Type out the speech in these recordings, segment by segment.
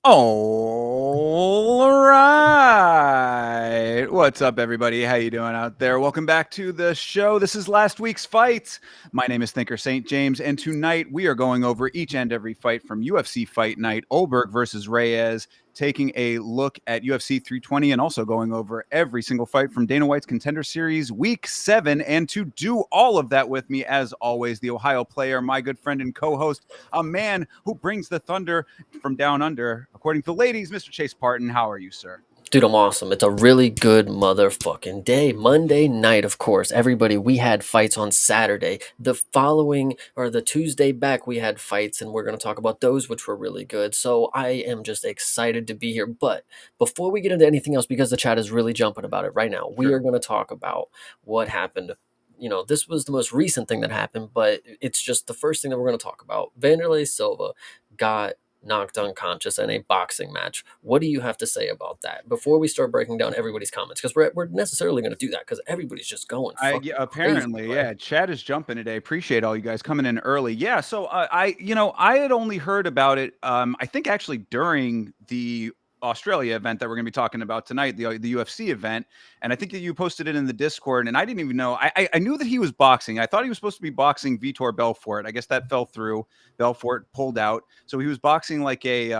All right. What's up, everybody? How you doing out there? Welcome back to the show. This is last week's fight. My name is Thinker St. James, and tonight we are going over each and every fight from UFC Fight Night, Ulberg versus Reyes, taking a look at UFC 320 and also going over every single fight from Dana White's Contender Series Week 7. And to do all of that with me, as always, the Ohio player, my good friend and co-host, a man who brings the thunder from down under, according to the ladies, Mr. Chase Parton. How are you, sir? Dude, I'm awesome. It's a really good motherfucking day. Monday night, of course. Everybody, we had fights on Saturday. The following, or the Tuesday back, we had fights, and we're going to talk about those, which were really good. So I am just excited to be here. But before we get into anything else, because the chat is really jumping about it right now, we are going to talk about what happened. This was the most recent thing that happened, but it's just the first thing that we're going to talk about. Vanderlei Silva got knocked unconscious in a boxing match. What do you have to say about that before we start breaking down everybody's comments? Because we're necessarily going to do that because everybody's just going fucking crazy. Apparently, yeah. Chad is jumping today. Appreciate all you guys coming in early. Yeah. So I had only heard about it. I think actually during the Australia event that we're going to be talking about tonight, the UFC event, and I think that you posted it in the Discord, and I didn't even know. I knew that he was boxing. I thought he was supposed to be boxing Vitor Belfort. I guess that fell through. Belfort pulled out, so he was boxing like a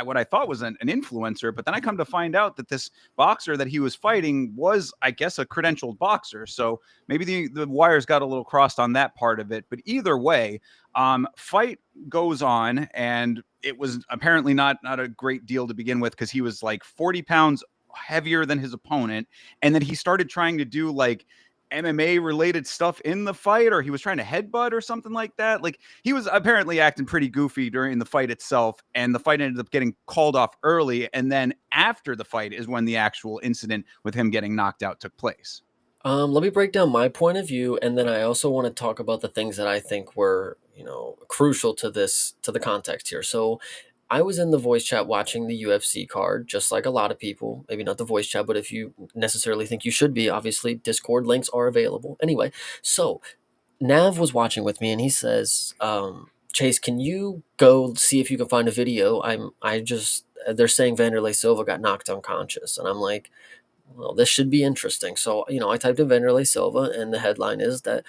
what I thought was an influencer. But then I come to find out that this boxer that he was fighting was, I guess, a credentialed boxer. So maybe the wires got a little crossed on that part of it. But either way, fight goes on, and it was apparently not a great deal to begin with because he was like 40 pounds heavier than his opponent, and then he started trying to do like MMA related stuff in the fight, or he was trying to headbutt or something like that. Like, he was apparently acting pretty goofy during the fight itself, and the fight ended up getting called off early. And then after the fight is when the actual incident with him getting knocked out took place. Let me break down my point of view, and then I also want to talk about the things that I think were, crucial to the context here. So, I was in the voice chat watching the UFC card, just like a lot of people. Maybe not the voice chat, but if you necessarily think you should be, obviously, Discord links are available. Anyway, so Nav was watching with me, and he says, "Chase, can you go see if you can find a video? They're saying Vanderlei Silva got knocked unconscious," and I'm like, well, this should be interesting. So, I typed in Vanderlei Silva, and the headline is that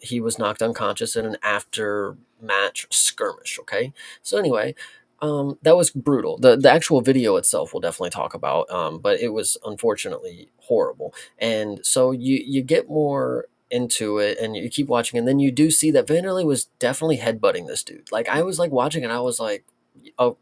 he was knocked unconscious in an after match skirmish. Okay. So, anyway, that was brutal. The actual video itself we'll definitely talk about, but it was unfortunately horrible. And so you get more into it and you keep watching, and then you do see that Vanderlei was definitely headbutting this dude. Like, I was like watching and I was like, oh,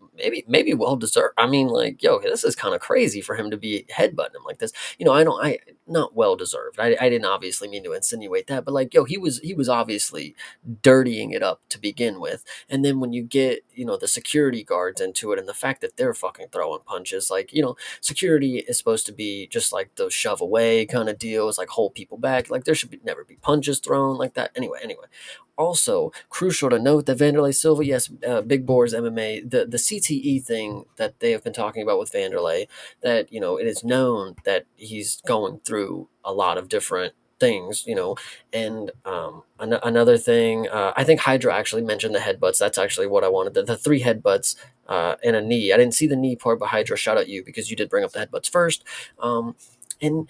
maybe well deserved. I mean, like, yo, this is kind of crazy for him to be headbutting him like this. I not well deserved. I didn't obviously mean to insinuate that, but like, yo, he was obviously dirtying it up to begin with. And then when you get, the security guards into it and the fact that they're fucking throwing punches, like, security is supposed to be just like those shove away kind of deals, like hold people back. Like, there should never be punches thrown like that. Anyway, also, crucial to note that Vanderlei Silva, yes, Big Boar's MMA, the CTE thing that they have been talking about with Vanderlei, that, it is known that he's going through a lot of different things, and another thing, I think Hydra actually mentioned the headbutts. That's actually what I wanted, the three headbutts and a knee. I didn't see the knee part, but Hydra, shout out you because you did bring up the headbutts first. And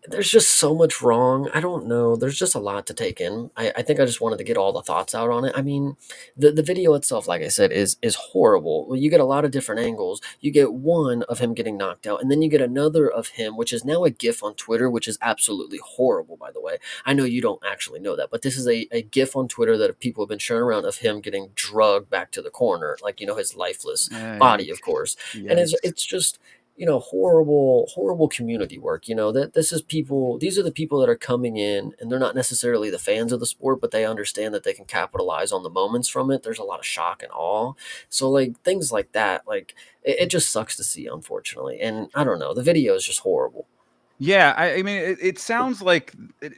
there's just so much wrong. I don't know. There's just a lot to take in. I think I just wanted to get all the thoughts out on it. I mean, the video itself, like I said, is horrible. You get a lot of different angles. You get one of him getting knocked out, and then you get another of him, which is now a GIF on Twitter, which is absolutely horrible, by the way. I know you don't actually know that, but this is a GIF on Twitter that people have been sharing around of him getting drugged back to the corner, like, his lifeless body, of course. And Yikes. it's just, horrible community work. That these are the people that are coming in, and they're not necessarily the fans of the sport, but they understand that they can capitalize on the moments from it. There's a lot of shock and awe. So, like, things like that, like, it just sucks to see, unfortunately. And I don't know, the video is just horrible. Yeah, I mean, it sounds like,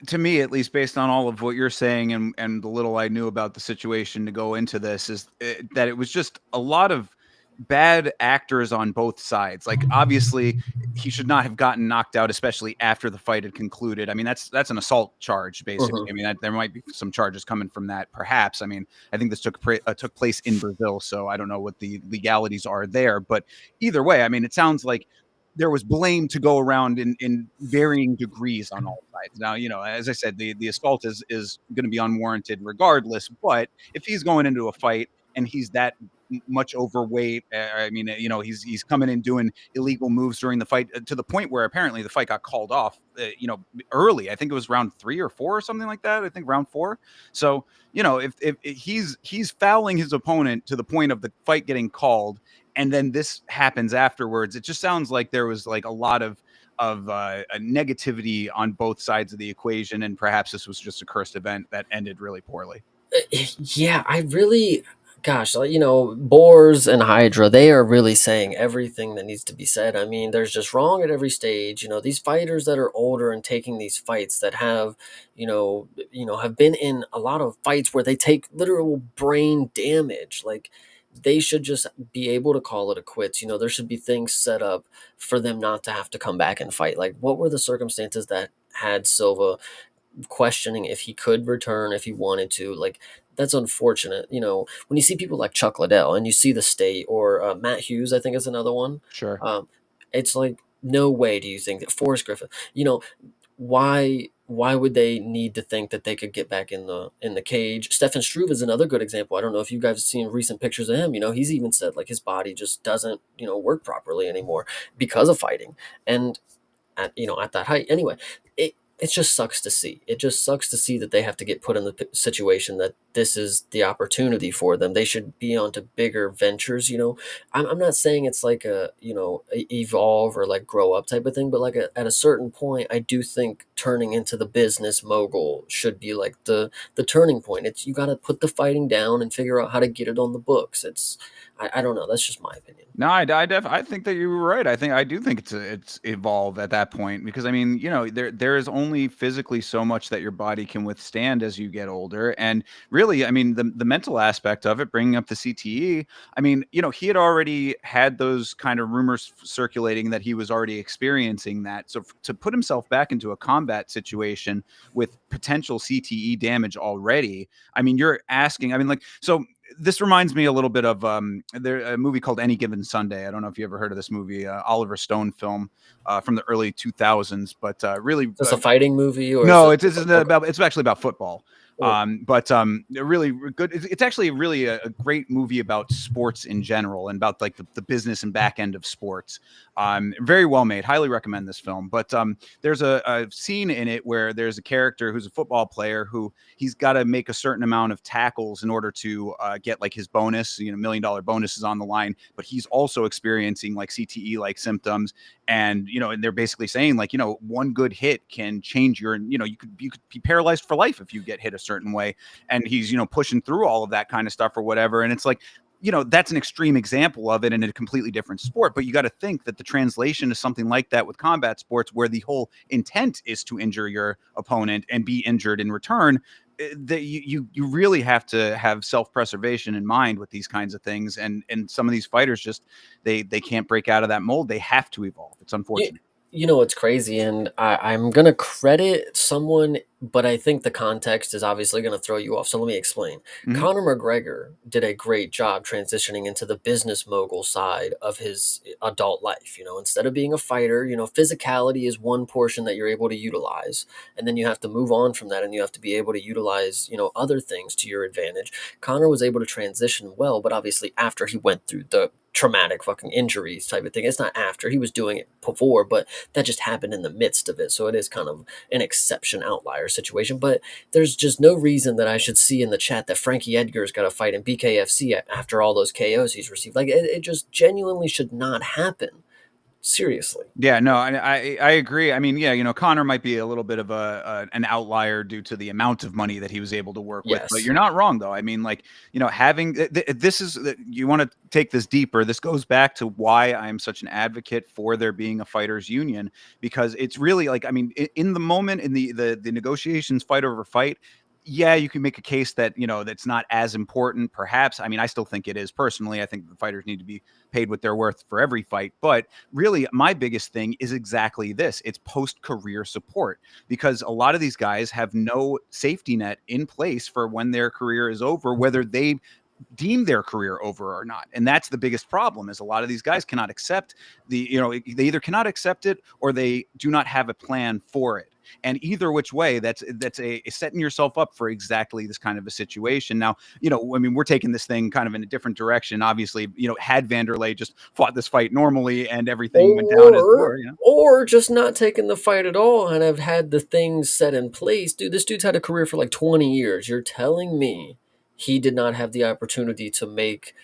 to me at least, based on all of what you're saying and the little I knew about the situation to go into this, is that it was just a lot of bad actors on both sides. Like, obviously, he should not have gotten knocked out, especially after the fight had concluded. I mean, that's an assault charge, basically. Mhm. I mean, there might be some charges coming from that, perhaps. I mean, I think this took place in Brazil, so I don't know what the legalities are there. But either way, I mean, it sounds like there was blame to go around in varying degrees on all sides. Now, as I said, the assault is going to be unwarranted regardless. But if he's going into a fight and he's that much overweight. I mean, he's coming in doing illegal moves during the fight to the point where apparently the fight got called off. Early. I think it was round 3 or 4 or something like that. I think round 4. So if he's fouling his opponent to the point of the fight getting called, and then this happens afterwards, it just sounds like there was like a lot of a negativity on both sides of the equation, and perhaps this was just a cursed event that ended really poorly. Yeah, I really, gosh, Boars and Hydra, they are really saying everything that needs to be said. I mean, there's just wrong at every stage. These fighters that are older and taking these fights that have, have been in a lot of fights where they take literal brain damage. Like, they should just be able to call it a quits. There should be things set up for them not to have to come back and fight. Like, what were the circumstances that had Silva questioning if he could return if he wanted to? Like, that's unfortunate. When you see people like Chuck Liddell and you see the state, or Matt Hughes, I think is another one. Sure. It's like, no way do you think that Forrest Griffin, why would they need to think that they could get back in the cage? Stefan Struve is another good example. I don't know if you guys have seen recent pictures of him. He's even said like his body just doesn't work properly anymore because of fighting. And at that height. Anyway, it just sucks to see. It just sucks to see that they have to get put in the situation that this is the opportunity for them. They should be on to bigger ventures. I'm not saying it's like evolve or like grow up type of thing, but like at a certain point, I do think turning into the business mogul should be like the turning point. It's, you got to put the fighting down and figure out how to get it on the books. I don't know. That's just my opinion. No, I think that you were right. I do think it's evolve at that point, because I mean, there is only physically so much that your body can withstand as you get older, and really, I mean, the mental aspect of it, bringing up the CTE. I mean, he had already had those kind of rumors circulating that he was already experiencing that. So to put himself back into a combat situation with potential CTE damage already, I mean, you're asking. I mean, like, so this reminds me a little bit of a movie called Any Given Sunday. I don't know if you ever heard of this movie, Oliver Stone film from the early 2000s, but really, Is this a fighting movie, or is no, it? Okay. it's actually about football. Oh, But really good. It's actually really a great movie about sports in general, and about like the business and back end of sports. Very well made. Highly recommend this film. But there's a scene in it where there's a character who's a football player who he's got to make a certain amount of tackles in order to get like his bonus. $1 million bonus is on the line, but he's also experiencing like CTE like symptoms. And and they're basically saying like, one good hit can change your, you could be paralyzed for life if you get hit a certain way. And he's pushing through all of that kind of stuff or whatever. And it's like, that's an extreme example of it in a completely different sport. But you got to think that the translation is something like that with combat sports, where the whole intent is to injure your opponent and be injured in return. That you really have to have self-preservation in mind with these kinds of things, and some of these fighters just they can't break out of that mold. They have to evolve. It's you, unfortunate. it's crazy, and I'm gonna credit someone, but I think the context is obviously gonna throw you off. So let me explain. Mhm. Conor McGregor did a great job transitioning into the business mogul side of his adult life. Instead of being a fighter, physicality is one portion that you're able to utilize, and then you have to move on from that, and you have to be able to utilize other things to your advantage. Conor was able to transition well, but obviously after he went through the traumatic fucking injuries type of thing. It's not after, he was doing it before, but that just happened in the midst of it. So it is kind of an exception outlier situation. But there's just no reason that I should see in the chat that Frankie Edgar's got to fight in BKFC after all those KOs he's received. Like, it just genuinely should not happen. Seriously. Yeah, no, I agree. I mean, yeah, Connor might be a little bit of an outlier due to the amount of money that he was able to work with, but Yes. you're not wrong though. I mean, like, having this is you want to take this deeper. This goes back to why I'm such an advocate for there being a fighters union, because it's really like, I mean, in the moment, in the negotiations, fight over fight, yeah, you can make a case that, that's not as important, perhaps. I mean, I still think it is personally. I think the fighters need to be paid what they're worth for every fight. But really, my biggest thing is exactly this: it's post career support, because a lot of these guys have no safety net in place for when their career is over, whether they deem their career over or not. And that's the biggest problem, is a lot of these guys cannot accept they either cannot accept it, or they do not have a plan for it. And either which way, that's a setting yourself up for exactly this kind of a situation. Now, I mean, we're taking this thing kind of in a different direction. Obviously, had Vanderlei just fought this fight normally and everything went down as Or before. or just not taking the fight at all and have had the things set in place. Dude, this dude's had a career for like 20 years. You're telling me he did not have the opportunity to make,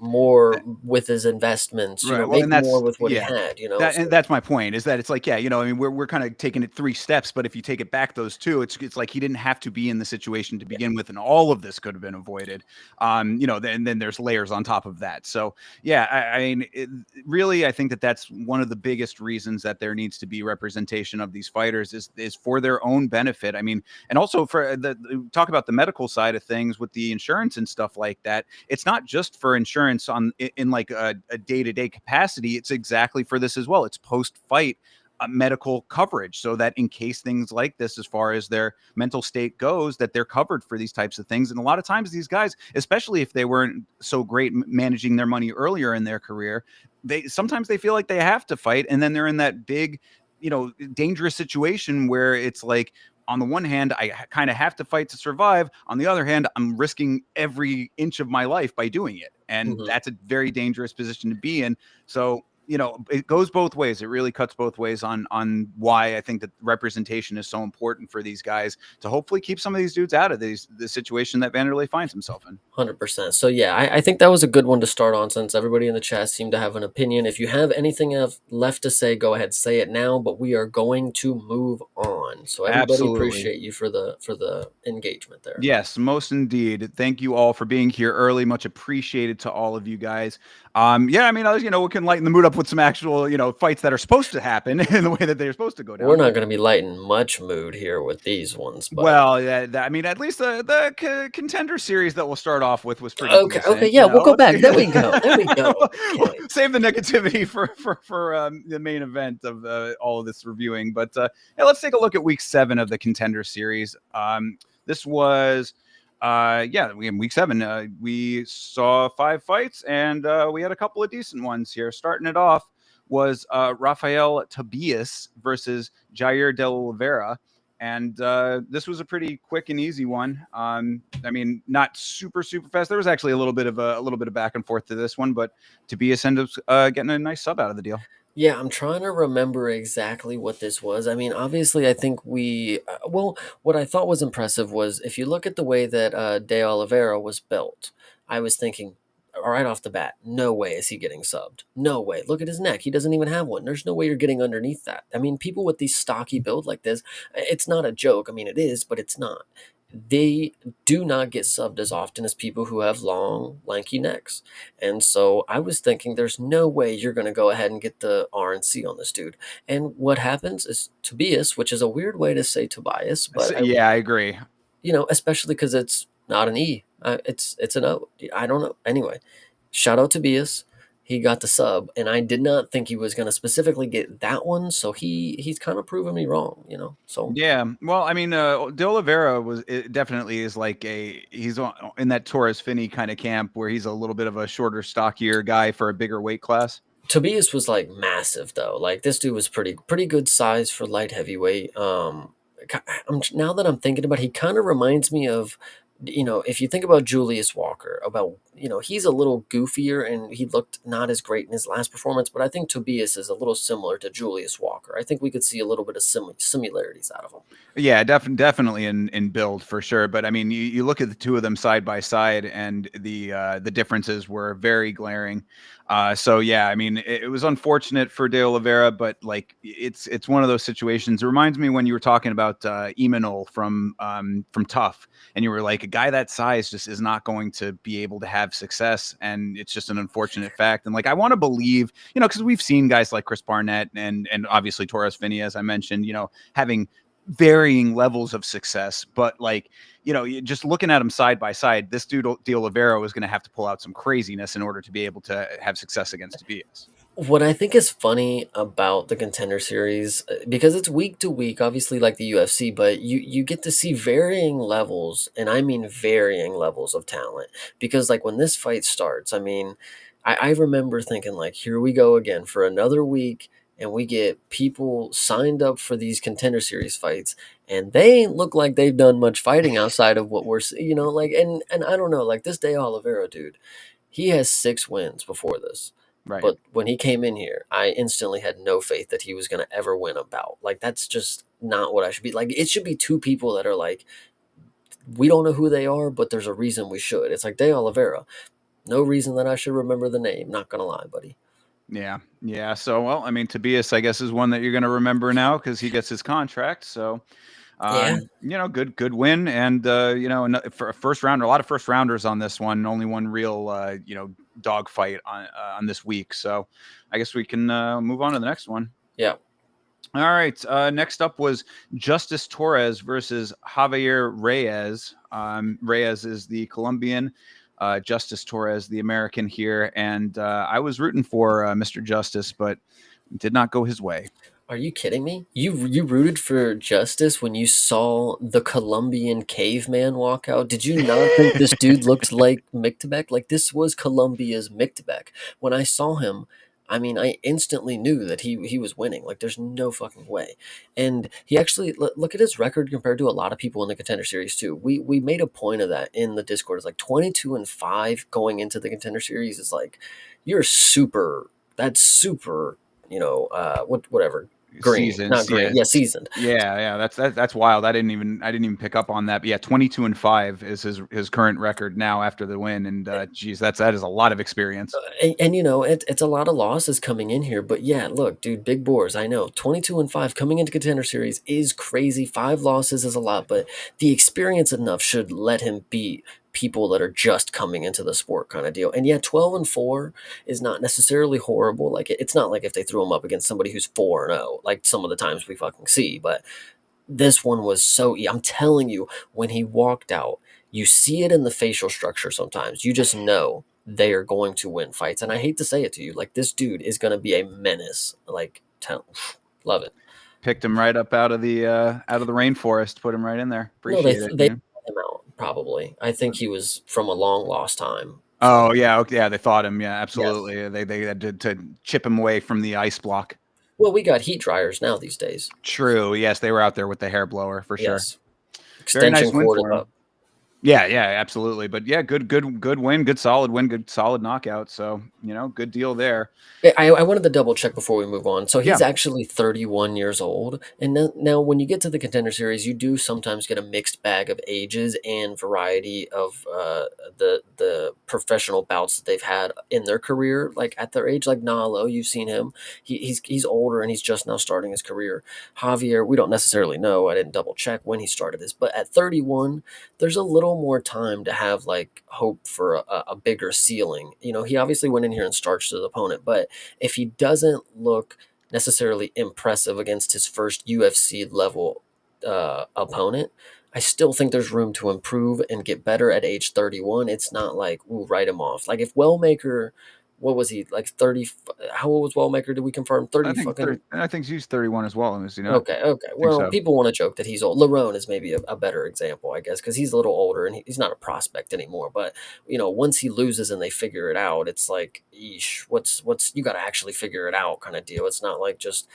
more with his investments, Right. Well, make and more that's with what he yeah. had, And so that's my point, is that it's like, I mean, we're kind of taking it 3 steps, but if you take it back those two, it's like he didn't have to be in the situation to yeah, begin with, and all of this could have been avoided. Then there's layers on top of that. So yeah, I mean, really, I think that that's one of the biggest reasons that there needs to be representation of these fighters, is for their own benefit. I mean, and also for talk about the medical side of things with the insurance and stuff like that. It's not just for insurance in like a day-to-day capacity. It's exactly for this as well. It's post-fight medical coverage, so that in case things like this, as far as their mental state goes, that they're covered for these types of things. And a lot of times these guys, especially if they weren't so great managing their money earlier in their career, sometimes they feel like they have to fight, and then they're in that big, dangerous situation where it's like, on the one hand, I kind of have to fight to survive. On the other hand, I'm risking every inch of my life by doing it. And mhm. that's a very dangerous position to be in. So, it goes both ways. It really cuts both ways on why I think that representation is so important for these guys, to hopefully keep some of these dudes out of the situation that Vanderlei finds himself in. 100%. So yeah, I think that was a good one to start on, since everybody in the chat seemed to have an opinion. If you have anything else left to say, go ahead, say it now. But we are going to move on. So everybody, Absolutely. appreciate you for the engagement there. Yes, most indeed. Thank you all for being here early. Much appreciated to all of you guys. Yeah, I mean, we can lighten the mood up with some actual, fights that are supposed to happen in the way that they're supposed to go We're down. not going to be lighting much mood here with these ones, but Well, yeah, I mean, at least the contender series that we'll start off with was pretty okay, decent. yeah, we'll go Let's back. see. There we go. There we go. We'll Okay. save the negativity for the main event of all of this reviewing. But yeah, let's take a look at week 7 of the contender series. This was in week 7, we saw 5 fights, and we had a couple of decent ones here. Starting it off was Rafael Tobias versus Jair de Oliveira. And this was a pretty quick and easy one. I mean, not super fast. There was actually a little bit of back and forth to this one, but Tobias ended up getting a nice sub out of the deal. Yeah, I'm trying to remember exactly what this was. I mean, obviously, I think what I thought was impressive was, if you look at the way that De Oliveira was built, I was thinking, right off the bat, no way is he getting subbed. No way. Look at his neck. He doesn't even have one. There's no way you're getting underneath that. I mean, people with these stocky build like this, it's not a joke. I mean, it is, but it's not. They do not get subbed as often as people who have long, lanky necks. And so I was thinking, there's no way you're going to go ahead and get the RNC on this dude. And what happens is Tobias, which is a weird way to say Tobias, but Yeah, I agree. especially because it's not an E, it's an O. I don't know. Anyway, shout out Tobias. He got the sub, and I did not think he was going to specifically get that one. So he's kind of proven me wrong, So Yeah, well, I mean, De Oliveira definitely is like he's in that Torres Finney kind of camp, where he's a little bit of a shorter, stockier guy for a bigger weight class. Tobias was like massive though. Like this dude was pretty good size for light heavyweight. Now that I'm thinking about it, he kind of reminds me of, if you think about Julius Walker, about, he's a little goofier and he looked not as great in his last performance, but I think Tobias is a little similar to Julius Walker. I think we could see a little bit of similarities out of him. Yeah, definitely in build for sure. But I mean, you look at the two of them side by side, and the differences were very glaring. So yeah, I mean, it was unfortunate for De Oliveira, but like it's one of those situations. It reminds me when you were talking about Imanol from Tough, and you were like, a guy that size just is not going to be able to have success, and it's just an unfortunate fact. And like, I want to believe, because we've seen guys like Chris Barnett and obviously Torres Finney, as I mentioned, having varying levels of success, but like, just looking at them side by side, this dude De Oliveira was going to have to pull out some craziness in order to be able to have success against Tobias. What I think is funny about the Contender Series, because it's week to week, obviously like the UFC, but you get to see varying levels, and I mean varying levels of talent. Because like when this fight starts, I mean, I remember thinking like, here we go again for another week, and we get people signed up for these Contender Series fights, and they ain't look like they've done much fighting outside of what we're, like, and I don't know, like this De Oliveira dude, he has 6 wins before this. Right. But when he came in here, I instantly had no faith that he was going to ever win a bout. Like, that's just not what I should be. Like, it should be two people that are like, we don't know who they are, but there's a reason we should. It's like De Oliveira. No reason that I should remember the name. Not going to lie, buddy. Yeah. Yeah. So, well, I mean, Tobias, I guess, is one that you're going to remember now because he gets his contract. So, Yeah. good win. And, for a first rounder, a lot of first rounders on this one, only one real, dog fight on this week. So I guess we can move on to the next one. Yeah. All right. Next up was Justice Torres versus Javier Reyes. Reyes is the Colombian, Justice Torres, the American here. And I was rooting for Mr. Justice, but it did not go his way. Are you kidding me? You rooted for Justice when you saw the Colombian caveman walk out? Did you not think this dude looked like Mictebek? Like this was Colombia's Mictebek. When I saw him, I mean, I instantly knew that he was winning. Like there's no fucking way. And he actually look at his record compared to a lot of people in the Contender Series too. We made a point of that in the Discord. It's like 22-5 going into the Contender Series is like you're super. That's super. Whatever. Green, Seasons, not green. Yeah, seasoned. Yeah. That's wild. I didn't even pick up on that. But yeah, 22-5 is his current record now after the win. And geez, that is a lot of experience. And it's a lot of losses coming in here. But yeah, look, dude, big boars. I know 22-5 coming into Contender Series is crazy. 5 losses is a lot, but the experience enough should let him beat people that are just coming into the sport kind of deal. And yeah, 12-4 is not necessarily horrible. Like it's not like if they threw him up against somebody who's 4-0, like some of the times we fucking see. But this one was I'm telling you, when he walked out, you see it in the facial structure sometimes. You just know they are going to win fights. And I hate to say it to you, like this dude is going to be a menace. Like, love it. Picked him right up out of the rainforest, put him right in there. Appreciate it. They him out probably. I think he was from a long lost time. So. Oh yeah, okay, yeah. They thought him. Yeah, absolutely. Yes. They had to chip him away from the ice block. Well, we got heat dryers now these days. True. Yes, they were out there with the hair blower for sure. Extension cord up. Yeah, absolutely. But yeah, good win, good solid win, good solid knockout. So, good deal there. I wanted to double check before we move on. So he's actually 31 years old. And now when you get to the Contender Series, you do sometimes get a mixed bag of ages and variety of the professional bouts that they've had in their career, like at their age. Like Nalo, you've seen him. He's older and he's just now starting his career. Javier, we don't necessarily know. I didn't double check when he started this. But at 31, there's a little more time to have like hope for a bigger ceiling. He obviously went in here and starched his opponent, but if he doesn't look necessarily impressive against his first UFC level opponent, I still think there's room to improve and get better at age 31. It's not like, ooh, write him off. Like if Wellmaker, what was he, like 30? How old was Wellmaker? Did we confirm 30? I think he's 31 as well. Okay. Well, people want to joke that he's old. Lerone is maybe a better example, I guess, because he's a little older and he's not a prospect anymore. But once he loses and they figure it out, it's like, eesh, what's you got to actually figure it out kind of deal. It's not like just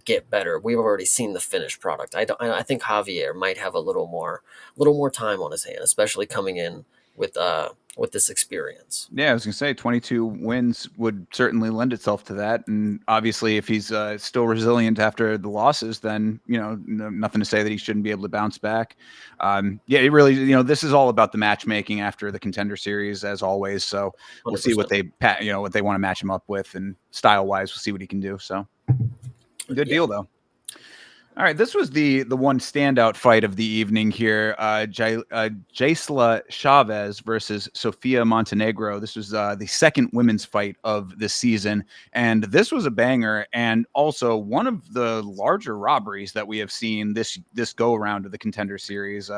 get better. We've already seen the finished product. I think Javier might have a little more time on his hand, especially coming in with this experience. Yeah, I was gonna say 22 wins would certainly lend itself to that, and obviously if he's still resilient after the losses, then nothing to say that he shouldn't be able to bounce back. It really, this is all about the matchmaking after the Contender Series, as always. So we'll 100%. See what they want to match him up with, and style wise, we'll see what he can do. So good deal though. All right, this was the one standout fight of the evening here. Jaisla Chavez versus Sofia Montenegro. This was the second women's fight of this season, and this was a banger, and also one of the larger robberies that we have seen this go around of the Contender Series.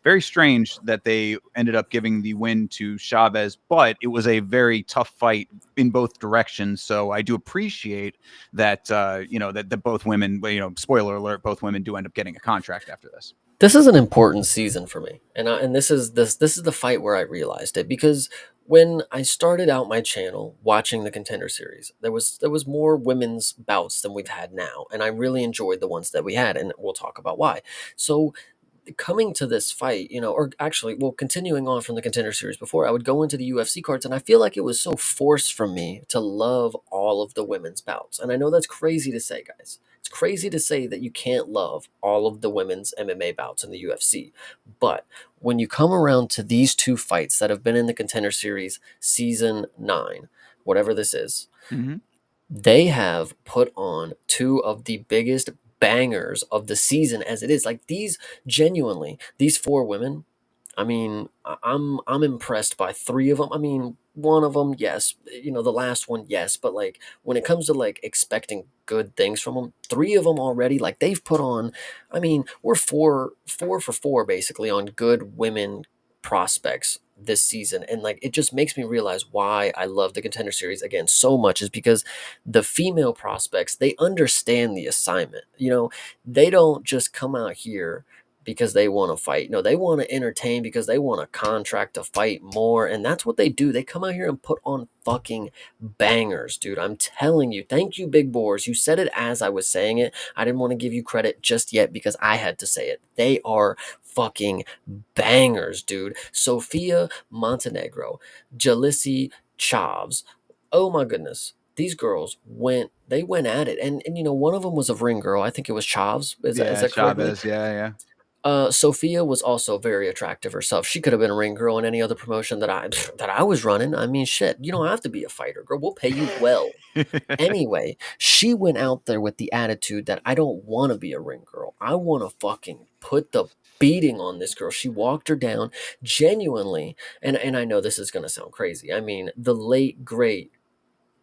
Very strange that they ended up giving the win to Chavez, but it was a very tough fight in both directions. So I do appreciate that that both women, spoiler alert, both women do end up getting a contract after this. This is an important season for me, and this is the fight where I realized it, because when I started out my channel watching the Contender Series, there was more women's bouts than we've had now, and I really enjoyed the ones that we had, and we'll talk about why. So coming to this fight, or actually, well, continuing on from the Contender Series before, I would go into the UFC cards, and I feel like it was so forced from me to love all of the women's bouts. And I know that's crazy to say, guys. It's crazy to say that you can't love all of the women's MMA bouts in the UFC. But when you come around to these two fights that have been in the Contender Series season 9, whatever this is, Mm-hmm. they have put on two of the biggest bangers of the season as it is. Like, these, genuinely, these four women, I mean, I'm impressed by three of them. I mean, one of them, yes, the last one, yes, but like when it comes to like expecting good things from them, three of them already, like they've put on. I mean, we're four for four basically on good women prospects this season, and like it just makes me realize why I love the Contender Series again so much, is because the female prospects, they understand the assignment. They don't just come out here because they want to fight. No, they want to entertain because they want a contract to fight more. And that's what they do. They come out here and put on fucking bangers, dude. I'm telling you. Thank you, Big Boars. You said it as I was saying it. I didn't want to give you credit just yet because I had to say it. They are fucking bangers, dude. Sofia Montenegro, Jalisi Chavs. Oh my goodness. These girls went at it. And one of them was a ring girl. I think it was Chavs. Is Yeah, that correctly? Chavez. Yeah, yeah. Sophia was also very attractive herself. She could have been a ring girl in any other promotion that I that I was running. I mean, shit, you don't have to be a fighter, girl. We'll pay you well. Anyway, she went out there with the attitude that I don't want to be a ring girl. I want to fucking put the beating on this girl. She walked her down genuinely, and I know this is gonna sound crazy. I mean, the late great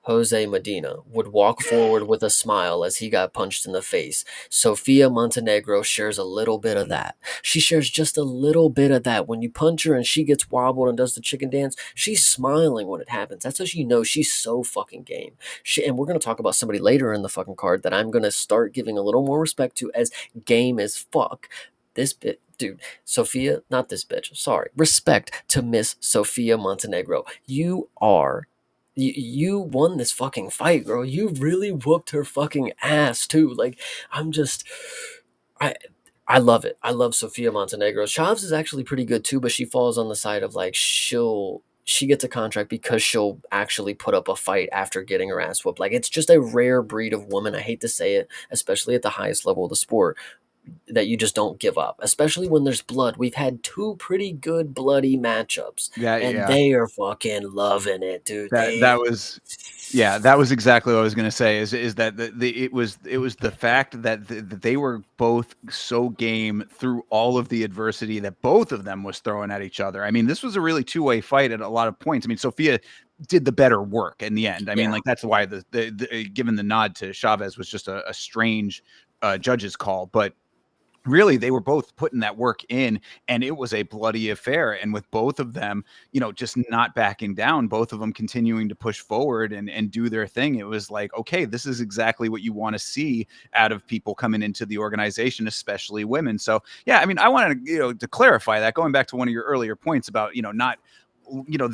Jose Medina would walk forward with a smile as he got punched in the face. Sofia Montenegro shares a little bit of that. She shares just a little bit of that. When you punch her and she gets wobbled and does the chicken dance, she's smiling when it happens. That's how you know she's so fucking game. And we're going to talk about somebody later in the fucking card that I'm going to start giving a little more respect to as game as fuck. This bit, dude, Sophia, not this bitch, sorry. Respect to Miss Sofia Montenegro. You won this fucking fight, girl. You really whooped her fucking ass too. Like, I'm just I I love it. I love Sofia Montenegro. Chavs is actually pretty good too, but she falls on the side of like she gets a contract because she'll actually put up a fight after getting her ass whooped. Like, it's just a rare breed of woman. I hate to say it, especially at the highest level of the sport, that you just don't give up, especially when there's blood. We've had two pretty good bloody matchups, Yeah, and yeah. they are fucking loving it, dude. That was yeah, that was exactly what I was going to say is that it was the fact that that they were both so game through all of the adversity that both of them was throwing at each other. I mean, this was a really two-way fight at a lot of points. I mean, Sophia did the better work in the end. I mean, Yeah, like that's why the given the nod to Chavez was just a strange judge's call, but really they were both putting that work in, and it was a bloody affair, and with both of them just not backing down, both of them continuing to push forward and do their thing. It was like, okay, this is exactly what you want to see out of people coming into the organization, especially women. So yeah, I mean, I wanted to clarify that, going back to one of your earlier points about not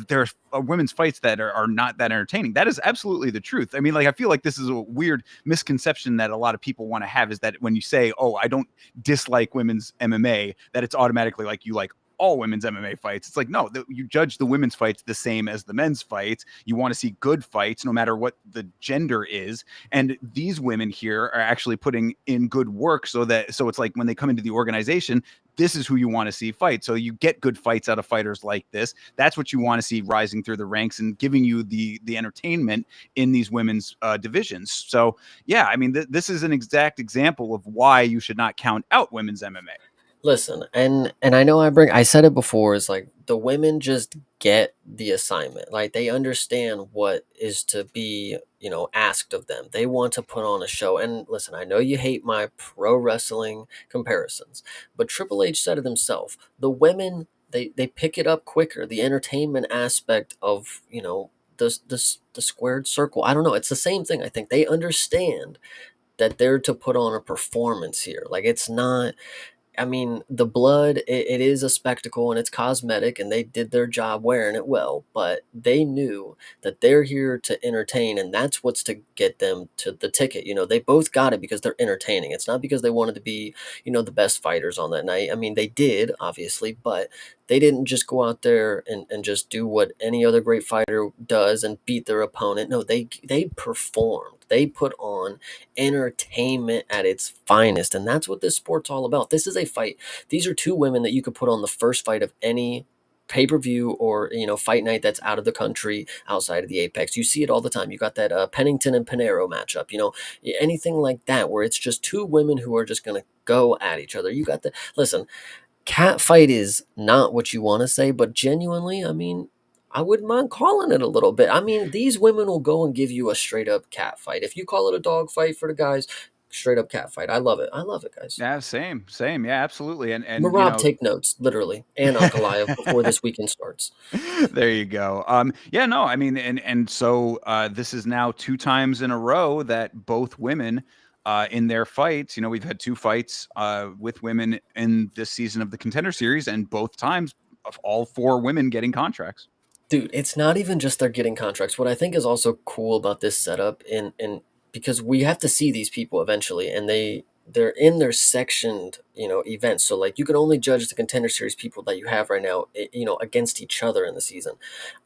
there's women's fights that are not that entertaining. That is absolutely the truth. I mean, like, I feel like this is a weird misconception that a lot of people want to have, is that when you say, oh, I don't dislike women's MMA, that it's automatically like you like all women's MMA fights. It's like, no, you judge the women's fights the same as the men's fights. You want to see good fights no matter what the gender is. And these women here are actually putting in good work, so it's like when they come into the organization, this is who you want to see fight. So you get good fights out of fighters like this. That's what you want to see rising through the ranks and giving you the entertainment in these women's divisions. So yeah, I mean, this is an exact example of why you should not count out women's MMA. Listen, and I know I said it before, is like the women just get the assignment. Like they understand what is to be, asked of them. They want to put on a show. And listen, I know you hate my pro wrestling comparisons, but Triple H said it himself. The women, they pick it up quicker. The entertainment aspect of, the squared circle. I don't know. It's the same thing. I think they understand that they're to put on a performance here. Like it's not, I mean, the blood, it is a spectacle and it's cosmetic, and they did their job wearing it well, but they knew that they're here to entertain, and that's what's to get them to the ticket. They both got it because they're entertaining. It's not because they wanted to be, the best fighters on that night. I mean, they did, obviously, but they didn't just go out there and just do what any other great fighter does and beat their opponent. No, they performed. They put on entertainment at its finest, and that's what this sport's all about. This is a fight. These are two women that you could put on the first fight of any pay-per-view or fight night that's out of the country, outside of the Apex. You see it all the time. You got that Pennington and Pinero matchup, anything like that, where it's just two women who are just going to go at each other. You got the listen, cat fight is not what you want to say, but genuinely, I mean, I wouldn't mind calling it a little bit. I mean, these women will go and give you a straight up cat fight. If you call it a dog fight for the guys, straight up cat fight. I love it. I love it, guys. Yeah, same. Yeah, absolutely. And Marab, take notes, literally, and Ankalaev before this weekend starts. there you go. Yeah, no, I mean, and so this is now two times in a row that both women in their fights, we've had two fights with women in this season of the Contender Series, and both times of all four women getting contracts. Dude, it's not even just they're getting contracts. What I think is also cool about this setup, and because we have to see these people eventually, and they're in their sectioned, events. So like you can only judge the Contender Series people that you have right now, against each other in the season.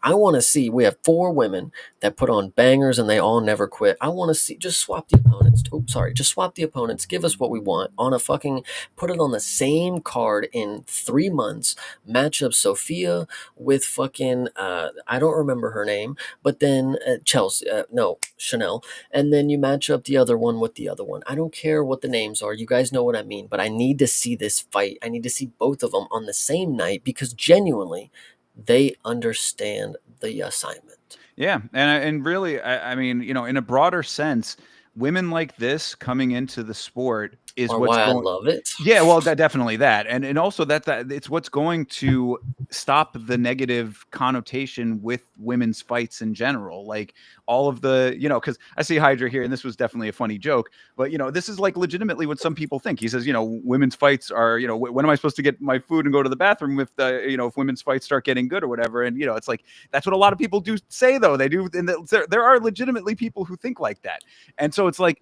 I want to see. We have four women that put on bangers, and they all never quit. I want to see. Just swap the opponents. Oops, sorry. Just swap the opponents. Give us what we want on a fucking. Put it on the same card in 3 months. Match up Sophia with fucking I don't remember her name, but then Chelsea, no, Chanel, and then you match up the other one with the other one. I don't care what the names are. You guys know what I mean, but I need to see this fight. I need to see both of them on the same night because genuinely they understand the assignment. Yeah, and really, I mean, in a broader sense, women like this coming into the sport is Or what's why I going. love it. Yeah, well, definitely that, and also that it's what's going to stop the negative connotation with women's fights in general. Like all of the, because I see Hydra here, and this was definitely a funny joke, but this is like legitimately what some people think. He says, women's fights are, when am I supposed to get my food and go to the bathroom if if women's fights start getting good or whatever, and it's like that's what a lot of people do say though. They do, and there are legitimately people who think like that, and so it's like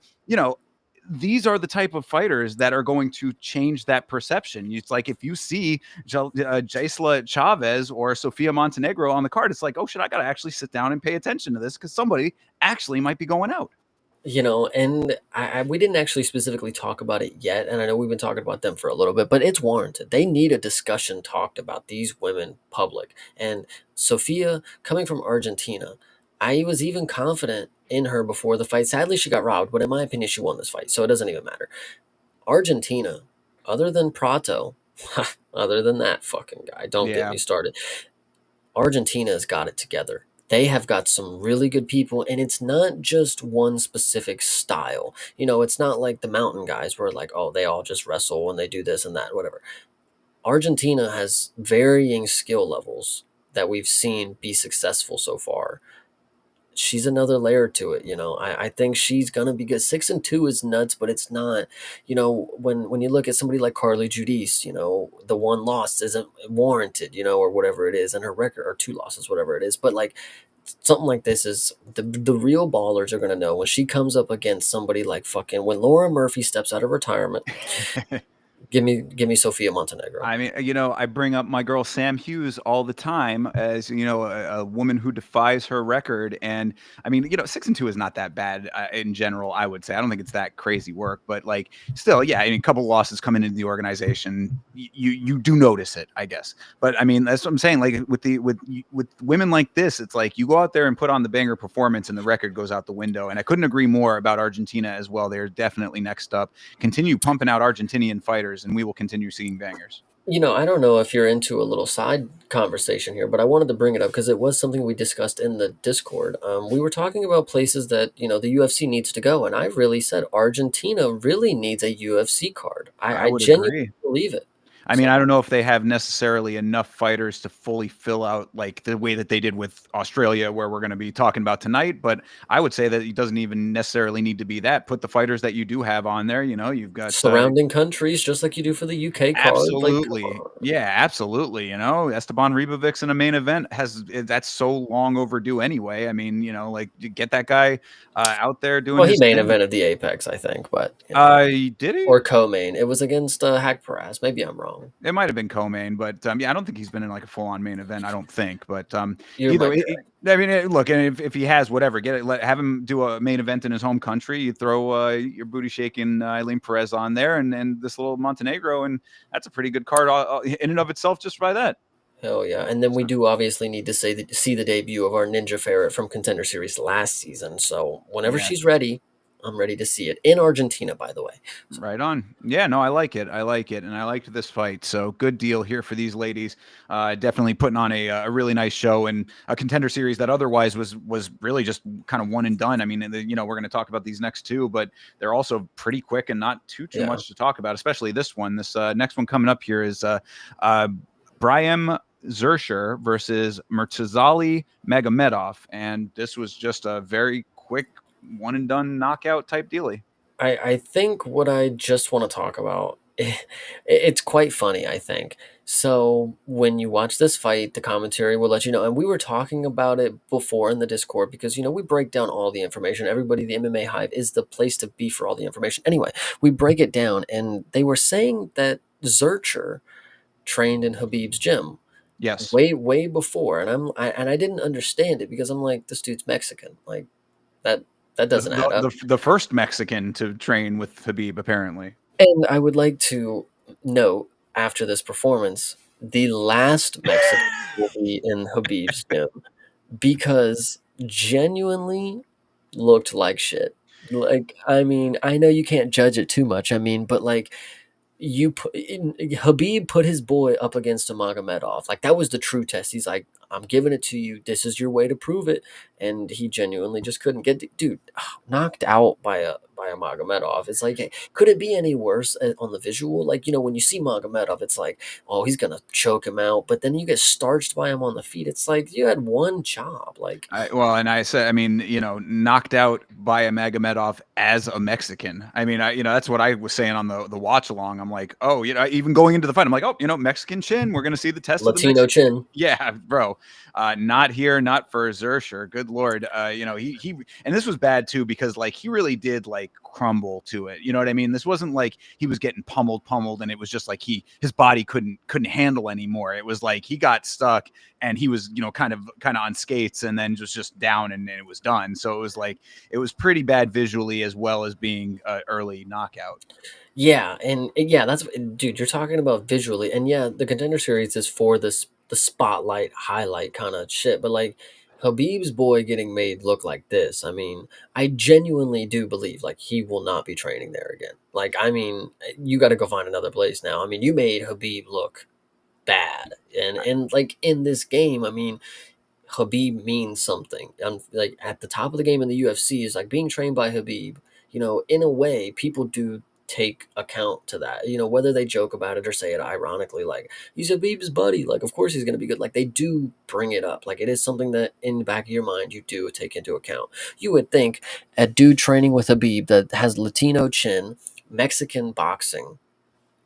these are the type of fighters that are going to change that perception. It's like if you see Gisela Chavez or Sofia Montenegro on the card, it's like, oh shit, I got to actually sit down and pay attention to this because somebody actually might be going out. And we didn't actually specifically talk about it yet, and I know we've been talking about them for a little bit, but it's warranted. They need a discussion talked about these women public. And Sophia, coming from Argentina, I was even confident in her before the fight. Sadly, she got robbed, but in my opinion, she won this fight, so it doesn't even matter. Argentina, other than Prato, other than that fucking guy, don't get Yeah. me started. Argentina's got it together. They have got some really good people, and it's not just one specific style. It's not like the mountain guys where like, oh, they all just wrestle and they do this and that, whatever. Argentina has varying skill levels that we've seen be successful so far. She's another layer to it. I think she's gonna be good. 6-2 is nuts, but it's not. When you look at somebody like Carly Judice, the one loss isn't warranted, or whatever it is, and her record or two losses, whatever it is. But like something like this is the real ballers are gonna know when she comes up against somebody like fucking when Laura Murphy steps out of retirement. Give me Sofia Montenegro. I mean, I bring up my girl Sam Hughes all the time as, a woman who defies her record. And I mean, 6-2 is not that bad in general, I would say. I don't think it's that crazy work, but like still, yeah, I mean, a couple losses coming into the organization, you do notice it, I guess. But I mean, that's what I'm saying. Like with women like this, it's like you go out there and put on the banger performance and the record goes out the window. And I couldn't agree more about Argentina as well. They're definitely next up. Continue pumping out Argentinian fighters, and we will continue seeing bangers. I don't know if you're into a little side conversation here, but I wanted to bring it up because it was something we discussed in the Discord. We were talking about places that the UFC needs to go, and I really said Argentina really needs a UFC card. I I would genuinely agree. believe it. I mean, So I don't know if they have necessarily enough fighters to fully fill out like the way that they did with Australia, where we're going to be talking about tonight. But I would say that it doesn't even necessarily need to be that. Put the fighters that you do have on there. You've got surrounding countries, just like you do for the UK card, like come absolutely, on. yeah, absolutely. Esteban Ribovics in a main event that's so long overdue anyway. I mean, like you get that guy out there doing Well, he his main thing. evented the Apex, I think, but Did he? or co-main. It was against Hack Paraz. Maybe I'm wrong. It might have been co-main, but yeah, I don't think he's been in like a full-on main event. I don't think, but You either might be way, right. I mean, look, and if he has whatever, get it, have him do a main event in his home country. You throw your booty shaking Eileen Perez on there, and this little Montenegro, and that's a pretty good card in and of itself, just by that. Hell yeah. And then we So, do obviously need to see the debut of our Ninja Ferret from Contender Series last season. So whenever yeah, she's ready, I'm ready to see it. In Argentina, by the way. So right on. Yeah, no, I like it. I like it, and I liked this fight. So good deal here for these ladies. Definitely putting on a really nice show and a Contender Series that otherwise was really just kind of one and done. I mean, we're going to talk about these next two, but they're also pretty quick and not too yeah. much to talk about. Especially this one. This next one coming up here is Brian Zersher versus Murtazali Magomedov, and this was just a very quick one and done knockout type dealy. I think what I just want to talk about, it's quite funny, I think. So when you watch this fight, the commentary will let you know, and we were talking about it before in the Discord because we break down all the information. Everybody, the MMA Hive is the place to be for all the information. Anyway, we break it down, and they were saying that Zurcher trained in Habib's gym Yes. way before, and I didn't understand it because I'm like, this dude's Mexican, like that that The, doesn't add up. the first Mexican to train with Habib, apparently. And I would like to note after this performance, the last Mexican will be in Habib's gym because genuinely looked like shit. Like, I mean, I know you can't judge it too much. I mean, but like Habib put his boy up against a Magomedov. Like that was the true test. He's like, I'm giving it to you. This is your way to prove it. And he genuinely just couldn't get dude knocked out by a Magomedov. It's like, hey, could it be any worse on the visual? Like when you see Magomedov, it's like, oh, he's gonna choke him out. But then you get starched by him on the feet. It's like you had one job. Like And I said, I mean, knocked out by a Magomedov as a Mexican. I mean, that's what I was saying on the watch along. I'm like, oh, even going into the fight, I'm like, oh, Mexican chin. We're gonna see the test of the Latino Mexican. chin. Yeah, bro. Not here, not for Zersher. Good lord. He and this was bad too because like he really did like crumble to it. You know what I mean? This wasn't like he was getting pummeled, and it was just like his body couldn't handle anymore. It was like he got stuck and he was kind of on skates and then just down and it was done. So it was like it was pretty bad visually as well as being early knockout. Yeah, and yeah, that's dude. You're talking about visually, and yeah, the Contender Series is for this the spotlight highlight kind of shit. But like Habib's boy getting made look like this, I mean, I genuinely do believe like he will not be training there again. Like, I mean, you got to go find another place now. I mean, you made Habib look bad, and like in this game, I mean, Habib means something. Like at the top of the game in the UFC is like being trained by Habib. In a way, people do take account to that. Whether they joke about it or say it ironically, like he's Habib's buddy. Like of course he's going to be good. Like they do bring it up. Like it is something that in the back of your mind you do take into account. You would think a dude training with Habib that has Latino chin, Mexican boxing,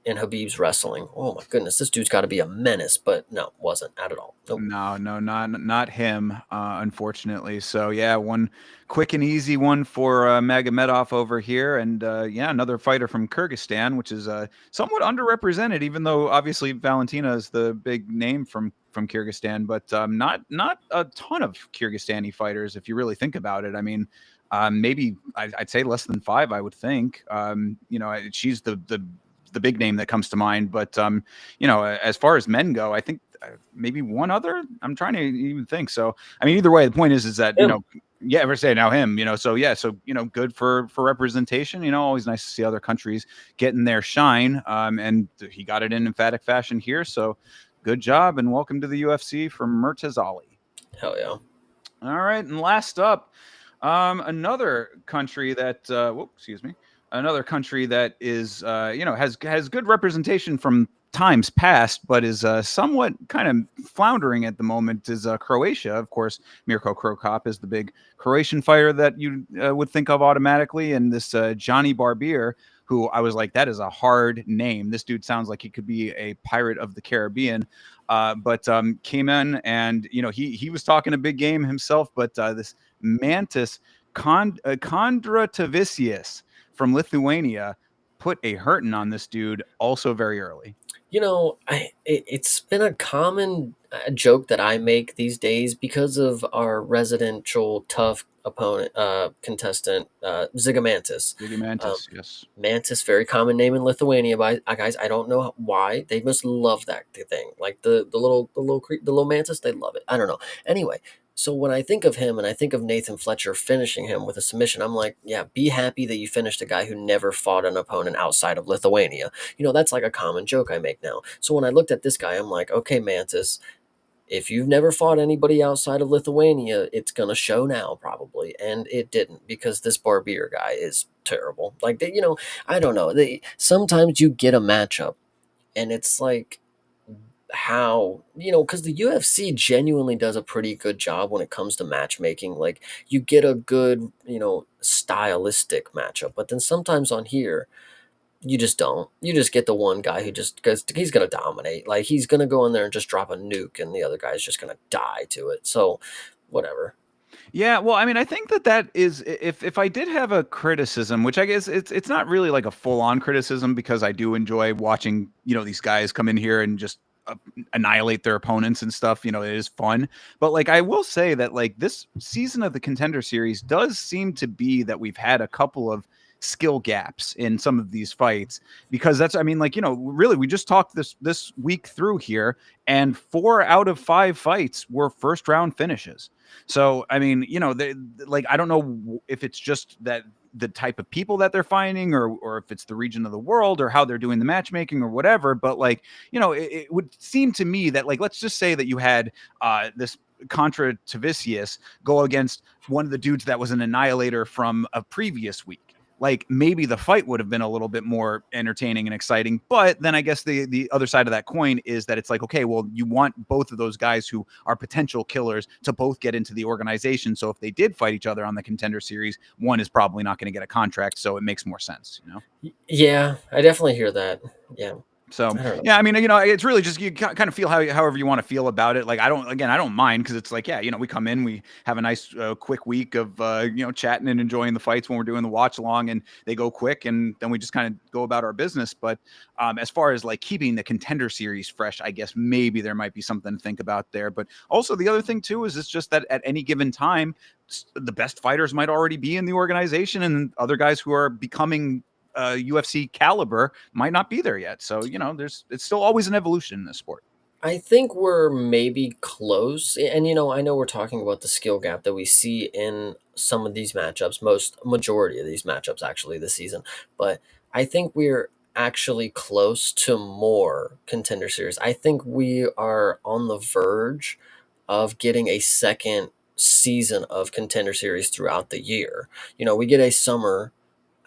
in Habib's wrestling. Oh my goodness, this dude's got to be a menace, but no, wasn't at all. Nope. No, no, not him, unfortunately. So yeah, one quick and easy one for Magomedov over here, and yeah, another fighter from Kyrgyzstan, which is somewhat underrepresented, even though obviously Valentina is the big name from Kyrgyzstan, but not a ton of Kyrgyzstani fighters if you really think about it. I mean, maybe I'd say less than five, I would think. She's the big name that comes to mind, but as far as men go, I think maybe one other. I'm trying to even think. So, I mean, either way, the point is that Him. yeah, ever say now him, so yeah, so good for representation. Always nice to see other countries getting their shine. And he got it in emphatic fashion here. So, good job and welcome to the UFC from Murtaz Ali. Hell yeah. All right, and last up, another country that excuse me, another country that is has good representation from times past, but is somewhat kind of floundering at the moment is Croatia. Of course, Mirko Krokop is the big Croatian fighter that you would think of automatically, and this Johnny Barbier, who I was like, that is a hard name. This dude sounds like he could be a pirate of the Caribbean. But came in and he was talking a big game himself, but this Mantis Kondratavicius from Lithuania put a hurting on this dude also very early. It's been a common joke that I make these days because of our residential tough opponent contestant Zigomantis. Um, Gigamantis, yes. Mantis, very common name in Lithuania. But guys, I don't know why they must love that thing. Like the little mantis, they love it. I don't know. Anyway, so when I think of him and I think of Nathan Fletcher finishing him with a submission, I'm like, yeah, be happy that you finished a guy who never fought an opponent outside of Lithuania. That's like a common joke I make now. So when I looked at this guy, I'm like, okay, Mantis, if you've never fought anybody outside of Lithuania, it's gonna show now probably, and it didn't because this Barbier guy is terrible. Like I don't know. Sometimes you get a matchup, and it's like how because the UFC genuinely does a pretty good job when it comes to matchmaking. Like you get a good stylistic matchup, but then sometimes on here you just don't. You just get the one guy who just because he's gonna dominate. Like he's gonna go in there and just drop a nuke, and the other guy's just gonna die to it. So, whatever. Yeah, well, I mean, I think that is if I did have a criticism, which I guess it's not really like a full on criticism because I do enjoy watching these guys come in here and just annihilate their opponents and stuff. It is fun, but like I will say that like this season of the Contender Series does seem to be that we've had a couple of skill gaps in some of these fights because that's I mean like really we just talked this week through here and 4 out of 5 fights were first round finishes. So, I mean, like, I don't know if it's just that the type of people that they're finding or if it's the region of the world or how they're doing the matchmaking or whatever. But like, it would seem to me that like, let's just say that you had this Contra Tavicius go against one of the dudes that was an annihilator from a previous week. Like maybe the fight would have been a little bit more entertaining and exciting. But then I guess the other side of that coin is that it's like, okay, well, you want both of those guys who are potential killers to both get into the organization. So if they did fight each other on the Contender Series, one is probably not going to get a contract. So it makes more sense. Yeah, I definitely hear that. Yeah, So I don't know. yeah, I mean, it's really just you kind of feel however you want to feel about it. Like I don't mind because it's like we come in, we have a nice quick week of chatting and enjoying the fights when we're doing the watch along, and they go quick, and then we just kind of go about our business. But as far as like keeping the Contender Series fresh, I guess maybe there might be something to think about there. But also the other thing too is it's just that at any given time, the best fighters might already be in the organization, and other guys who are becoming UFC caliber might not be there yet. So it's still always an evolution in this sport. I think we're maybe close, and I know we're talking about the skill gap that we see in some of these matchups, most majority of these matchups actually this season, but I think we're actually close to more Contender Series. I think we are on the verge of getting a second season of Contender Series throughout the year. We get a summer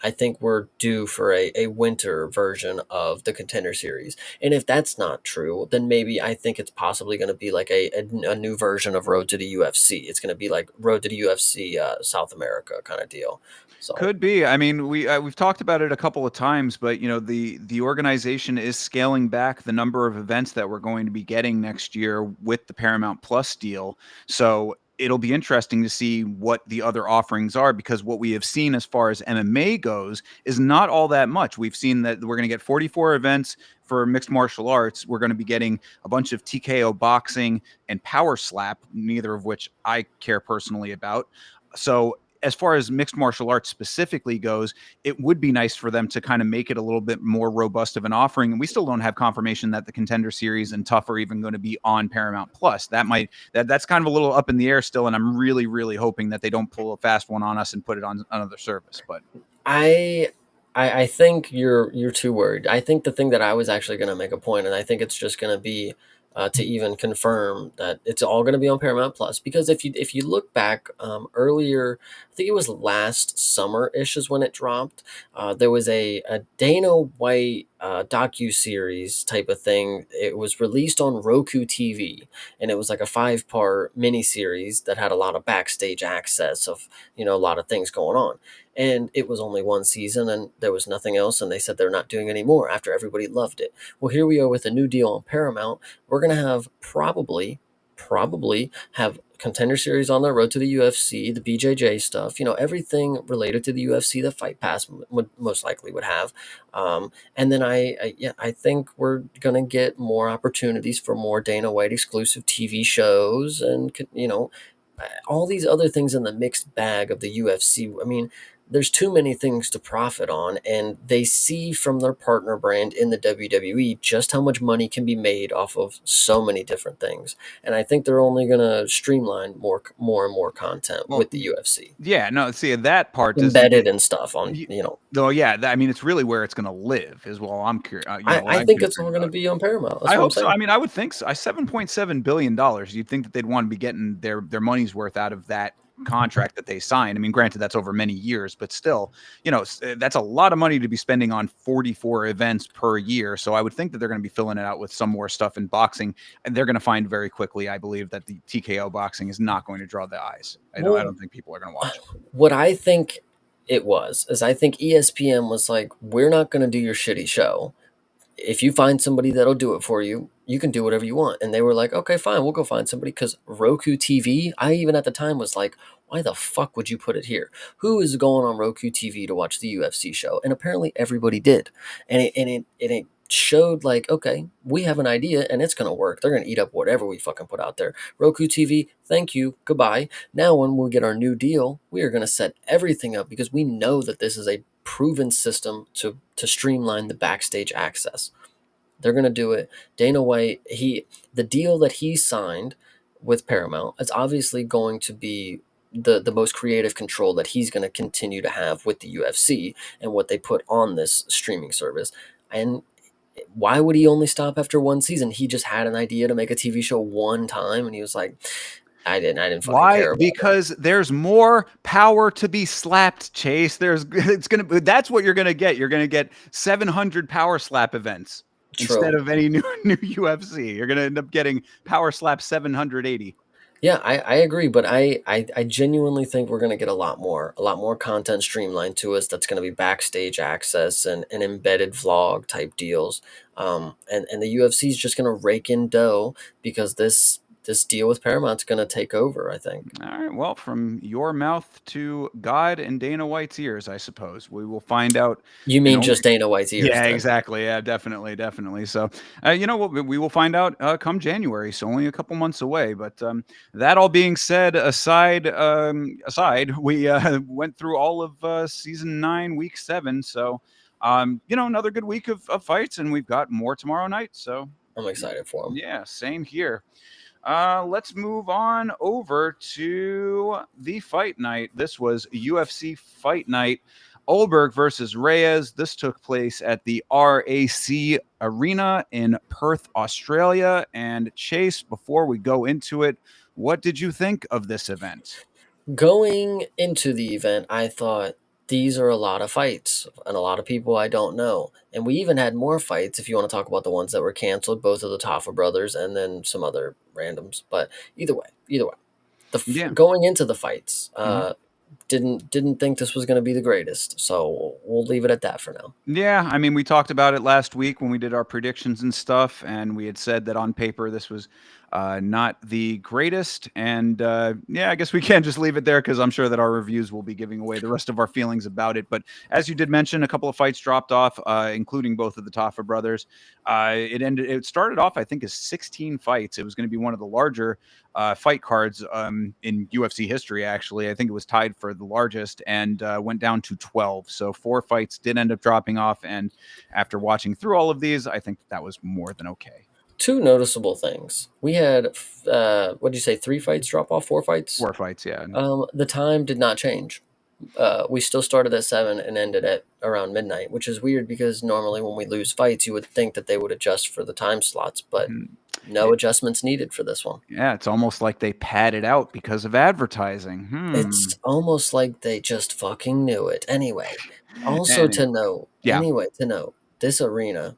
I think we're due for a winter version of the Contender series. And if that's not true, then maybe I think it's possibly going to be like a new version of Road to the UFC. It's going to be like Road to the UFC South America kind of deal. So Could be. I mean, we've talked about it a couple of times, but the organization is scaling back the number of events that we're going to be getting next year with the Paramount Plus deal. So it'll be interesting to see what the other offerings are, because what we have seen as far as MMA goes is not all that much. We've seen that we're going to get 44 events for mixed martial arts. We're going to be getting a bunch of TKO boxing and power slap, neither of which I care personally about. So as far as mixed martial arts specifically goes, it would be nice for them to kind of make it a little bit more robust of an offering. And we still don't have confirmation that the Contender series and Tough are even going to be on Paramount Plus. That's kind of a little up in the air still, and I'm really, really hoping that they don't pull a fast one on us and put it on another service. But I I think you're too worried. I think the thing that I was actually going to make a point, and I think it's just going to be to even confirm that it's all going to be on Paramount Plus. Because if you look back earlier, I think it was last summer ish is when it dropped. There was a Dana White docu series type of thing. It was released on Roku TV, and it was like a 5-part mini series that had a lot of backstage access of a lot of things going on, and it was only one season and there was nothing else, and they said they're not doing any more after everybody loved it. Well, here we are with a new deal on Paramount. We're going to have probably have Contender series on the Road to the UFC, the BJJ stuff, everything related to the UFC that Fight Pass would most likely would have. And then I think we're going to get more opportunities for more Dana White exclusive TV shows, and all these other things in the mixed bag of the UFC. I mean, there's too many things to profit on, and they see from their partner brand in the WWE just how much money can be made off of so many different things. And I think they're only going to streamline more and more content well, with the UFC, yeah, no, see that part doesn't. embedded and stuff on. Though, yeah, I mean, it's really where it's going to live is well. I'm curious. What I I'm think it's concerned all going to about. be on Paramount. That's I what I'm hope so. I saying. mean, I would think so. $7.7 billion. You'd think that they'd want to be getting their money's worth out of that contract that they signed. I mean, granted, that's over many years, but still, that's a lot of money to be spending on 44 events per year. So I would think that they're going to be filling it out with some more stuff in boxing, and they're going to find very quickly, I believe, that the TKO boxing is not going to draw the eyes. I Well, don't think people are going to watch it. what I think it was is I think ESPN was like, we're not going to do your shitty show. If you find somebody that'll do it for you, you can do whatever you want. And they were like, okay, fine, we'll go find somebody. Because Roku TV, I even at the time was like, why the fuck would you put it here? Who is going on Roku TV to watch the UFC show? And apparently everybody did. And it showed like, okay, we have an idea and it's going to work. They're going to eat up whatever we fucking put out there. Roku TV, thank you, goodbye. Now, when we get our new deal, we are going to set everything up because we know that this is a proven system to streamline the backstage access. They're going to do it. Dana White, the deal that he signed with Paramount is obviously going to be the most creative control that he's going to continue to have with the UFC and what they put on this streaming service. And why would he only stop after one season? He just had an idea to make a TV show one time, and he was like, I didn't fucking Why? care about it. Because there's more power to be slapped, Chase. That's what you're gonna get. You're gonna get 700 power slap events instead True. of any new UFC. You're gonna end up getting power slap 780. Yeah, I agree, but I genuinely think we're gonna get a lot more content streamlined to us. That's gonna be backstage access and embedded vlog type deals. And the UFC is just gonna rake in dough because this deal with Paramount's gonna take over. I think. All right. Well, from your mouth to God and Dana White's ears, I suppose we will find out. You In mean only just Dana White's ears Yeah, then? exactly. Yeah, definitely, definitely. So, you know what? We will find out come January. So only a couple months away. But that all being said, aside, we went through all of season 9, week 7. So, another good week of fights, and we've got more tomorrow night. So, I'm excited for him. yeah, same here. Let's move on over to the fight night. This was UFC Fight Night. Ulberg versus Reyes. This took place at the RAC Arena in Perth, Australia. And Chase, before we go into it, what did you think of this event? Going into the event, I thought these are a lot of fights and a lot of people I don't know. And we even had more fights if you want to talk about the ones that were canceled, both of the Taffa brothers and then some other randoms. But either way, Yeah. going into the fights, Mhm. didn't think this was going to be the greatest. So we'll leave it at that for now. Yeah, I mean, we talked about it last week when we did our predictions and stuff, and we had said that on paper this was not the greatest. And yeah, I guess we can just leave it there because I'm sure that our reviews will be giving away the rest of our feelings about it. But as you did mention, a couple of fights dropped off, including both of the Taffa brothers. It started off, I think, as 16 fights. It was going to be one of the larger fight cards in UFC history. Actually, I think it was tied for the largest, and went down to 12. So 4 fights did end up dropping off. And after watching through all of these, I think that was more than okay. Two noticeable things. We had, what did you say, 3 fights drop off, 4 fights? 4 fights, yeah. The time did not change. We still started at 7 and ended at around midnight, which is weird because normally when we lose fights, you would think that they would adjust for the time slots, but Mhm. no adjustments needed for this one. Yeah, it's almost like they pad it out because of advertising. It's almost like they just fucking knew it. Anyway, yeah. Anyway, to note, this arena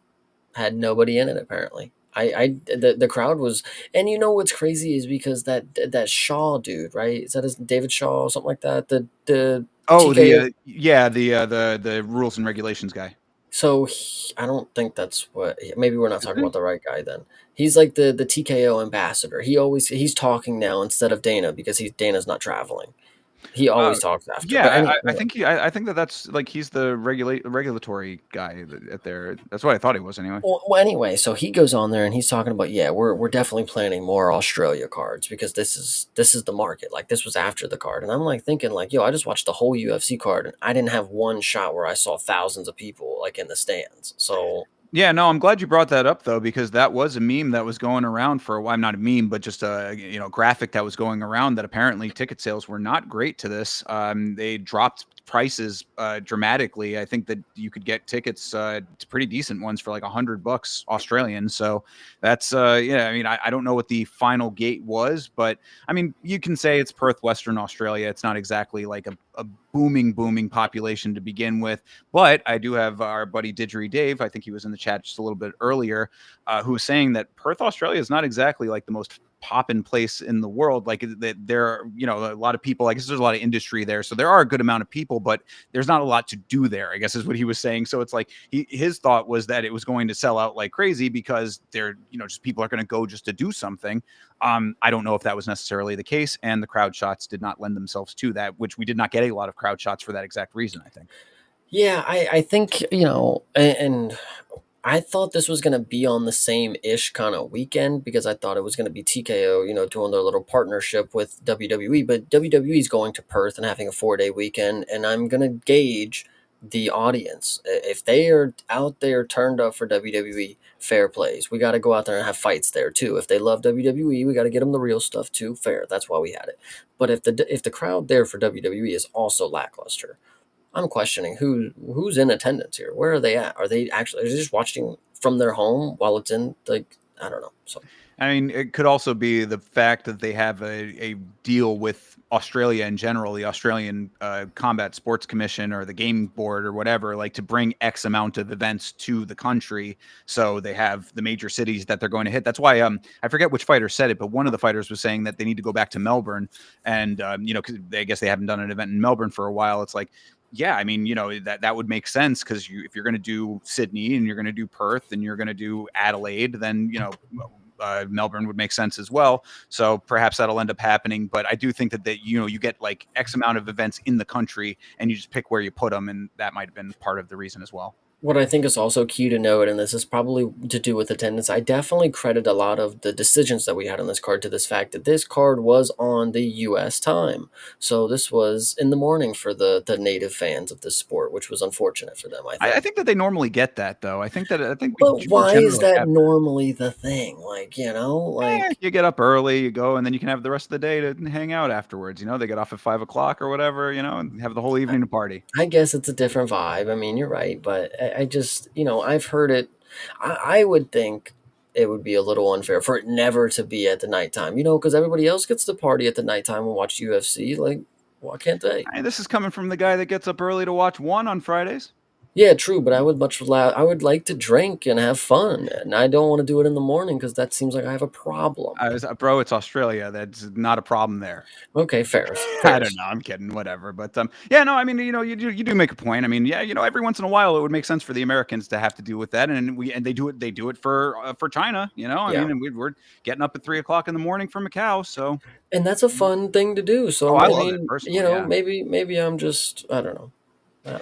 had nobody in it apparently. The crowd was, and you know what's crazy is because that Shaw dude, right? Is that his David Shaw or something like that? The Oh, TKO. the rules and regulations guy. So I don't think that's what. Maybe we're not talking about the right guy then. He's like the TKO ambassador. He's talking now instead of Dana because Dana's not traveling. He Uh, always talks after. But yeah, anyway, I think that's like he's the regulatory guy at there. That's what I thought he was anyway. Anyway, so he goes on there and he's talking about, yeah, we're definitely planning more Australia cards because this is the market. Like this was after the card, and I'm like thinking like, yo, I just watched the whole UFC card and I didn't have one shot where I saw thousands of people like in the stands. So Yeah, no, I'm glad you brought that up though, because that was a meme that was going around for a while. Not a meme, but just a graphic that was going around that apparently ticket sales were not great to this. They dropped prices dramatically. I think that you could get tickets, to pretty decent ones for like $100 Australian. So that's yeah. I mean, I don't know what the final gate was, but I mean, you can say it's Perth, Western Australia. It's not exactly like a booming population to begin with. But I do have our buddy Didgery Dave. I think he was in the chat just a little bit earlier, who was saying that Perth, Australia, is not exactly like the most poppin' place in the world. Like that, there are a lot of people. I guess there's a lot of industry there, so there are a good amount of people, but there's not a lot to do there. I guess is what he was saying. So it's like his thought was that it was going to sell out like crazy because they're just people are going to go just to do something. I don't know if that was necessarily the case, and the crowd shots did not lend themselves to that, which we did not get a lot of crowd shots for that exact reason. I think. yeah, I think and I thought this was gonna be on the same ish kind of weekend because I thought it was gonna be TKO, doing their little partnership with WWE. But WWE is going to Perth and having a 4-day weekend, and I'm gonna gauge the audience. If they are out there turned up for WWE, fair plays. We got to go out there and have fights there too. If they love WWE, we got to get them the real stuff too. Fair. That's why we had it. But if the crowd there for WWE is also lackluster, I'm questioning who's in attendance here. Where are they at? Are they just watching from their home while it's in, like, I don't know. So I mean, it could also be the fact that they have a deal with Australia in general, the Australian Combat Sports Commission or the Game Board or whatever, like to bring X amount of events to the country. So they have the major cities that they're going to hit. That's why I forget which fighter said it, but one of the fighters was saying that they need to go back to Melbourne, and because I guess they haven't done an event in Melbourne for a while. It's like, yeah, I mean, that would make sense because if you're going to do Sydney and you're going to do Perth and you're going to do Adelaide, then Melbourne would make sense as well. So perhaps that'll end up happening. But I do think that you get like X amount of events in the country and you just pick where you put them, and that might have been part of the reason as well. what I think is also key to note, and this is probably to do with attendance, I definitely credit a lot of the decisions that we had on this card to this fact that this card was on the U.S. time. So this was in the morning for the native fans of this sport, which was unfortunate for them, I I think. think that they normally get that though. I think we But will why is generally that have that. normally the thing? Like, You get up early, you go, and then you can have the rest of the day to hang out afterwards. They get off at 5 o'clock or whatever, and have the whole evening to party. I guess it's a different vibe. I mean, you're right, but I just, I've heard it. I would think it would be a little unfair for it never to be at the nighttime, because everybody else gets to party at the nighttime and watch UFC. Like, Why can't they? Hey, this is coming from the guy that gets up early to watch one on Fridays. Yeah, true, but I would like to drink and have fun, and I don't want to do it in the morning because that seems like I have a problem. I was, bro, it's Australia. That's not a problem there. Okay, fairs, I don't fairs. know. I'm kidding. Whatever. But yeah, no. I mean, you do make a point. I mean, yeah, every once in a while it would make sense for the Americans to have to deal with that, and they do it for China. I Yeah, mean, and we're getting up at 3 o'clock in the morning for Macau. So, and that's a fun thing to do. oh, So I I love it mean, personally. Yeah. maybe I'm just I don't know.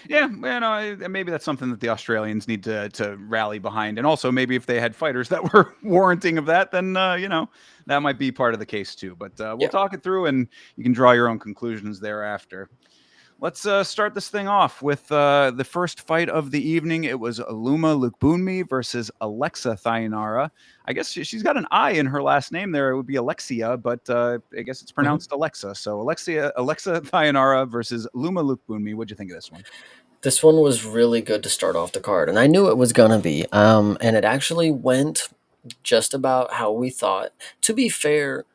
Yeah, maybe that's something that the Australians need to rally behind, and also maybe if they had fighters that were warranting of that, then that might be part of the case too. But we'll Yeah. talk it through, and you can draw your own conclusions thereafter. Let's start this thing off with the first fight of the evening. It was Aluma Lukbunmi versus Alexa Thayanara. I guess she's got an I in her last name there. It would be Alexia, but I guess it's Mhm. pronounced Alexa. So Alexa Thayanara versus Aluma Lukbunmi. What'd you think of this one? This one was really good to start off the card, and I knew it was gonna be. And it actually went just about how we thought. To be fair,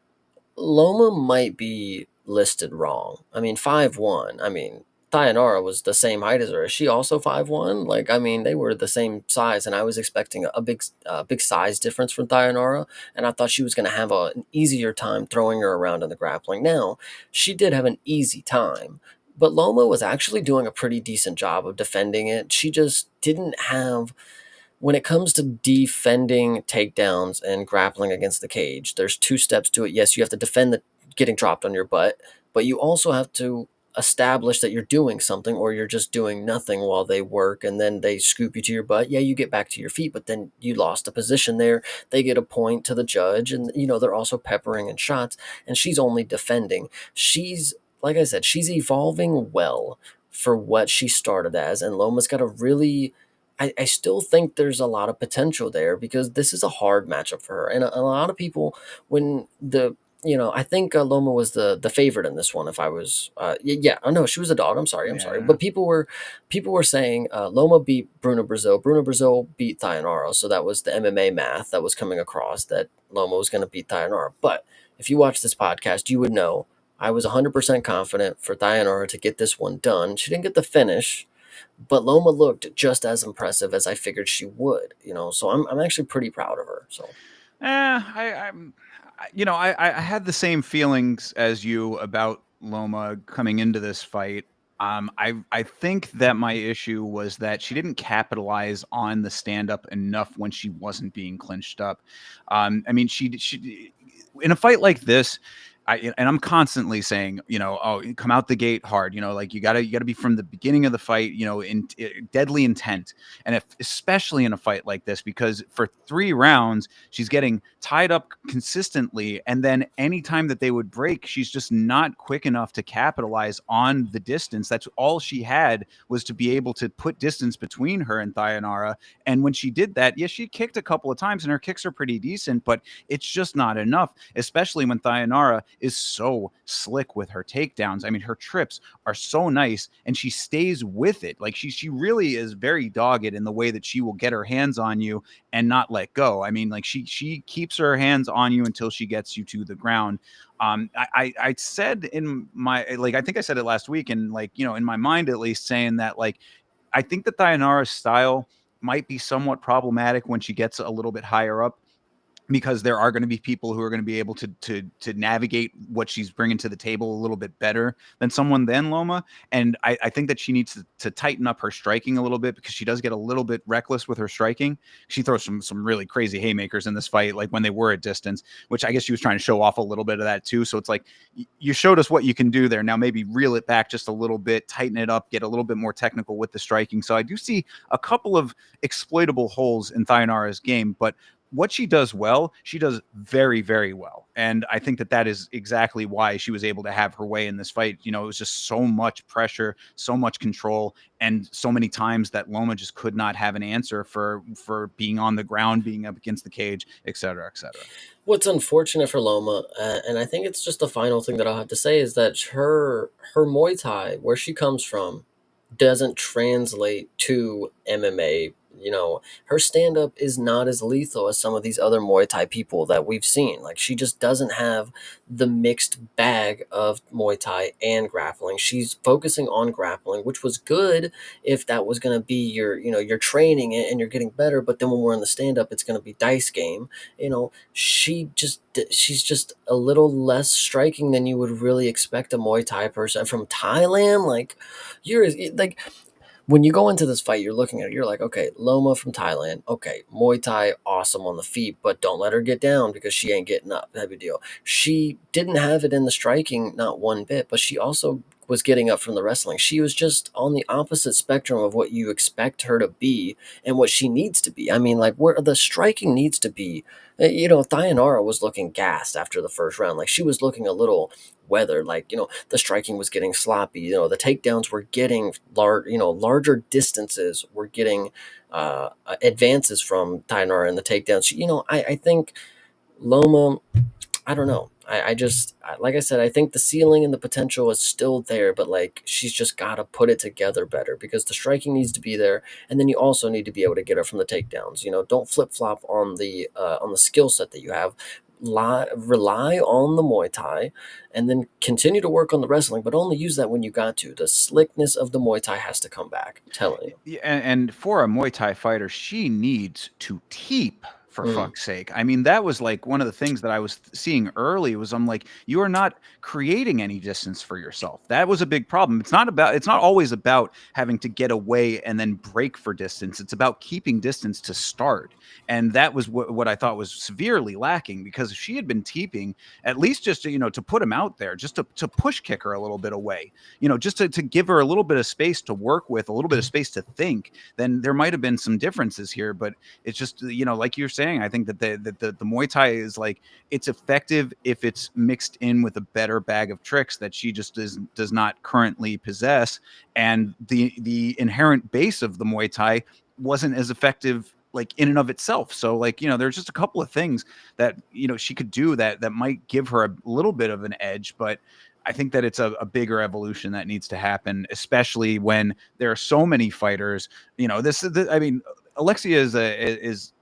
Loma might be listed wrong. I mean, 5'1". I mean, Thayanara was the same height as her. Is she also 5'1"? Like, I mean, they were the same size, and I was expecting a big size difference from Thayanara, and I thought she was going to have an easier time throwing her around in the grappling. Now, she did have an easy time, but Loma was actually doing a pretty decent job of defending it. She just didn't have when it comes to defending takedowns and grappling against the cage, there's two steps to it. Yes, you have to defend the getting dropped on your butt, but you also have to establish that you're doing something or you're just doing nothing while they work and then they scoop you to your butt. Yeah, you get back to your feet, but then you lost a position there. They get a point to the judge and they're also peppering in shots and she's only defending. She's like I said, she's evolving well for what she started as and Loma's got a really I still think there's a lot of potential there because this is a hard matchup for her. And a lot of people, when I think Loma was the favorite in this one. If I was, yeah, oh no, she was a dog. I'm sorry. Yeah. But people were saying Loma beat Bruno Brazil. Bruno Brazil beat Thayanaro. So that was the MMA math that was coming across that Loma was going to beat Thayanaro. But if you watch this podcast, you would know I was 100% confident for Thayanaro to get this one done. She didn't get the finish but Loma looked just as impressive as I figured she would, So I'm actually pretty proud of her. So I had the same feelings as you about Loma coming into this fight. I think that my issue was that she didn't capitalize on the stand up enough when she wasn't being clinched up. I mean, she in a fight like this. And I'm constantly saying, oh, come out the gate hard, like you gotta be from the beginning of the fight, in deadly intent, and especially in a fight like this, because for 3 rounds she's getting tied up consistently, and then anytime that they would break, she's just not quick enough to capitalize on the distance. That's all she had, was to be able to put distance between her and Thayanara. And when she did that, yeah, she kicked a couple of times, and her kicks are pretty decent, but it's just not enough, especially when Thayanara is so slick with her takedowns. I mean, her trips are so nice, and she stays with it. Like she really is very dogged in the way that she will get her hands on you and not let go. I mean, like she keeps her hands on you until she gets you to the ground. I said in my, like, I think I said it last week, and like, in my mind at least, saying that, like, I think that Thayanara's style might be somewhat problematic when she gets a little bit higher up, because there are going to be people who are going to be able to navigate what she's bringing to the table a little bit better than someone than Loma. And I think that she needs to tighten up her striking a little bit, because she does get a little bit reckless with her striking. She throws some really crazy haymakers in this fight, like when they were at distance, which I guess she was trying to show off a little bit of that too. So it's like, you showed us what you can do there. Now maybe reel it back just a little bit, tighten it up, get a little bit more technical with the striking. So I do see a couple of exploitable holes in Thayanara's game, but what she does well, she does very, very well. And I think that that is exactly why she was able to have her way in this fight. It was just so much pressure, so much control, and so many times that Loma just could not have an answer for being on the ground, being up against the cage, et cetera, et cetera. what's unfortunate for Loma, and I think it's just the final thing that I'll have to say is that her Muay Thai, where she comes from, doesn't translate to MMA her stand up is not as lethal as some of these other Muay Thai people that we've seen. Like, she just doesn't have the mixed bag of Muay Thai and grappling. She's focusing on grappling, which was good if that was going to be your training and you're getting better. But then when we're in the stand up, it's going to be dice game. She's just a little less striking than you would really expect a Muay Thai person from Thailand. Like, you're like, when you go into this fight, you're looking at it, you're like, okay, Loma from Thailand, okay, Muay Thai, awesome on the feet, but don't let her get down because she ain't getting up, type of deal. She didn't have it in the striking, not one bit, but she also was getting up from the wrestling. She was just on the opposite spectrum of what you expect her to be and what she needs to be. I mean, like, where the striking needs to be. Thayanara was looking gassed after the first round. Like, she was looking a little weathered. Like, the striking was getting sloppy. The takedowns were getting larger distances. Were getting advances from Tainara in the takedowns. I think Loma, I don't know. Like I said, I think the ceiling and the potential is still there, but like, she's just got to put it together better because the striking needs to be there, and then you also need to be able to get her from the takedowns. Don't flip flop on the skill set that you have. Rely on the Muay Thai, and then continue to work on the wrestling, but only use that when you got to. The slickness of the Muay Thai has to come back. I'm telling you. Yeah, and for a Muay Thai fighter, she needs to teep, for Mm. fuck's sake. I mean, that was like one of the things that I was seeing early was I'm like, you are not creating any distance for yourself. That was a big problem. It's not always about having to get away and then break for distance. It's about keeping distance to start. And that was what I thought was severely lacking, because if she had been teeping, at least just to put him out there, just to push kick her a little bit away, just to give her a little bit of space to work with, a little bit of space to think, then there might have been some differences here. But it's just, like you're saying, I think that the Muay Thai is like, it's effective if it's mixed in with a better bag of tricks that she just does not currently possess. And the inherent base of the Muay Thai wasn't as effective, like, in and of itself. So, like, there's just a couple of things that she could do that might give her a little bit of an edge. But I think that it's a bigger evolution that needs to happen, especially when there are so many fighters. I mean, Alexia is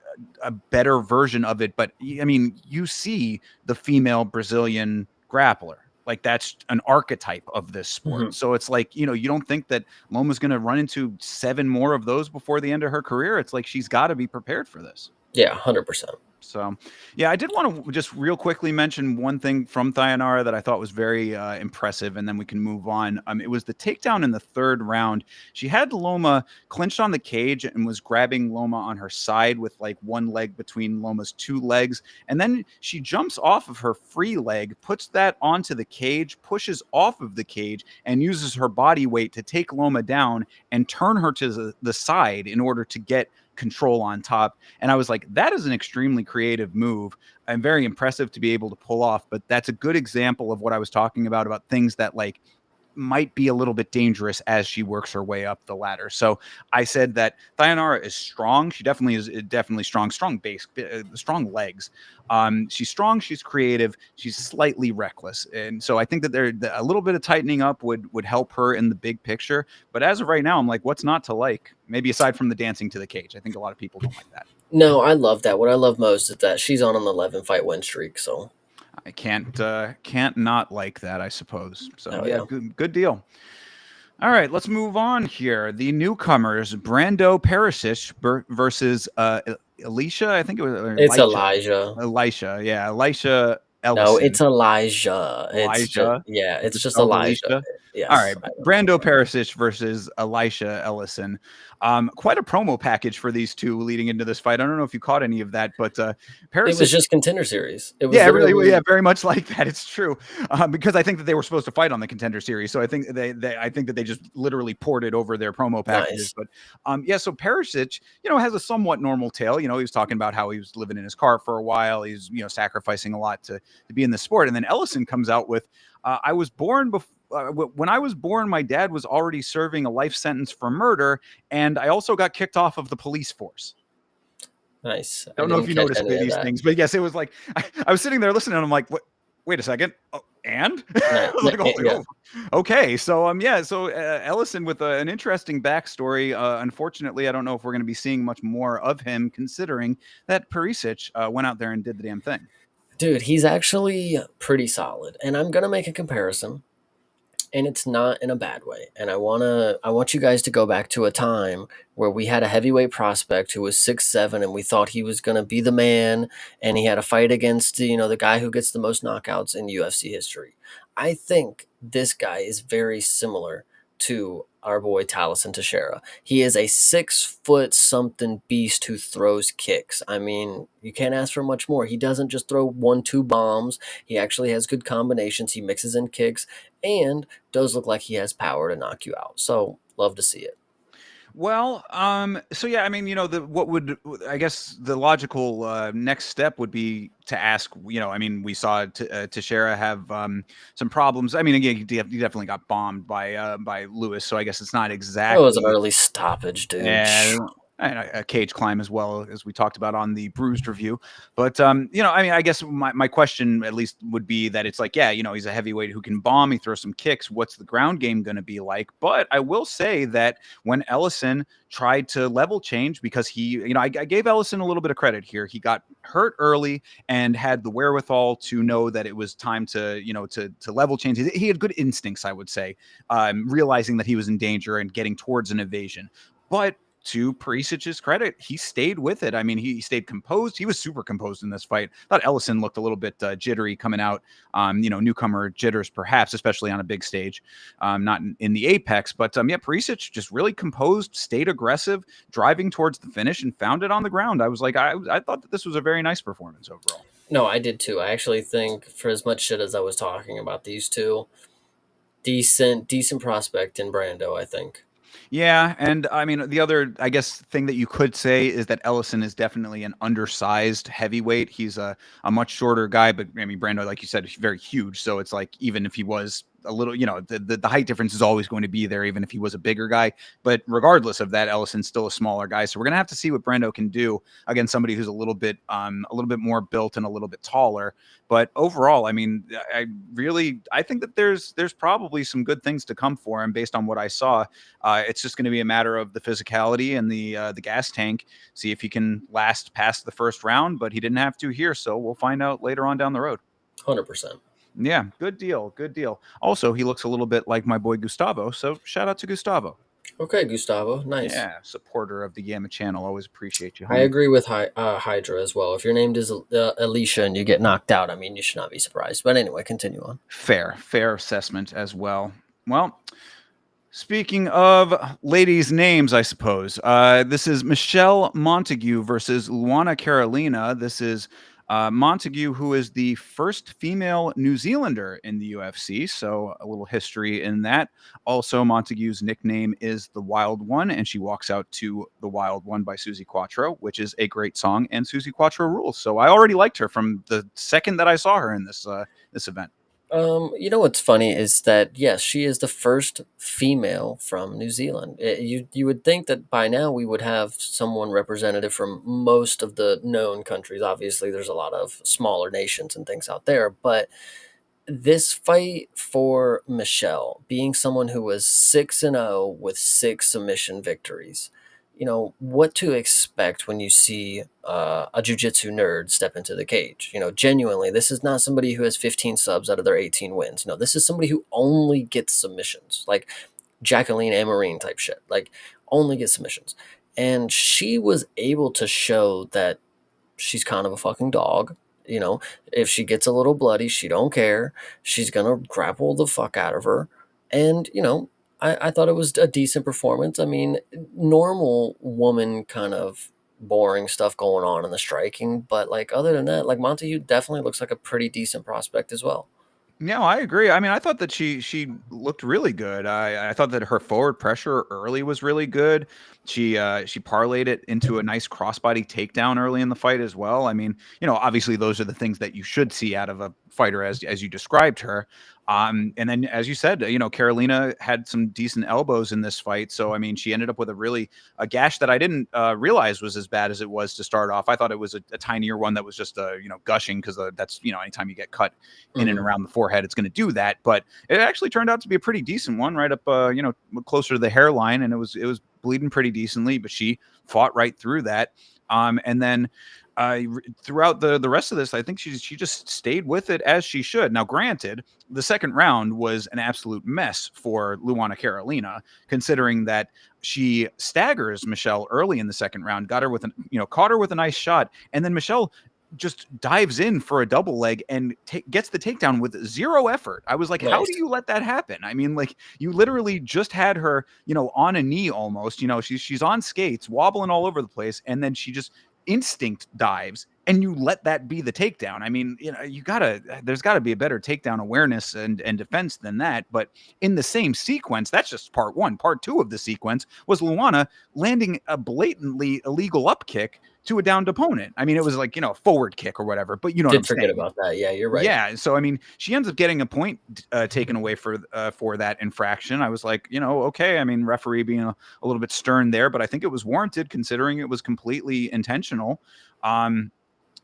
a better version of it, but I mean, you see the female Brazilian grappler. Like, that's an archetype of this sport. Hmm. So it's like, you don't think that Loma's going to run into 7 more of those before the end of her career. It's like, she's got to be prepared for this. Yeah, 100%. So, yeah, I did want to just real quickly mention one thing from Thayanara that I thought was very impressive, and then we can move on. It was the takedown in the 3rd round. She had Loma clinched on the cage and was grabbing Loma on her side with like one leg between Loma's 2 legs. And then she jumps off of her free leg, puts that onto the cage, pushes off of the cage, and uses her body weight to take Loma down and turn her to the side in order to get control on top. And I was like, that is an extremely creative move and very impressive to be able to pull off. But that's a good example of what I was talking about things that like might be a little bit dangerous as she works her way up the ladder. So I said that Thayanara is strong. She definitely is definitely strong base, strong legs. She's strong. She's creative. She's slightly reckless. And so I think that a little bit of tightening up would help her in the big picture. But as of right now, I'm like, what's not to like? Maybe aside from the dancing to the cage. I think a lot of people don't like that. No, I love that. What I love most is that she's on an 11 fight win streak. So, I can't not like that, I suppose. So oh yeah, yeah, good deal. All right, let's move on here. The newcomers, Brando Perisic versus Alicia. I think it was it's Elisha. Elijah. Yeah, Elisha No, Ellison. it's Elijah. It's just, Elijah. yeah, Is it's it just spelled Elijah. Alicia? All Yes, right, I know. Brando Perisic versus Elisha Ellison. Quite a promo package for these two leading into this fight. I don't know if you caught any of that, but It was Perisic. just Contender Series. It was Yeah, really, yeah, literally very much like that. It's true, because I think that they were supposed to fight on the Contender Series, so I think that they just literally ported over their promo packages. nice. But yeah, so Perisic, has a somewhat normal tale. He was talking about how he was living in his car for a while. He's sacrificing a lot to be in the sport, and then Ellison comes out with, "I was born before." When I was born, my dad was already serving a life sentence for murder, and I also got kicked off of the police force. Nice. I Don't know if didn't you catch noticed any any of of these that. things, but yes, it was like I was sitting there listening, and I'm like, what? Wait a second. Oh, and Yeah, I was like, yeah. oh, okay. So yeah. So Ellison with an interesting backstory. Unfortunately, I don't know if we're going to be seeing much more of him, considering that Perisic went out there and did the damn thing. Dude, he's actually pretty solid. And I'm gonna make a comparison, and it's not in a bad way. And I want you guys to go back to a time where we had a heavyweight prospect who was 6'7", and we thought he was gonna be the man, and he had a fight against, the guy who gets the most knockouts in UFC history. I think this guy is very similar to our boy Taliesin Teixeira. He is a 6 foot something beast who throws kicks. I mean, you can't ask for much more. He doesn't just throw 1-2 bombs. He actually has good combinations. He mixes in kicks and does look like he has power to knock you out. So love to see it. Well, so yeah, I mean, I guess the logical next step would be to ask, I mean, we saw Teixeira have some problems. I mean, again, he definitely got bombed by Lewis, so I guess it's not That was an exactly. early stoppage, dude. And a cage climb as well, as we talked about on the bruised review. But I mean, I guess my question at least would be that it's like, yeah, he's a heavyweight who can bomb, he throws some kicks. What's the ground game going to be like? But I will say that when Ellison tried to level change, because I gave Ellison a little bit of credit here. He got hurt early and had the wherewithal to know that it was time to, to level change. He had good instincts, I would say, realizing that he was in danger and getting towards an evasion. But to Perisic's credit, he stayed with it. I mean, he stayed composed. He was super composed in this fight. I thought Ellison looked a little bit jittery coming out, newcomer jitters perhaps, especially on a big stage, not in the apex. But yeah, Perisic just really composed, stayed aggressive, driving towards the finish, and found it on the ground. I was like, I thought that this was a very nice performance overall. No, I did too. I actually think, for as much shit as I was talking about these two, decent prospect in Brando, I think. Yeah, and I mean the other, I guess, thing that you could say is that Ellison is definitely an undersized heavyweight. He's a much shorter guy, but I mean Brando, like you said, is very huge. So it's like even if he was a little, the height difference is always going to be there, even if he was a bigger guy. But regardless of that, Ellison's still a smaller guy. So we're gonna have to see what Brando can do against somebody who's a little bit more built and a little bit taller. But overall, I mean, I think that there's probably some good things to come for him based on what I saw. It's just going to be a matter of the physicality and the gas tank. See if he can last past the first round, but he didn't have to here, so we'll find out later on down the road. 100%. Yeah, good deal, good deal. Also, he looks a little bit like my boy Gustavo, so shout out to Gustavo. Okay, Gustavo. Nice. Yeah, supporter of the Gamma channel. Always appreciate you, I homie. agree with Hydra as well. If your name is Alicia and you get knocked out, I mean, you should not be surprised. But anyway, continue on. Fair assessment as well. Well, speaking of ladies' names, I suppose, this is Michelle Montague versus Luana Carolina. This is Montague, who is the first female New Zealander in the UFC. So a little history in that. Also, Montague's nickname is The Wild One, and she walks out to The Wild One by Susie Quattro, which is a great song, and Susie Quattro rules. So I already liked her from the second that I saw her in this event. You know what's funny is that yes, she is the first female from New Zealand. You would think that by now we would have someone representative from most of the known countries. Obviously, there's a lot of smaller nations and things out there, but this fight for Michelle, being someone who was 6-0 with 6 submission victories, what to expect when you see a jiu-jitsu nerd step into the cage. Genuinely, this is not somebody who has 15 subs out of their 18 wins. No, this is somebody who only gets submissions, like Jacqueline Amarine type shit, like only gets submissions. And she was able to show that she's kind of a fucking dog. If she gets a little bloody, she don't care. She's gonna grapple the fuck out of her. And I thought it was a decent performance. I mean, normal woman kind of boring stuff going on in the striking, but like other than that, like Montague definitely looks like a pretty decent prospect as well. No, I agree. I mean, I thought that she looked really good. I thought that her forward pressure early was really good. She parlayed it into a nice crossbody takedown early in the fight as well. I mean, obviously those are the things that you should see out of a fighter as you described her. And then, as you said, Carolina had some decent elbows in this fight. So, I mean, she ended up with a gash that I didn't realize was as bad as it was to start off. I thought it was a tinier one that was just, gushing because that's, anytime you get cut in and Mhm. around the forehead, it's going to do that. But it actually turned out to be a pretty decent one, right up, closer to the hairline, and it was bleeding pretty decently. But she fought right through that. And then throughout the rest of this, I think she just stayed with it as she should. Now, granted, the second round was an absolute mess for Luana Carolina, considering that she staggers Michelle early in the second round, caught her with a nice shot, and then Michelle just dives in for a double leg and gets the takedown with zero effort. I was like, how do Nice. you let that happen? I mean, like, you literally just had her, on a knee almost. She's on skates, wobbling all over the place, and then she just instinct dives and you let that be the takedown. I mean, there's gotta be a better takedown awareness and defense than that. But in the same sequence, that's just part one. Part two of the sequence was Luana landing a blatantly illegal up kick to a downed opponent. I mean, it was like, a forward kick or whatever, but you know what I'm Did forget saying. about that. Yeah, you're right. Yeah, so I mean, she ends up getting a point taken away for that infraction. I was like, okay. I mean, referee being a little bit stern there, but I think it was warranted considering it was completely intentional. Um,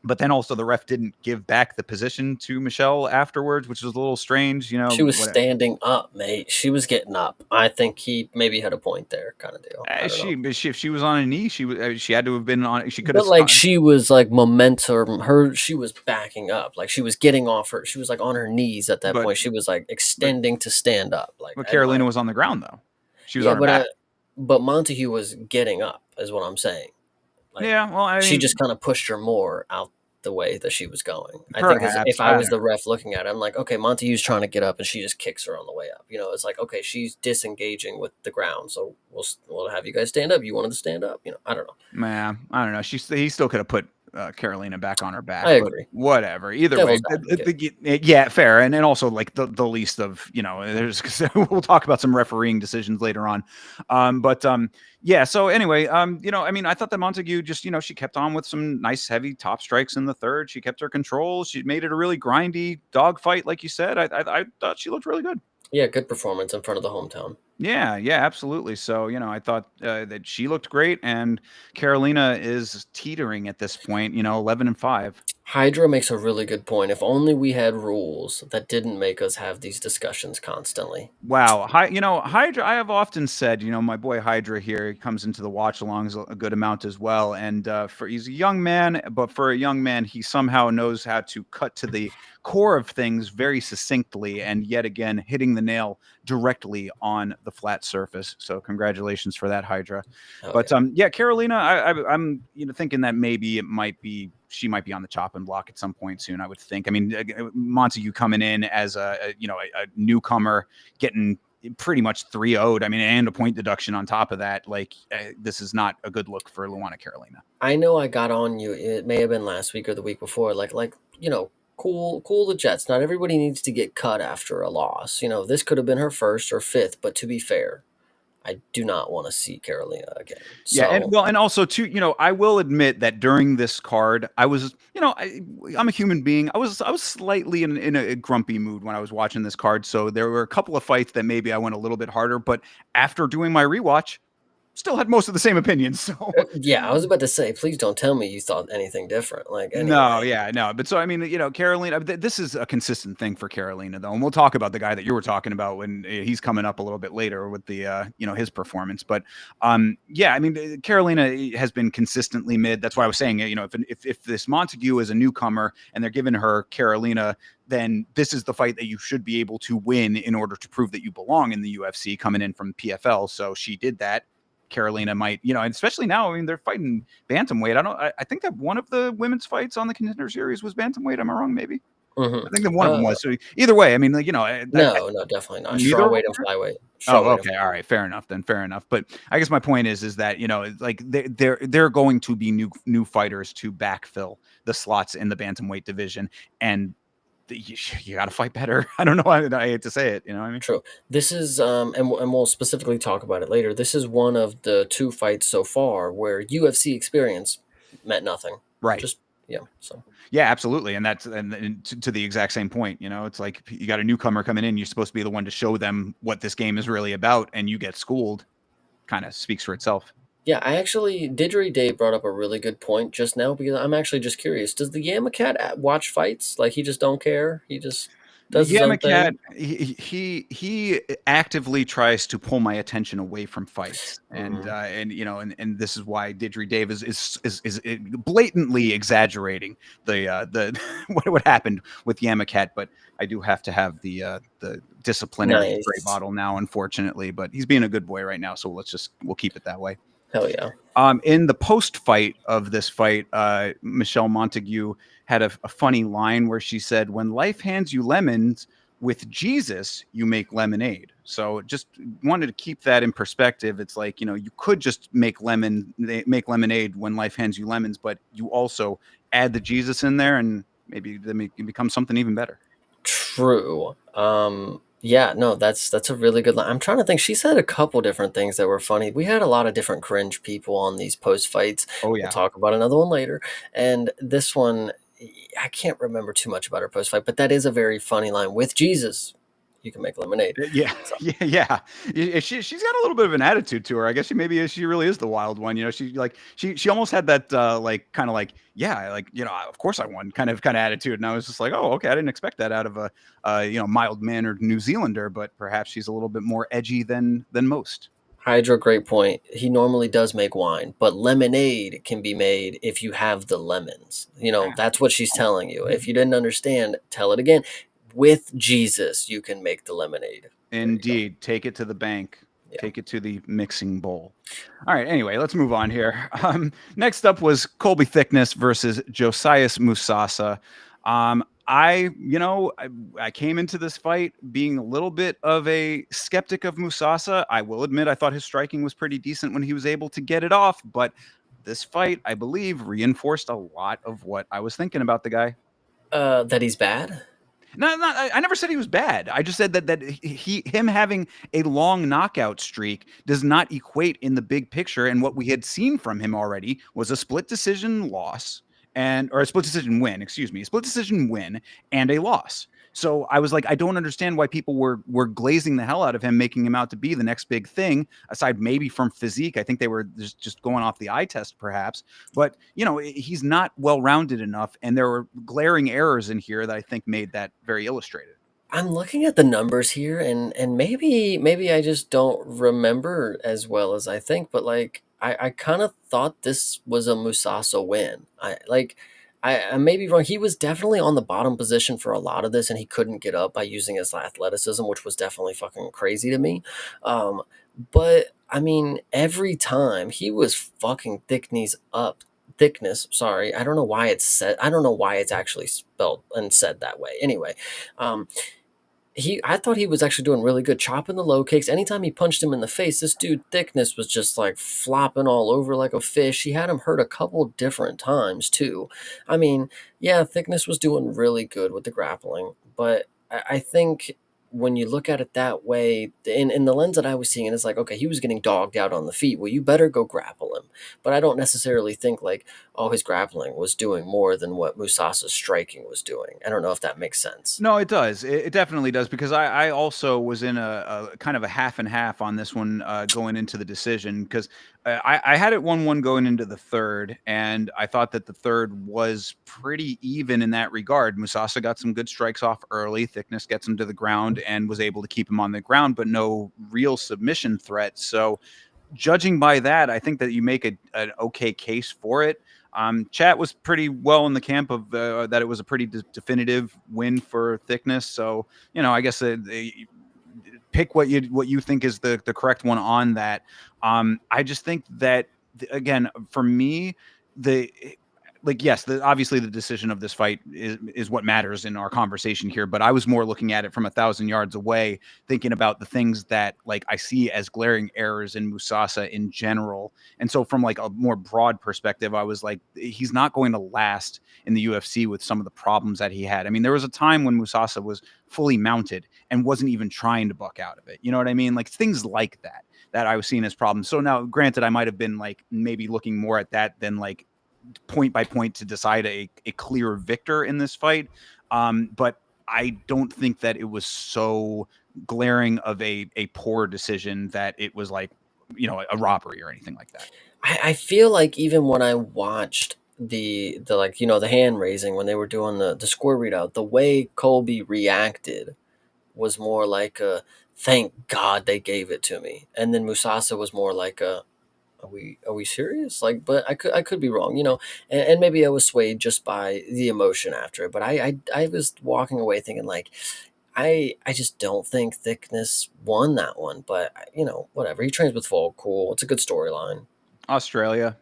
but then also the ref didn't give back the position to Michelle afterwards, which was a little strange. She was What standing up, mate. She was getting up. I think he maybe had a point there, kind of deal. I don't know. if she was on a knee, she had to have been on. She could have But like stunned. she was like momentum, she was backing up. Like she was getting off her. She was like on her knees at that But point. She was like but extending to stand up. Like but in my Carolina was on the ground though. She was yeah, on her back. but Montague was getting up, is what I'm saying. Like Yeah, well, I she mean, just kind of pushed her more out the way that she was going. I think as perhaps if I I was don't the ref looking at it, I'm like, okay, Montague's trying to get up, and she just kicks her on the way up. It's like, okay, she's disengaging with the ground, so we'll have you guys stand up. You wanted to stand up, I don't know. Man, I don't know. He still could have put Carolina back on her I back, but agree. whatever. Either way, Devil's advocate. yeah, fair. And also like the least of there's we'll talk about some refereeing decisions later on, but yeah. So anyway, I mean, I thought that Montague just she kept on with some nice heavy top strikes in the third. She kept her control. She made it a really grindy dog fight, like you said. I thought she looked really good. Yeah, good performance in front of the hometown. Yeah, yeah, absolutely. So, I thought that she looked great, and Carolina is teetering at this point, 11-5. Hydra makes a really good point. If only we had rules that didn't make us have these discussions constantly. Wow. Hydra, I have often said, my boy Hydra here, he comes into the watch alongs a good amount as well. And he's a young man, but for a young man, he somehow knows how to cut to the core of things very succinctly and yet again hitting the nail directly on the flat surface. So congratulations for that, Hydra. Oh But yeah. yeah, Carolina, I'm thinking that maybe she might be on the chopping block at some point soon. I would think. I mean, Montague coming in as a newcomer, getting pretty much 3-0'd. I mean, and a point deduction on top of that. Like, this is not a good look for Luana Carolina. I know I got on you. It may have been last week or the week before. Cool the Jets. Not everybody needs to get cut after a loss. This could have been her first or fifth. But to be fair, I do not want to see Carolina again. Yeah, and So well, and also too, I will admit that during this card, I was, I'm a human being. I was slightly in a grumpy mood when I was watching this card. So there were a couple of fights that maybe I went a little bit harder, but after doing my rewatch, still had most of the same opinions. So yeah, I was about to say, please don't tell me you thought anything different. Like no, anyway, yeah, no. But so I mean, Carolina. This is a consistent thing for Carolina, though, and we'll talk about the guy that you were talking about when he's coming up a little bit later with the his performance. But yeah, I mean, Carolina has been consistently mid. That's why I was saying, if this Montague is a newcomer and they're giving her Carolina, then this is the fight that you should be able to win in order to prove that you belong in the UFC coming in from PFL. So she did that. Carolina might, and especially now, I mean, they're fighting bantamweight. I think that one of the women's fights on the Contender series was bantamweight. Am I wrong? Maybe. hmm I think that one of them was. So either way, I mean, no, definitely not. neither of them Strawweight and were? flyweight. Oh, Strawweight and okay. All right. Fair enough then. Fair enough. But I guess my point is that, like they're going to be new fighters to backfill the slots in the bantamweight division. And you got to fight better. I don't know. I hate to say it. You know what I mean? True. This is and we'll specifically talk about it later. This is one of the two fights so far where UFC experience meant nothing. Right. Just Yeah. So Yeah, absolutely. And that's and to the exact same point. It's like you got a newcomer coming in. You're supposed to be the one to show them what this game is really about, and you get schooled. Kind of speaks for itself. yeah, I actually Didgeridoo Dave brought up a really good point just now because I'm actually just curious. Does the Yama Cat watch fights? Like he just don't care. He just does his own Yamakat, thing. he actively tries to pull my attention away from fights, Hmm. and this is why Didgeridoo Dave is blatantly exaggerating the what happened with Yamakat, but I do have to have the disciplinary spray Nice. bottle now, unfortunately. But he's being a good boy right now, so we'll keep it that way. Hell yeah. In the post fight of this fight, Michelle Montague had a funny line where she said, "When life hands you lemons, with Jesus, you make lemonade." So just wanted to keep that in perspective. It's like, you could just make lemonade when life hands you lemons, but you also add the Jesus in there and maybe it can become something even better. True. Yeah, no, that's a really good line. I'm trying to think. She said a couple different things that were funny. We had a lot of different cringe people on these post fights. Oh We'll yeah. talk about another one later. And this one, I can't remember too much about her post fight, but that is a very funny line. With Jesus, you can make lemonade. Yeah, So yeah. She's got a little bit of an attitude to her. I guess she really is the wild one. She almost had that like kind of like, yeah, like, of course I won kind of attitude. And I was just like, oh, okay, I didn't expect that out of a mild mannered New Zealander, but perhaps she's a little bit more edgy than most. Hydro, great point. He normally does make wine, but lemonade can be made if you have the lemons. That's what she's telling you. If you didn't understand, tell it again. With Jesus, you can make the lemonade. There you go. Indeed, take it to the bank. Yeah. Take it to the mixing bowl. All right. Anyway, let's move on here. Next up was Colby Thickness versus Josias Musasa. I came into this fight being a little bit of a skeptic of Musasa. I will admit I thought his striking was pretty decent when he was able to get it off, but this fight, I believe, reinforced a lot of what I was thinking about the guy. That he's bad. No, I never said he was bad. I just said that him having a long knockout streak does not equate in the big picture. And what we had seen from him already was a split decision loss or a split decision win, excuse me, a split decision win and a loss. So I was like, I don't understand why people were glazing the hell out of him, making him out to be the next big thing. Aside maybe from physique, I think they were just going off the eye test, perhaps. But he's not well rounded enough, and there were glaring errors in here that I think made that very illustrated. I'm looking at the numbers here, and maybe I just don't remember as well as I think. But like I kind of thought this was a Musasa win. I may be wrong. He was definitely on the bottom position for a lot of this, and he couldn't get up by using his athleticism, which was definitely fucking crazy to me. Um, but I mean, every time he was fucking thickness. Sorry, I don't know why it's said. I don't know why it's actually spelled and said that way. Anyway, um, I thought he was actually doing really good chopping the low kicks. Anytime he punched him in the face, this dude Thickness was just like flopping all over like a fish. He had him hurt a couple different times too. I mean, yeah, Thickness was doing really good with the grappling, but I think when you look at it that way, in the lens that I was seeing it, it's like, okay, he was getting dogged out on the feet. Well, you better go grapple him. But I don't necessarily think like, oh, his grappling was doing more than what Musasa's striking was doing. I don't know if that makes sense. No, it does. It definitely does because I also was in a kind of a half and half on this one going into the decision because I had it 1-1 going into the third, and I thought that the third was pretty even in that regard. Musasa got some good strikes off early. Thickness gets him to the ground and was able to keep him on the ground, but no real submission threat. So judging by that, I think that you make an okay case for it. Chat was pretty well in the camp of that it was a pretty definitive win for Thickness. So I guess pick what you think is the correct one on that. I just think that again for me the like yes, obviously the decision of this fight is what matters in our conversation here. But I was more looking at it from 1,000 yards away, thinking about the things that like I see as glaring errors in Musasa in general. And so from like a more broad perspective, I was like, he's not going to last in the UFC with some of the problems that he had. I mean, there was a time when Musasa was fully mounted and wasn't even trying to buck out of it. You know what I mean? Like things like that I was seeing as problems. So now, granted, I might have been like maybe looking more at that than like point by point to decide a clear victor in this fight. But I don't think that it was so glaring of a poor decision that it was like, a robbery or anything like that. I feel like even when I watched the like the hand raising when they were doing the score readout, the way Colby reacted was more like a thank God they gave it to me, and then Musasa was more like a are we serious? Like, but I could be wrong, and maybe I was swayed just by the emotion after it. But I was walking away thinking like I just don't think Thickness won that one. But whatever. He trains with Volk, cool. It's a good storyline. Australia,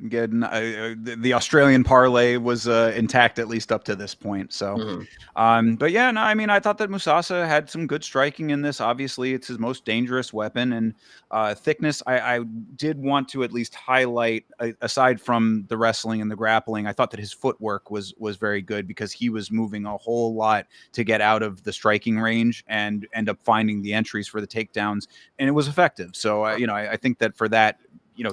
good. The Australian parlay was intact at least up to this point. So, Hmm. but yeah, no, I mean, I thought that Musasa had some good striking in this. Obviously, it's his most dangerous weapon, and thickness. I did want to at least highlight, aside from the wrestling and the grappling, I thought that his footwork was very good because he was moving a whole lot to get out of the striking range and end up finding the entries for the takedowns, and it was effective. So, I think that for that,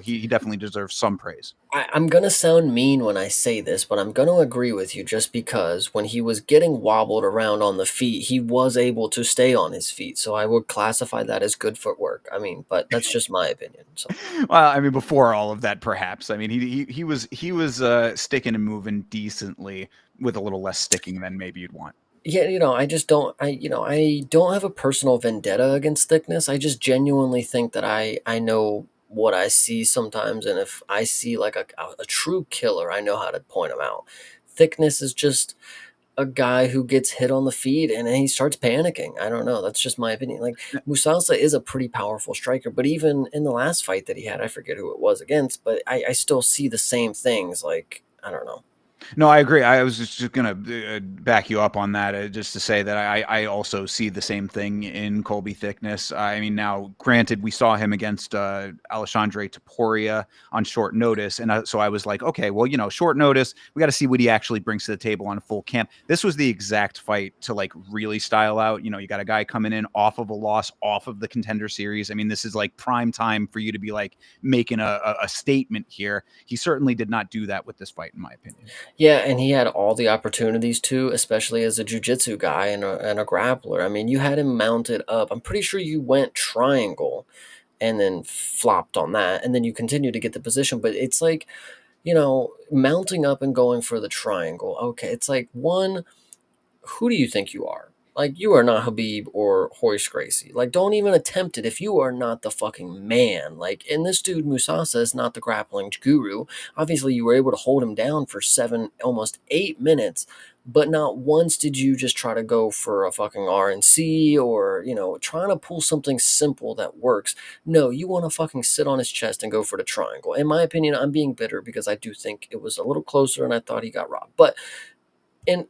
he definitely deserves some praise. I'm gonna sound mean when I say this, but I'm gonna agree with you just because when he was getting wobbled around on the feet, he was able to stay on his feet. So I would classify that as good footwork. I mean, but that's just my opinion. So Well, I mean, before all of that, perhaps. I mean, he was sticking and moving decently with a little less sticking than maybe you'd want. yeah, I just don't. I don't have a personal vendetta against Thickness. I just genuinely think that I know what I see sometimes, and if I see like a true killer, I know how to point him out. Thickness is just a guy who gets hit on the feet and then he starts panicking. I don't know. That's just my opinion. Like Musalsa is a pretty powerful striker, but even in the last fight that he had, I forget who it was against, but I still see the same things. Like, I don't know. No, I agree. I was just gonna back you up on that, just to say that I also see the same thing in Colby Thickness. I mean, now granted, we saw him against Alexandre Taporia on short notice, and so I was like, okay, well, short notice, we got to see what he actually brings to the table on a full camp. This was the exact fight to like really style out. You got a guy coming in off of a loss, off of the Contender series. I mean, this is like prime time for you to be like making a statement here. He certainly did not do that with this fight, in my opinion. Yeah, and he had all the opportunities to, especially as a jujitsu guy and a grappler. I mean, you had him mounted up. I'm pretty sure you went triangle and then flopped on that, and then you continue to get the position. But it's like, mounting up and going for the triangle. Okay, it's like one, who do you think you are? Like, you are not Habib or Royce Gracie. Like, don't even attempt it if you are not the fucking man. Like, and this dude, Musasa, is not the grappling guru. Obviously, you were able to hold him down for 7, almost 8 minutes, but not once did you just try to go for a fucking RNC or, trying to pull something simple that works. No, you want to fucking sit on his chest and go for the triangle. In my opinion, I'm being bitter because I do think it was a little closer and I thought he got robbed. But, and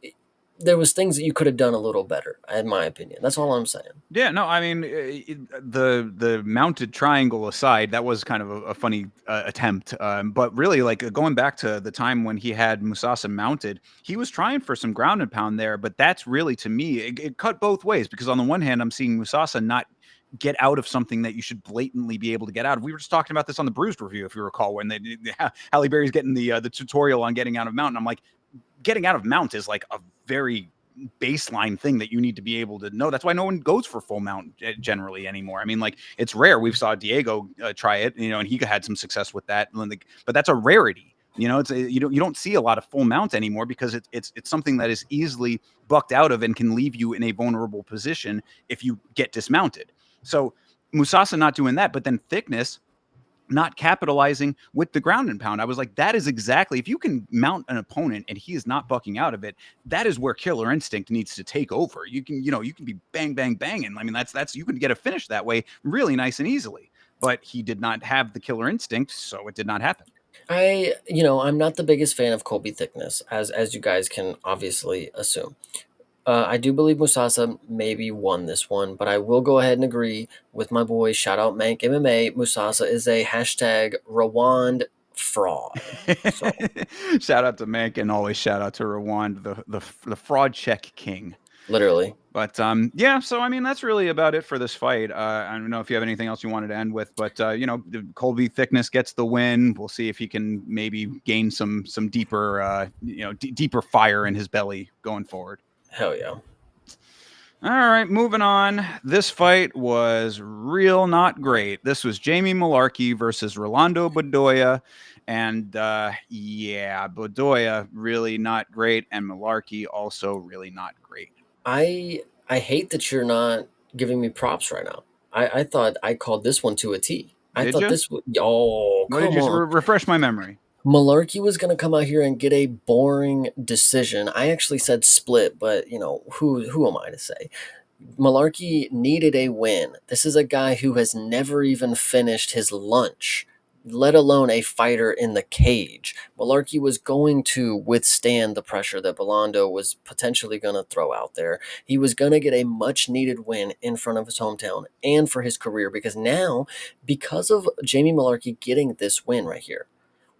there was things that you could have done a little better, in my opinion. That's all I'm saying. Yeah, no, I mean, the mounted triangle aside, that was kind of a funny attempt. But really, like going back to the time when he had Musasa mounted, he was trying for some ground and pound there. But that's really, to me, it cut both ways because on the one hand, I'm seeing Musasa not get out of something that you should blatantly be able to get out of. We were just talking about this on the Bruised review, if you recall, when Halle Berry's getting the tutorial on getting out of mount. And I'm like, getting out of mount is like a very baseline thing that you need to be able to know. That's why no one goes for full mount generally anymore. I mean, like it's rare. We saw Diego try it, and he had some success with that. But that's a rarity. It's you don't see a lot of full mount anymore because it's something that is easily bucked out of and can leave you in a vulnerable position if you get dismounted. So Musasa not doing that, but then thickness not capitalizing with the ground and pound. I was like, that is exactly, if you can mount an opponent and he is not bucking out of it, that is where killer instinct needs to take over. You can be bang, bang, banging. I mean, that's, you can get a finish that way really nice and easily, but he did not have the killer instinct. So it did not happen. I'm not the biggest fan of Colby Thickness, as you guys can obviously assume. I do believe Musasa maybe won this one, but I will go ahead and agree with my boy. Shout out Mank MMA. Musasa is a hashtag Rwand fraud. So Shout out to Mank and always shout out to Rwand, the fraud check king. literally. But yeah, so I mean that's really about it for this fight. I don't know if you have anything else you wanted to end with, but the Colby Thickness gets the win. We'll see if he can maybe gain some deeper deeper fire in his belly going forward. Hell yeah. All right, moving on. This fight was real not great. This was Jamie Malarkey versus Rolando Bedoya. And yeah, Bedoya really not great. And Malarkey also really not great. I hate that you're not giving me props right now. I thought I called this one to a T. I Did thought you? this would. Oh, What did come you on. refresh my memory? Malarkey was going to come out here and get a boring decision. I actually said split, but who am I to say? Malarkey needed a win. This is a guy who has never even finished his lunch, let alone a fighter in the cage. Malarkey was going to withstand the pressure that Belando was potentially going to throw out there. He was going to get a much needed win in front of his hometown and for his career, because now, because of Jamie Malarkey getting this win right here,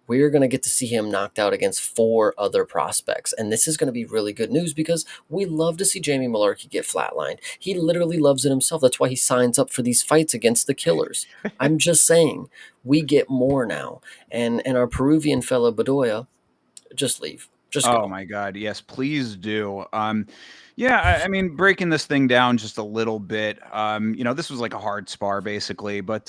we're going to get to see him knocked out against four other prospects. And this is going to be really good news because we love to see Jamie Malarkey get flatlined. He literally loves it himself. That's why he signs up for these fights against the killers. I'm just saying, we get more now. And our Peruvian fella, Bedoya, just leave. Just Oh go. my God. Yes, please do. Yeah, I mean, breaking this thing down just a little bit. This was like a hard spar basically, but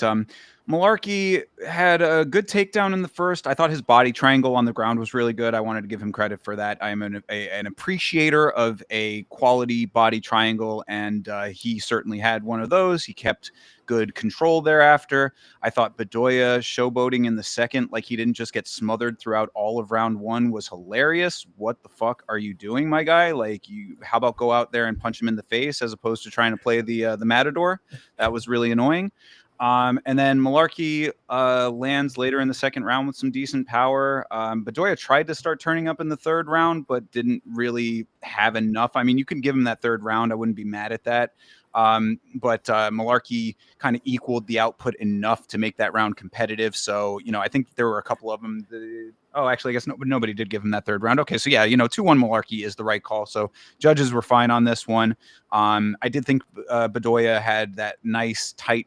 Malarkey had a good takedown in the first. I thought his body triangle on the ground was really good. I wanted to give him credit for that. I am an appreciator of a quality body triangle, and he certainly had one of those. He kept good control thereafter. I thought Bedoya showboating in the second, like he didn't just get smothered throughout all of round one, was hilarious. What the fuck are you doing, my guy? Like, how about go out there and punch him in the face as opposed to trying to play the matador? That was really annoying. And then Malarkey lands later in the second round with some decent power. Bedoya tried to start turning up in the third round, but didn't really have enough. I mean, you can give him that third round. I wouldn't be mad at that. But Malarkey kind of equaled the output enough to make that round competitive. So, I think there were a couple of them. Actually, I guess nobody did give him that third round. Okay, so yeah, 2-1 Malarkey is the right call. So judges were fine on this one. I did think Bedoya had that nice tight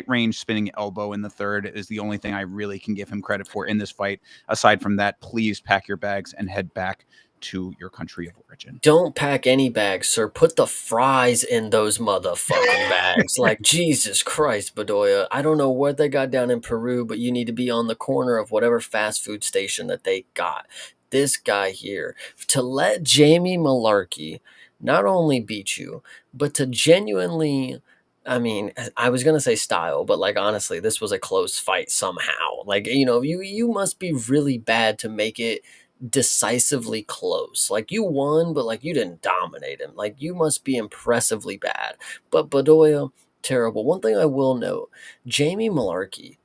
range spinning elbow in the third is the only thing I really can give him credit for in this fight. Aside from that, please pack your bags and head back to your country of origin. Don't pack any bags, sir. Put the fries in those motherfucking bags. Like, Jesus Christ, Bedoya. I don't know what they got down in Peru, but you need to be on the corner of whatever fast food station that they got. This guy here, to let Jamie Malarkey not only beat you, but to genuinely, I mean, I was gonna say style, but like honestly, this was a close fight somehow. Like, you must be really bad to make it decisively close. Like, you won, but like you didn't dominate him. Like, you must be impressively bad. But Bedoya, terrible. One thing I will note, Jamie Malarkey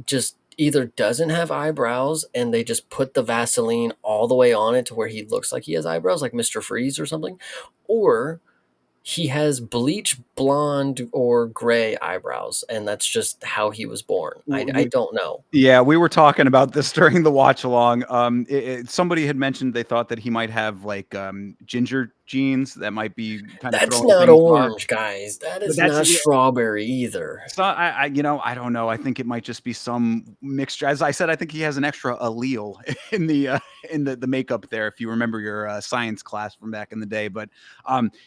just either doesn't have eyebrows and they just put the Vaseline all the way on it to where he looks like he has eyebrows, like Mr. Freeze or something, or he has bleach blonde or gray eyebrows, and that's just how he was born. I don't know. Yeah, we were talking about this during the watch along. Somebody had mentioned they thought that he might have like ginger genes that might be kind of That's throwing not things off. orange, guys. That But is that's not strawberry either. so I don't know. I think it might just be some mixture. As I said, I think he has an extra allele in the makeup there. If you remember your science class from back in the day, but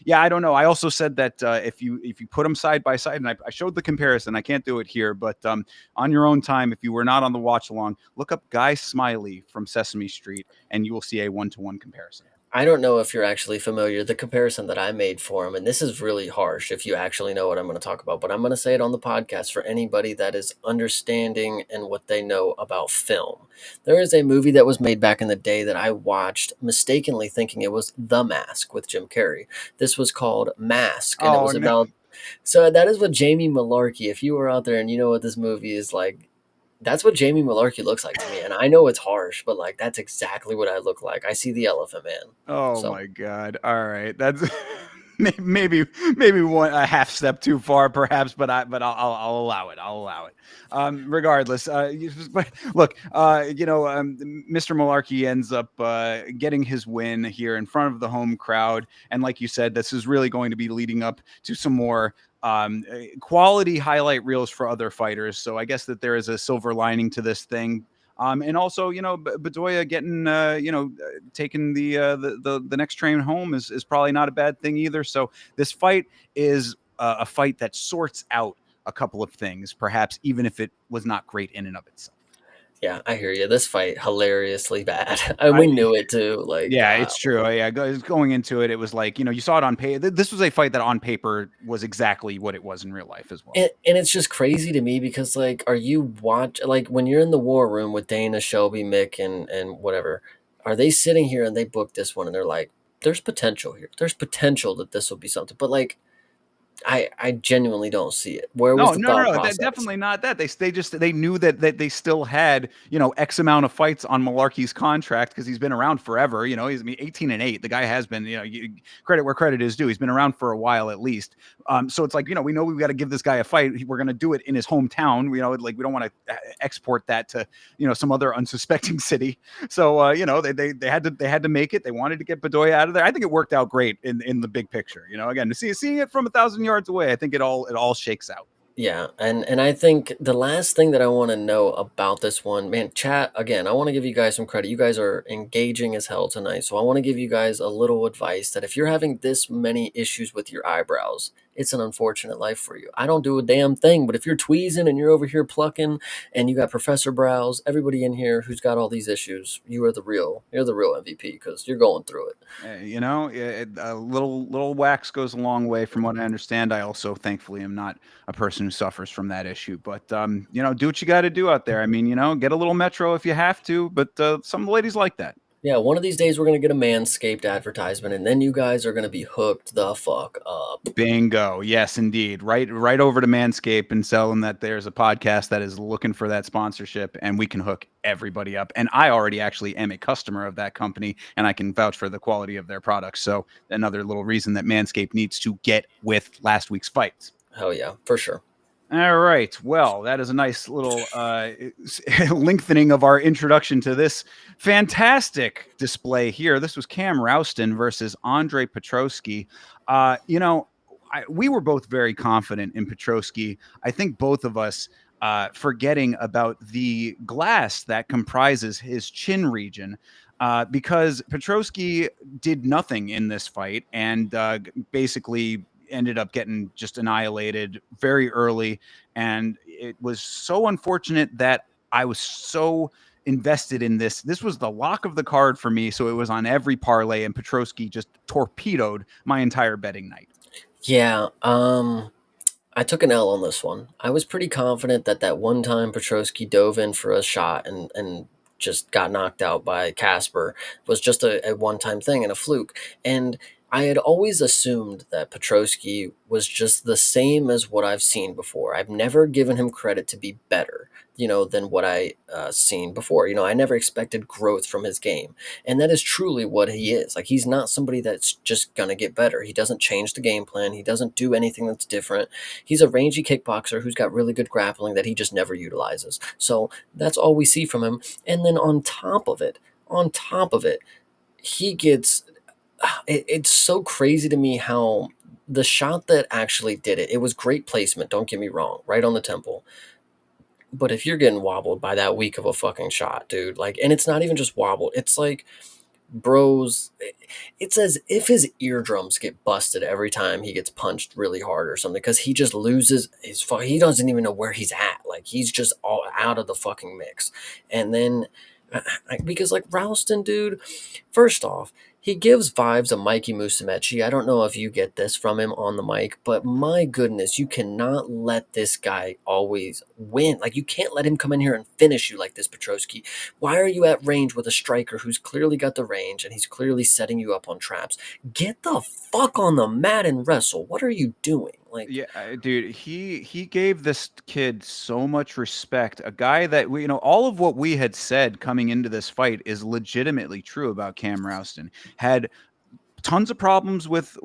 yeah, I don't know. I also said that if you put them side by side, and I showed the comparison. I can't do it here, but on your own time, if you were not on the watch along, look up Guy Smiley from Sesame Street, and you will see a 1-to-1 comparison. I don't know if you're actually familiar. The comparison that I made for him, and this is really harsh if you actually know what I'm going to talk about, but I'm going to say it on the podcast for anybody that is understanding and what they know about film. There is a movie that was made back in the day that I watched mistakenly thinking it was The Mask with Jim Carrey. This was called Mask, and it Oh was no. about. So that is what Jamie Malarkey, if you were out there and you know what this movie is like, that's what Jamie Malarkey looks like to me. And I know it's harsh, but like that's exactly what I look like. I see the Elephant Man. Oh So my God. All right. That's maybe one a half step too far, perhaps, but I'll allow it. I'll allow it. Regardless, but look, Mr. Malarkey ends up getting his win here in front of the home crowd, and like you said, this is really going to be leading up to some more quality highlight reels for other fighters. So I guess that there is a silver lining to this thing. And also, Bedoya getting, taking the next train home is probably not a bad thing either. So this fight is a fight that sorts out a couple of things, perhaps even if it was not great in and of itself. Yeah, I hear you. This fight hilariously bad, and we knew it too. Like, Yeah, it's true. Yeah, going into it, it was like, you saw it on paper. This was a fight that on paper was exactly what it was in real life as well. and it's just crazy to me because, like, are you like when you're in the war room with Dana, Shelby, Mick, and whatever? Are they sitting here and they book this one and they're like, "There's potential here. There's potential that this will be something," but like, I genuinely don't see it. Where was No, the no, no, thought no. process? Definitely not that. They knew that they still had X amount of fights on Malarkey's contract because he's been around forever. He's 18-8. The guy has been. Credit where credit is due. He's been around for a while at least. So it's like we know we've got to give this guy a fight. We're going to do it in his hometown. Like we don't want to export that to some other unsuspecting city. So they had to make it. They wanted to get Bedoya out of there. I think it worked out great in the big picture. Again, seeing it from 1,000 yards away, I think it all shakes out. Yeah, and I think the last thing that I want to know about this one, man, chat again, I want to give you guys some credit. You guys are engaging as hell tonight. So I want to give you guys a little advice that if you're having this many issues with your eyebrows, it's an unfortunate life for you. I don't do a damn thing, but if you're tweezing and you're over here plucking and you got Professor Brows, everybody in here who's got all these issues, you're the real MVP because you're going through it. A little wax goes a long way, from what I understand. I also, thankfully, am not a person who suffers from that issue. But do what you got to do out there. I mean, get a little Metro if you have to. But some ladies like that. Yeah, one of these days we're gonna get a Manscaped advertisement, and then you guys are gonna be hooked the fuck up. Bingo. Yes, indeed. Right over to Manscaped and tell them that there's a podcast that is looking for that sponsorship, and we can hook everybody up. And I already actually am a customer of that company, and I can vouch for the quality of their products. So another little reason that Manscaped needs to get with last week's fights. Hell yeah, for sure. All right. Well, that is a nice little lengthening of our introduction to this fantastic display here. This was Cam Rouston versus Andre Petroski. We were both very confident in Petroski. I think both of us forgetting about the glass that comprises his chin region. Because Petroski did nothing in this fight and basically ended up getting just annihilated very early. And it was so unfortunate that I was so invested in this. This was the lock of the card for me. So it was on every parlay, and Petroski just torpedoed my entire betting night. Yeah, I took an L on this one. I was pretty confident that one time Petroski dove in for a shot and just got knocked out by Casper was just a one-time thing and a fluke. And I had always assumed that Petroski was just the same as what I've seen before. I've never given him credit to be better, than what I seen before. I never expected growth from his game, and that is truly what he is. Like, he's not somebody that's just gonna get better. He doesn't change the game plan. He doesn't do anything that's different. He's a rangy kickboxer who's got really good grappling that he just never utilizes. So that's all we see from him. And then on top of it, he gets it's so crazy to me how the shot that actually did it was great placement, don't get me wrong, right on the temple. But if you're getting wobbled by that weak of a fucking shot, dude, like, and it's not even just wobbled, it's like, bros, it's as if his eardrums get busted every time he gets punched really hard or something, because he just loses he doesn't even know where he's at. Like, he's just all out of the fucking mix. And then because, like, Ralston, dude, first off, he gives vibes of Mikey Musumeci. I don't know if you get this from him on the mic, but my goodness, you cannot let this guy always win. Like, you can't let him come in here and finish you like this, Petroski. Why are you at range with a striker who's clearly got the range and he's clearly setting you up on traps? Get the fuck on the mat and wrestle. What are you doing? Like, yeah, dude, he gave this kid so much respect. A guy that all of what we had said coming into this fight is legitimately true about Cam Rouston. Had tons of problems with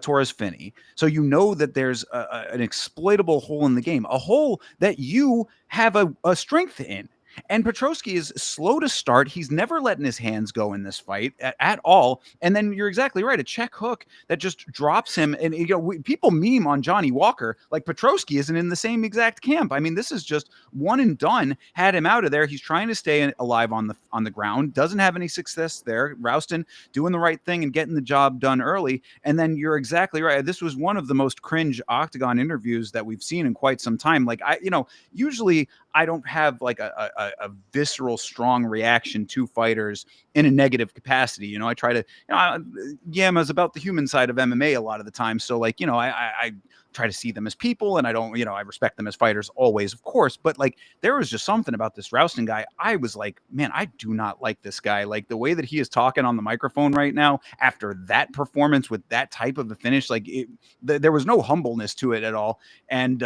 Torres Finney. So you know that there's an exploitable hole in the game, a hole that you have a strength in. And Petrosky is slow to start. He's never letting his hands go in this fight at all. And then you're exactly right, a check hook that just drops him. And people meme on Johnny Walker like Petrosky isn't in the same exact camp. I mean, this is just one and done. Had him out of there. He's trying to stay alive on the ground. Doesn't have any success there. Rouston doing the right thing and getting the job done early. And then you're exactly right. This was one of the most cringe Octagon interviews that we've seen in quite some time. Like usually I don't have like a visceral, strong reaction to fighters in a negative capacity. I try to, Yama's about the human side of MMA a lot of the time. So like, I try to see them as people, and I don't, I respect them as fighters always, of course. But like, there was just something about this Rouston guy. I was like, man, I do not like this guy. Like the way that he is talking on the microphone right now after that performance with that type of a finish, like there was no humbleness to it at all. And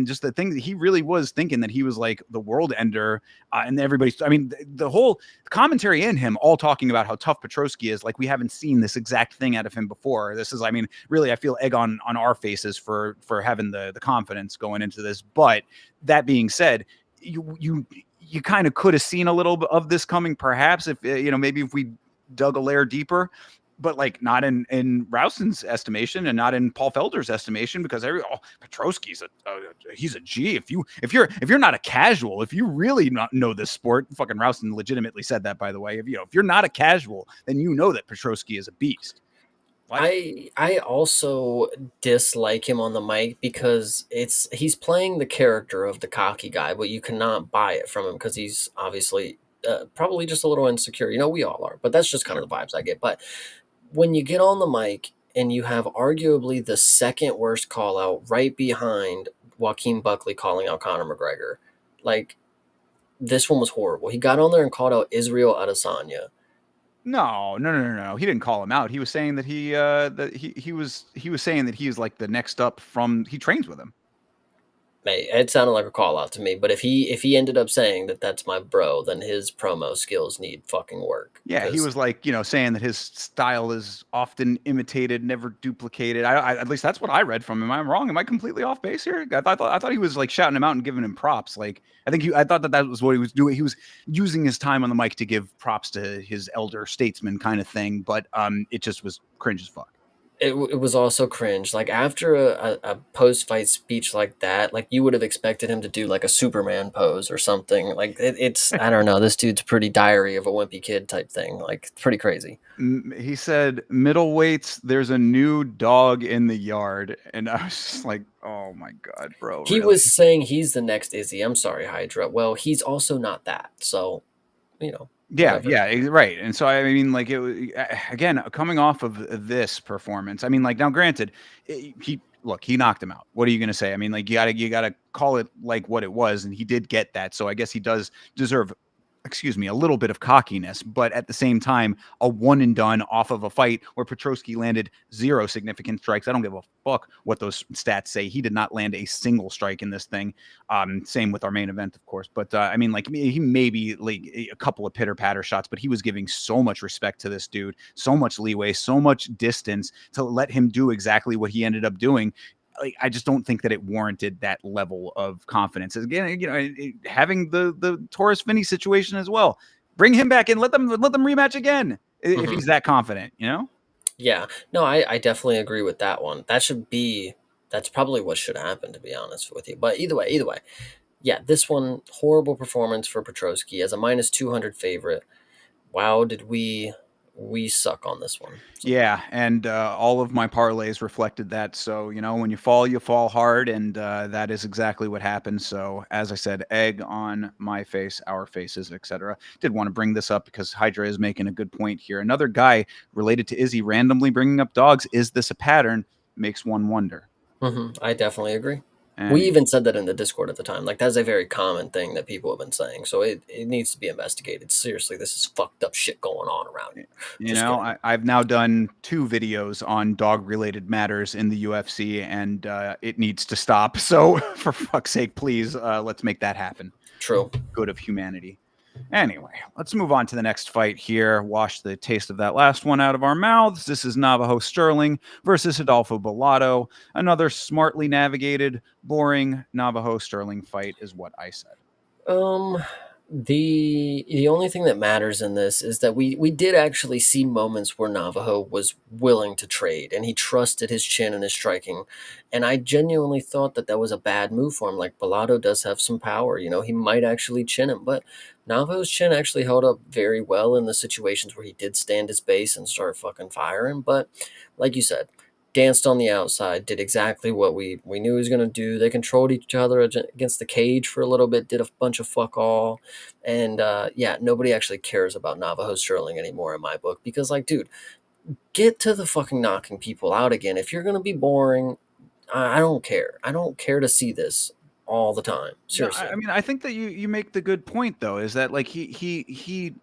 just the thing that he really was thinking that he was like the world ender, and everybody's, I mean, the whole commentary and him all talking about how tough Petrosky is. Like we haven't seen this exact thing out of him before. This is, I mean, really, I feel egg on our faces for having the confidence going into this. But that being said, you kind of could have seen a little bit of this coming, perhaps, if maybe if we dug a layer deeper. But like not in Rouston's estimation and not in Paul Felder's estimation, because Petrosky's he's a G. If you're not a casual, if you really not know this sport, fucking Rouston legitimately said that, by the way. If you're not a casual, then you know that Petrosky is a beast. I also dislike him on the mic because he's playing the character of the cocky guy, but you cannot buy it from him because he's obviously probably just a little insecure. We all are, but that's just kind of the vibes I get. But when you get on the mic and you have arguably the second worst call out right behind Joaquin Buckley calling out Conor McGregor, like this one was horrible. He got on there and called out Israel Adesanya. No. He didn't call him out. He was saying that he was saying that he's like the next up from, he trains with him. It sounded like a call out to me, but if he ended up saying that that's my bro, then his promo skills need fucking work. Yeah, he was like, saying that his style is often imitated, never duplicated. I at least that's what I read from him. Am I wrong? Am I completely off base here? I thought he was like shouting him out and giving him props. Like I thought that was what he was doing. He was using his time on the mic to give props to his elder statesman kind of thing. But it just was cringe as fuck. It was also cringe. Like after a post fight speech like that, like you would have expected him to do like a Superman pose or something. Like it's I don't know. This dude's pretty Diary of a Wimpy Kid type thing. Like it's pretty crazy. He said, "Middleweights, there's a new dog in the yard," and I was just like, "Oh my god, bro!" He really? was saying he's the next Izzy. I'm sorry, Hydra. Well, he's also not that. So, Yeah, whatever. yeah, right. And so I mean, like again, coming off of this performance, I mean, like now, granted, he knocked him out. What are you going to say? I mean, like you gotta call it like what it was, and he did get that. So I guess he does deserve, a little bit of cockiness, but at the same time, a one and done off of a fight where Petrosky landed 0 significant strikes. I don't give a fuck what those stats say. He did not land a single strike in this thing. Same with our main event, of course. But I mean, like he maybe like a couple of pitter patter shots, but he was giving so much respect to this dude, so much leeway, so much distance to let him do exactly what he ended up doing. Like, I just don't think that it warranted that level of confidence. Again, having the Torres Finney situation as well. Bring him back in. Let them rematch again if he's that confident. Yeah. No, I definitely agree with that one. That's probably what should happen, to be honest with you. But either way, yeah, this one, horrible performance for Petrosky as a -200 favorite. Wow, did we suck on this one. So. Yeah, and all of my parlays reflected that. So, when you fall hard, and that is exactly what happened. So, as I said, egg on my face, our faces, etc. Did want to bring this up because Hydra is making a good point here. Another guy related to Izzy randomly bringing up dogs. Is this a pattern? Makes one wonder. I definitely agree. And we even said that in the Discord at the time. Like, that's a very common thing that people have been saying. So it needs to be investigated. Seriously, this is fucked up shit going on around here. I've now done 2 videos on dog-related matters in the UFC, and it needs to stop. So, for fuck's sake, please, let's make that happen. True. Good of humanity. Anyway, let's move on to the next fight here. Wash the taste of that last one out of our mouths. This is Navajo Sterling versus Adolfo Bellato. Another smartly navigated, boring Navajo Sterling fight, is what I said. Um, the only thing that matters in this is that we did actually see moments where Navajo was willing to trade and he trusted his chin and his striking, and I genuinely thought that that was a bad move for him. Like Bellotto does have some power, you know, he might actually chin him, but Navajo's chin actually held up very well in the situations where he did stand his base and start fucking firing. But like you said, danced on the outside, did exactly what we knew he was going to do. They controlled each other against the cage for a little bit, did a bunch of fuck all. And yeah, nobody actually cares about Navajo Sterling anymore in my book because, like, dude, get to the fucking knocking people out again. If you're going to be boring, I don't care. I don't care to see this all the time. No, I Seriously. mean, I think that you make the good point though, is that like if he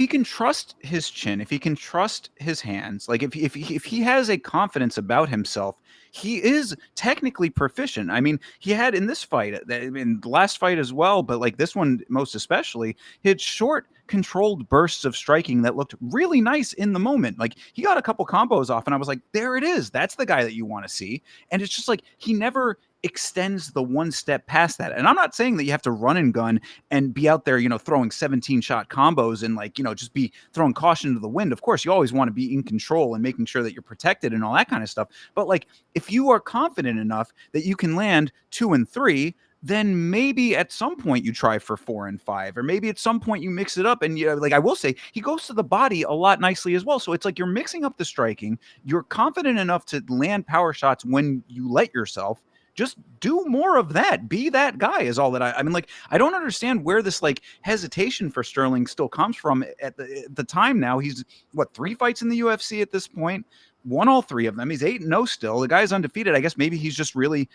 can trust his chin, if he can trust his hands, like if he has a confidence about himself, he is technically proficient. I mean, he had in this fight, in the last fight as well, but like this one most especially, he had short controlled bursts of striking that looked really nice in the moment. Like he got a couple combos off, and I was like, there it is. That's the guy that you want to see. And it's just like he never extends the one step past that. And I'm not saying that you have to run and gun and be out there, throwing 17 shot combos and like, just be throwing caution to the wind. Of course, you always want to be in control and making sure that you're protected and all that kind of stuff. But like, if you are confident enough that you can land 2 and 3, then maybe at some point you try for 4 and 5, or maybe at some point you mix it up. And like I will say, he goes to the body a lot nicely as well. So it's like you're mixing up the striking. You're confident enough to land power shots when you let yourself. Just do more of that. Be that guy is all that I mean, like, I don't understand where this like hesitation for Sterling still comes from at the time now. He's what, 3 fights in the UFC at this point, won all 3 of them. He's 8-0 still. The guy's undefeated. I guess maybe he's just really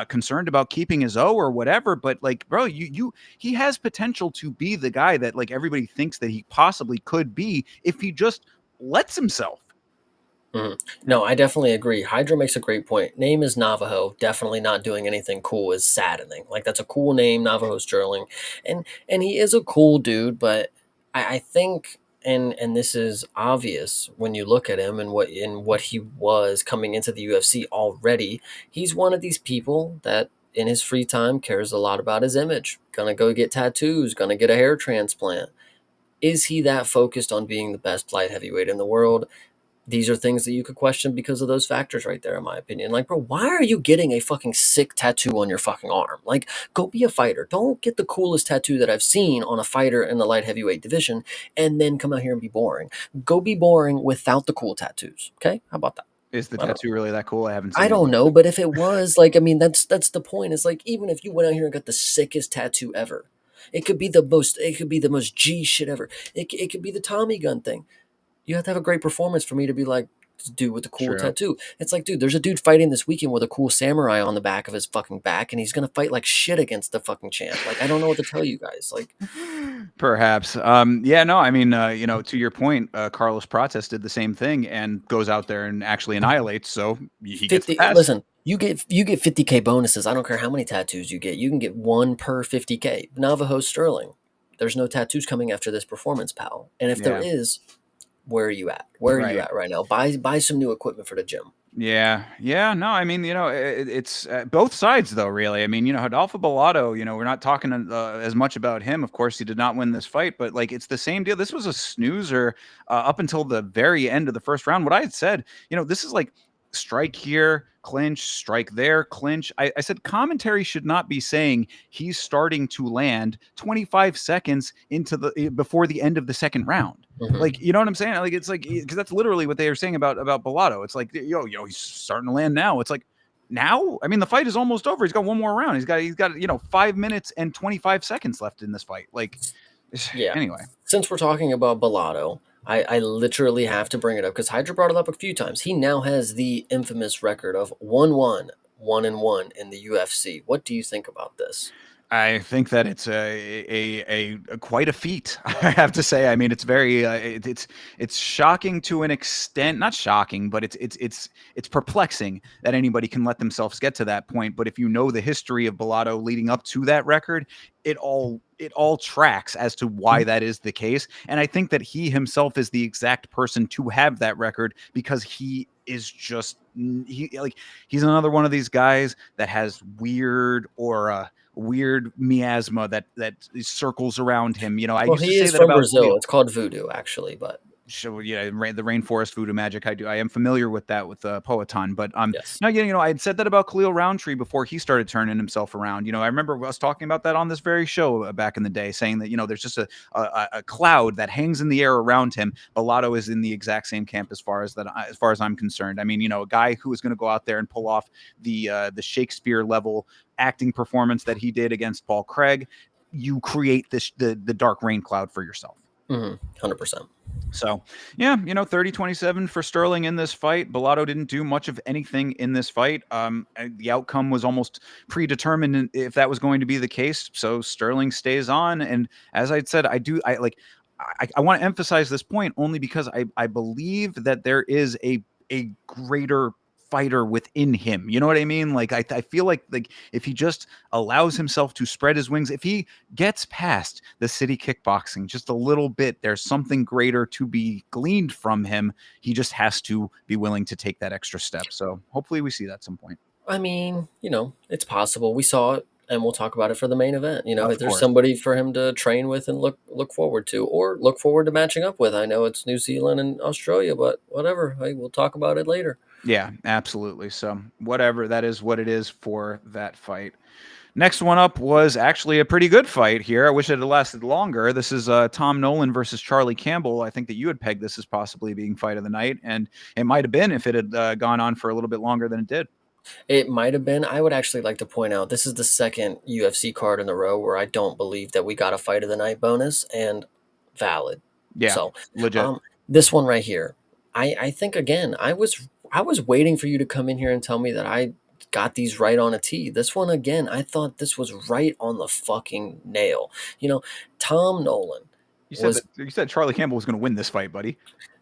concerned about keeping his O or whatever. But like, bro, he has potential to be the guy that like everybody thinks that he possibly could be if he just lets himself. Mhm. No, I definitely agree. Hydra makes a great point. Name is Navajo. Definitely not doing anything cool is saddening. Like that's a cool name, Navajo Sterling, and he is a cool dude. But I think, and this is obvious when you look at him and what he was coming into the UFC already. He's one of these people that in his free time cares a lot about his image. Gonna go get tattoos. Gonna get a hair transplant. Is he that focused on being the best light heavyweight in the world? These are things that you could question because of those factors right there, in my opinion. Like, bro, why are you getting a fucking sick tattoo on your fucking arm? Like, go be a fighter. Don't get the coolest tattoo that I've seen on a fighter in the light heavyweight division and then come out here and be boring. Go be boring without the cool tattoos. Okay? How about that? Is the I don't know. tattoo really that cool? I haven't I seen it don't yet. know, but if it was, like, I mean, that's the point. It's like even if you went out here and got the sickest tattoo ever, it could be the most G shit ever. It could be the Tommy gun thing. You have to have a great performance for me to be like, dude with the cool True. tattoo. It's like, dude, there's a dude fighting this weekend with a cool samurai on the back of his fucking back, and he's gonna fight like shit against the fucking champ. Like, I don't know what to tell you guys. Like, Perhaps. Yeah, no, I mean, to your point, Carlos Prates did the same thing and goes out there and actually annihilates, so he gets the 50, pass. listen, you get 50K bonuses. I don't care how many tattoos you get. You can get one per 50K. Navajo Sterling. There's no tattoos coming after this performance, pal. And if there Yeah, is, where are you at? Where are you right. at right now? Buy some new equipment for the gym. Yeah, yeah, no, I mean, it's both sides though, really. I mean, Adolfo Bellato, we're not talking as much about him. Of course, he did not win this fight, but like it's the same deal. This was a snoozer up until the very end of the first round. What I had said, this is like strike here, clinch, strike there, clinch. I said commentary should not be saying he's starting to land 25 seconds into before the end of the second round. Mhm. Like, you know what I'm saying? Like, it's like because that's literally what they were saying about Bellato. It's like, he's starting to land now. It's like now. I mean, the fight is almost over. He's got one more round. He's got 5 minutes and 25 seconds left in this fight. Like, Yeah. anyway, Since we're talking about Bellotto, I literally have to bring it up because Hydra brought it up a few times. He now has the infamous record of 1-1, 1-1 in the UFC. What do you think about this? I think that it's a quite a feat. I have to say. I mean, it's very it's shocking to an extent. Not shocking, but it's perplexing that anybody can let themselves get to that point. But if you know the history of Bellato leading up to that record, it all tracks as to why Mhm. that is the case. And I think that he himself is the exact person to have that record because he is just he's another one of these guys that has weird miasma that circles around him. I Well, used to he say is that from about Brazil. Khalil. It's called voodoo, actually, but So yeah, the rainforest voodoo magic. I am familiar with that with Poeton, but yes. no, I had said that about Khalil Roundtree before he started turning himself around. I remember us talking about that on this very show back in the day, saying that there's just a cloud that hangs in the air around him. Bellato is in the exact same camp as far as I'm concerned. I mean, a guy who is going to go out there and pull off the Shakespeare level acting performance that he did against Paul Craig. You create the dark rain cloud for yourself. 100%. So, yeah, 30-27 for Sterling in this fight. Bellato didn't do much of anything in this fight. The outcome was almost predetermined if that was going to be the case. So Sterling stays on. And as I said, I want to emphasize this point only because I believe that there is a greater fighter within him. You know what I mean? Like I feel like if he just allows himself to spread his wings, if he gets past the city kickboxing just a little bit, there's something greater to be gleaned from him. He just has to be willing to take that extra step. So hopefully we see that at some point. I mean, it's possible. We saw it, and we'll talk about it for the main event. Of There's course. somebody for him to train with and look forward to, or look forward to matching up with. I know it's New Zealand and Australia, but whatever. Hey, we'll talk about it later. Yeah, absolutely. So whatever, that is what it is for that fight. Next one up was actually a pretty good fight here. I wish it had lasted longer. This is Tom Nolan versus Charlie Campbell. I think that you had pegged this as possibly being fight of the night, and it might have been if it had gone on for a little bit longer than it did. It might have been. I would actually like to point out this is the second UFC card in a row where I don't believe that we got a fight of the night bonus, and valid. Yeah, So, legit. um, this one right here, I think again, I was waiting for you to come in here and tell me that I got these right on a tee. This one again, I thought this was right on the fucking nail. You know, Tom Nolan was You said Charlie Campbell was going to win this fight, buddy.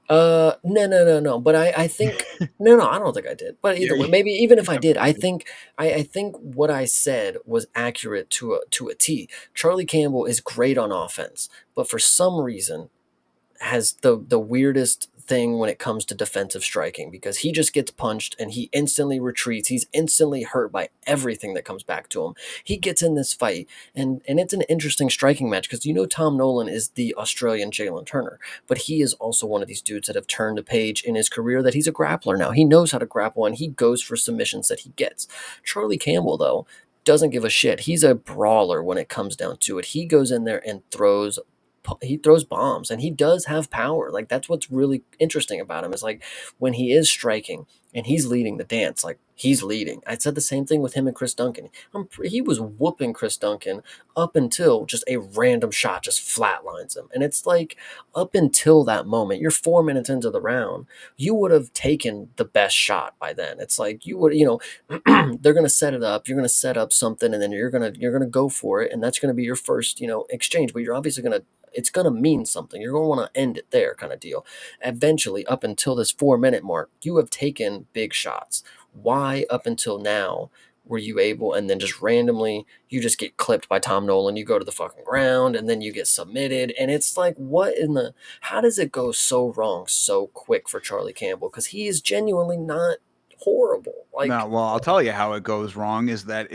no, no, no, no. But I think no, no. I don't think I did. But Yeah, either way, maybe even if I did, I think what I said was accurate to a T. Charlie Campbell is great on offense, but for some reason has the weirdest thing when it comes to defensive striking because he just gets punched and he instantly retreats. He's instantly hurt by everything that comes back to him. He gets in this fight and it's an interesting striking match because Tom Nolan is the Australian Jalen Turner, but he is also one of these dudes that have turned a page in his career that he's a grappler now. He knows how to grapple and he goes for submissions that he gets. Charlie Campbell though doesn't give a shit. He's a brawler when it comes down to it. He goes in there and throws bombs and he does have power. Like that's what's really interesting about him is like when he is striking and he's leading the dance, like he's leading. I said the same thing with him and Chris Duncan. He was whooping Chris Duncan up until just a random shot just flatlines him. And it's like up until that moment, you're 4 minutes into the round, you would have taken the best shot by then. It's like you would, they're gonna set it up, you're gonna set up something and then you're gonna go for it, and that's gonna be your first, exchange. But you're obviously gonna it's going to mean something. You're going to want to end it there, kind of deal. Eventually, up until this 4 minute mark, you have taken big shots. Why, up until now, were you able, and then just randomly, you just get clipped by Tom Nolan? You go to the fucking ground, and then you get submitted. And it's like, how does it go so wrong so quick for Charlie Campbell? Because he is genuinely not horrible. No, Like, well, I'll tell you how it goes wrong is that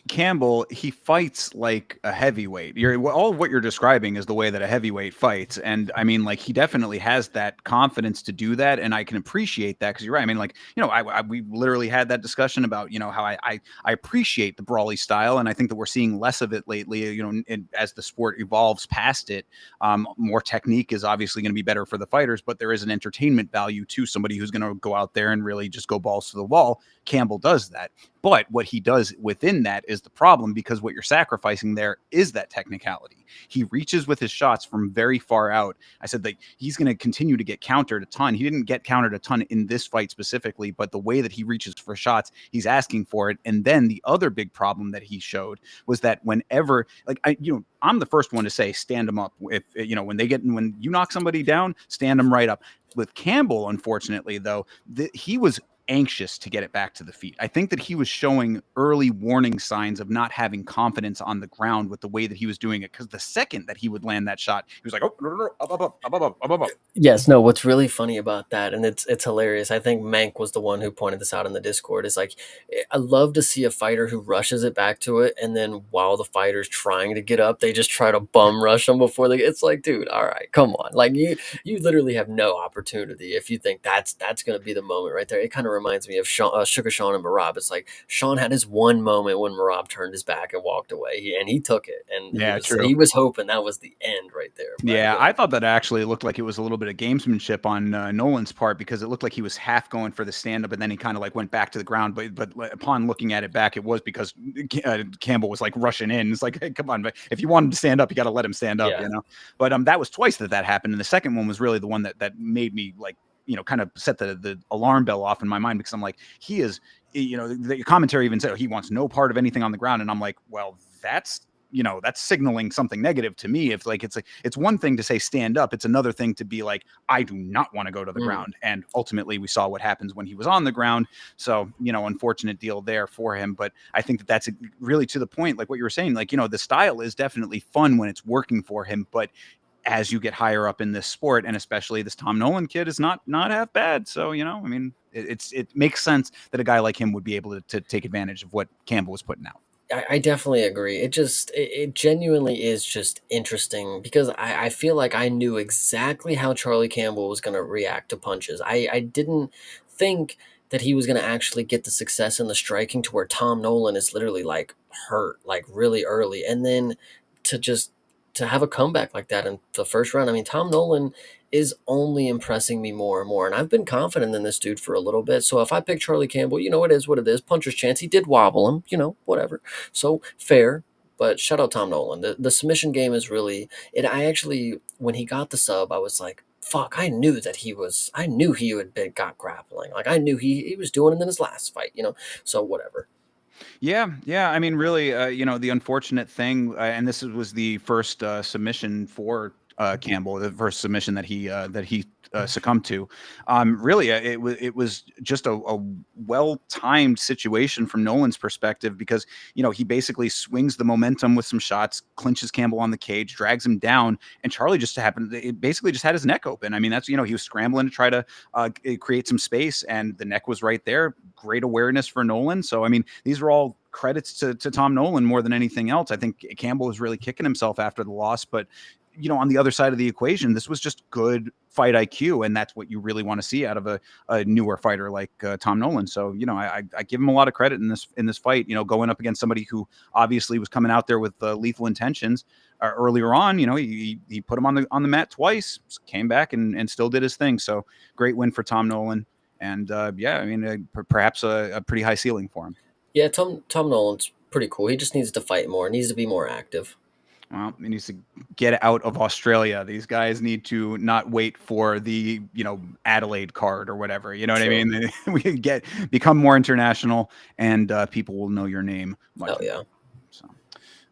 Campbell, he fights like a heavyweight. All what you're describing is the way that a heavyweight fights. And I mean, like, he definitely has that confidence to do that. And I can appreciate that because you're right. I mean, like, we literally had that discussion about, how I appreciate the brawly style. And I think that we're seeing less of it lately, as the sport evolves past it. More technique is obviously going to be better for the fighters, but there is an entertainment value to somebody who's going to go out there and really just go balls balls to the wall. Campbell does that. But what he does within that is the problem, because what you're sacrificing there is that technicality. He reaches with his shots from very far out. I said that he's going to continue to get countered a ton. He didn't get countered a ton in this fight specifically, but the way that he reaches for shots, he's asking for it. And then the other big problem that he showed was that whenever, like, I'm the first one to say stand them up. If when you knock somebody down, stand them right up. With Campbell, unfortunately, though, he was anxious to get it back to the feet. I think that he was showing early warning signs of not having confidence on the ground with the way that he was doing it. Because the second that he would land that shot, he was like, "Oh, no, no, no, up, up, up, up, up, up, up, up." Yes, no, what's really funny about that, and it's hilarious. I think Mank was the one who pointed this out in the Discord. Is like, I love to see a fighter who rushes it back to it, and then while the fighter's trying to get up, they just try to bum rush them before they. It's like, dude, all right, come on. Like you literally have no opportunity if you think that's going to be the moment right there. It kind of reminds me of Sugar Sean and Marab. It's like Sean had his one moment when Marab turned his back and walked away, and he took it, and Yeah, true. he was hoping that was the end right there. Yeah, I thought that actually looked like it was a little bit of gamesmanship on Nolan's part, because it looked like he was half going for the stand up and then he kind of like went back to the ground. But upon looking at it back, it was because Campbell was like rushing in. It's like, hey, come on, but if you want him to stand up, you got to let him stand up, Yeah. But that was twice that happened, and the second one was really the one that made me like kind of set the alarm bell off in my mind, because I'm like, he is, the commentary even said, oh, he wants no part of anything on the ground, and I'm like, well, that's signaling something negative to me. If like it's one thing to say stand up, it's another thing to be like, I do not want to go to the ground. And ultimately we saw what happens when he was on the ground. So, unfortunate deal there for him. But I think that that's really to the point, like what you were saying, like, the style is definitely fun when it's working for him. But as you get higher up in this sport, and especially this Tom Nolan kid is not half bad. So, I mean, it makes sense that a guy like him would be able to take advantage of what Campbell was putting out. I definitely agree. It genuinely is just interesting because I feel like I knew exactly how Charlie Campbell was going to react to punches. I didn't think that he was going to actually get the success in the striking to where Tom Nolan is literally like hurt like really early, and then to just to have a comeback like that in the first round. I mean, Tom Nolan is only impressing me more and more, and I've been confident in this dude for a little bit. So if I pick Charlie Campbell, it is what it is. Puncher's chance. He did wobble him, whatever. So fair, but shout out Tom Nolan. The submission game is really it. I actually, when he got the sub, I was like, fuck, I knew he had been got grappling. Like I knew he was doing it in his last fight, So whatever. Yeah. I mean, really, the unfortunate thing, and this was the first submission for Campbell, the first submission that he succumbed to. Really, it was just a well timed situation from Nolan's perspective, because he basically swings the momentum with some shots, clinches Campbell on the cage, drags him down, and Charlie basically just had his neck open. I mean, that's he was scrambling to try to create some space, and the neck was right there. Great awareness for Nolan. So I mean, these are all credits to Tom Nolan more than anything else. I think Campbell was really kicking himself after the loss, but on the other side of the equation, this was just good fight IQ, and that's what you really want to see out of a newer fighter like Tom Nolan. So I give him a lot of credit in this fight. Going up against somebody who obviously was coming out there with lethal intentions earlier on. He put him on the mat twice, came back and still did his thing. So great win for Tom Nolan, and I mean perhaps a pretty high ceiling for him. Yeah, Tom Nolan's pretty cool. He just needs to fight more. Needs to be more active. Well, he needs to get out of Australia. These guys need to not wait for the, Adelaide card or whatever. You know what I mean? We can become more international, and people will know your name much more. Yeah. So,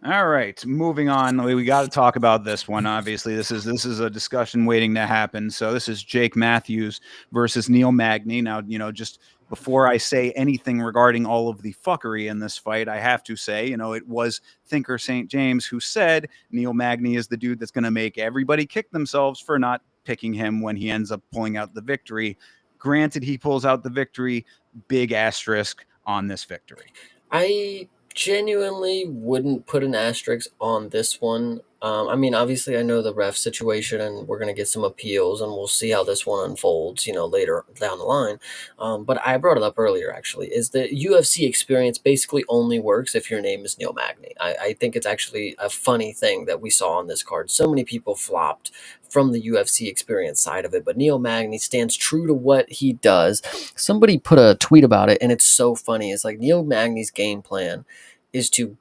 all right, moving on. We got to talk about this one. Obviously, this is a discussion waiting to happen. So this is Jake Matthews versus Neil Magny. Now, just before I say anything regarding all of the fuckery in this fight, I have to say, it was Thinker St. James who said Neil Magny is the dude that's going to make everybody kick themselves for not picking him when he ends up pulling out the victory. Granted, he pulls out the victory, big asterisk on this victory. I genuinely wouldn't put an asterisk on this one. I mean, obviously, I know the ref situation, and we're going to get some appeals, and we'll see how this one unfolds, later down the line. But I brought it up earlier, actually, is the UFC experience basically only works if your name is Neil Magny. I think it's actually a funny thing that we saw on this card. So many people flopped from the UFC experience side of it, but Neil Magny stands true to what he does. Somebody put a tweet about it, and it's so funny. It's like Neil Magny's game plan is to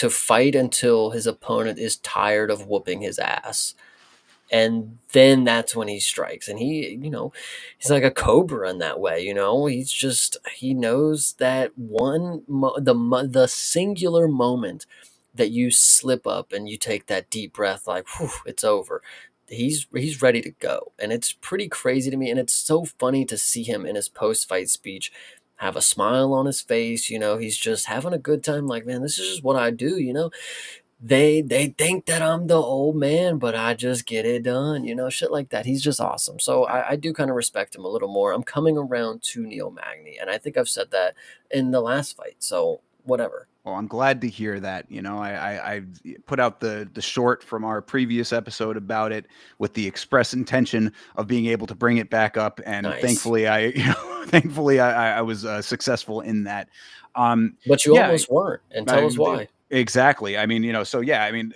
fight until his opponent is tired of whooping his ass, and then that's when he strikes. And he's like a cobra in that way. He knows that the singular moment that you slip up and you take that deep breath, like, whew, it's over, he's ready to go. And it's pretty crazy to me, and it's so funny to see him in his post-fight speech have a smile on his face. He's just having a good time, like, man, this is just what I do. They think that I'm the old man, but I just get it done, shit like that. He's just awesome. So I do kind of respect him a little more. I'm coming around to Neil Magny, and I think I've said that in the last fight. So whatever. Well, I'm glad to hear that. I put out the short from our previous episode about it with the express intention of being able to bring it back up, and Nice. thankfully I was successful in that. But you Yeah, almost weren't, and tell I, us why. exactly. I mean, so yeah, I mean,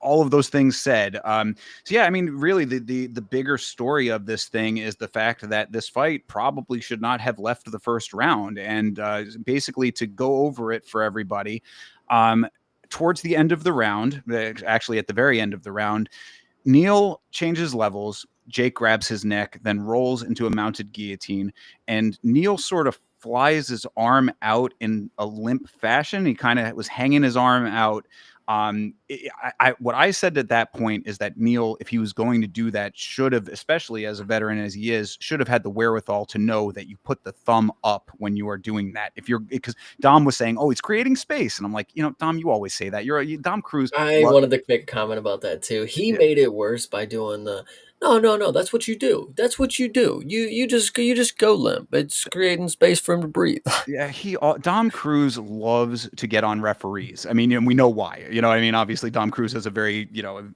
all of those things said. So yeah, I mean, really, the bigger story of this thing is the fact that this fight probably should not have left the first round, and basically to go over it for everybody. Um, Towards the end of the round, actually at the very end of the round, Neil changes levels. Jake grabs his neck, then rolls into a mounted guillotine, and Neil sort of flies his arm out in a limp fashion. He kind of was hanging his arm out. What I said at that point is that Neil, if he was going to do that, should have, especially as a veteran as he is, should have had the wherewithal to know that you put the thumb up when you are doing that. Because Dom was saying, "Oh, he's creating space," and I'm like, Dom, you always say that. Dom Cruz. I wanted to make a comment about that too. He made it worse by doing the no, no, no. That's what you do. That's what you do. You just go limp. It's creating space for him to breathe. Yeah, Dom Cruz loves to get on referees. I mean, and we know why. I mean, obviously Dom Cruz has a very,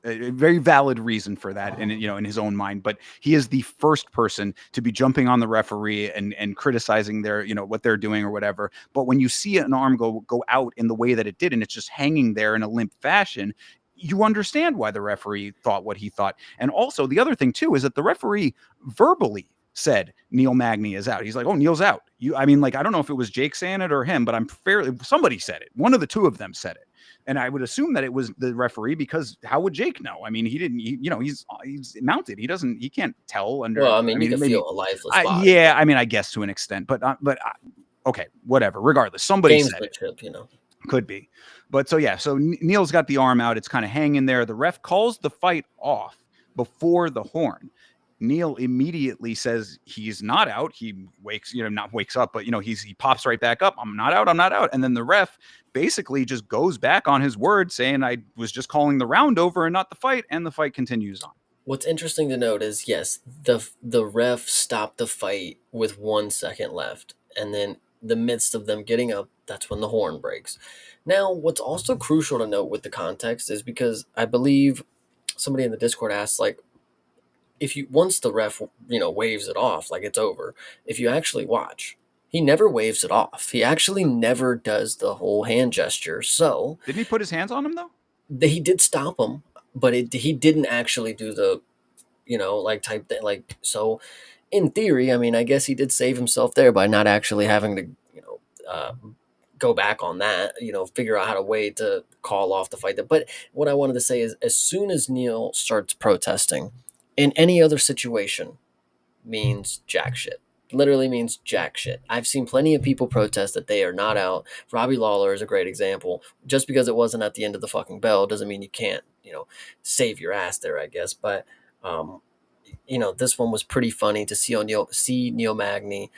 a very valid reason for that, and in his own mind. But he is the first person to be jumping on the referee and criticizing their, what they're doing or whatever. But when you see an arm go out in the way that it did, and it's just hanging there in a limp fashion, you understand why the referee thought what he thought. And also, the other thing too is that the referee verbally said Neil Magny is out. He's like, "Oh, Neil's out." I mean, like, I don't know if it was Jake saying it or him, but somebody said it. One of the two of them said it. And I would assume that it was the referee, because how would Jake know? I mean, he didn't, he's mounted. He can't tell Well, under, I I mean, you mean, can maybe, feel a lifeless body, yeah, but I mean, I guess to an extent, okay, whatever. Regardless, somebody said it. gamesmanship. Could be. But so yeah, so Neil's got the arm out. It's kind of hanging there. The ref calls the fight off before the horn. Neil immediately says he's not out. He wakes, not wakes up, but he pops right back up. "I'm not out. I'm not out." And then the ref basically just goes back on his word, saying, "I was just calling the round over and not the fight," and the fight continues on. What's interesting to note is, yes, the ref stopped the fight with 1 second left, and then the midst of them getting up, that's when the horn breaks. Now, what's also crucial to note with the context is because I believe somebody in the Discord asked, like, if you once the ref waves it off, like, it's over. If you actually watch, he never waves it off. He actually never does the whole hand gesture. So Didn't he put his hands on him though? he did stop him, but he didn't actually do the like, type thing. Like, so in theory, I mean, I guess he did save himself there by not actually having to, uh, go back on that, figure out how to way to call off the fight. But what I wanted to say is, as soon as Neil starts protesting, in any other situation, means jack shit. Literally means jack shit. I've seen plenty of people protest that they are not out. Robbie Lawler is a great example. Just because it wasn't at the end of the fucking bell doesn't mean you can't, save your ass there, I guess. But um, this one was pretty funny to see Neil Magny,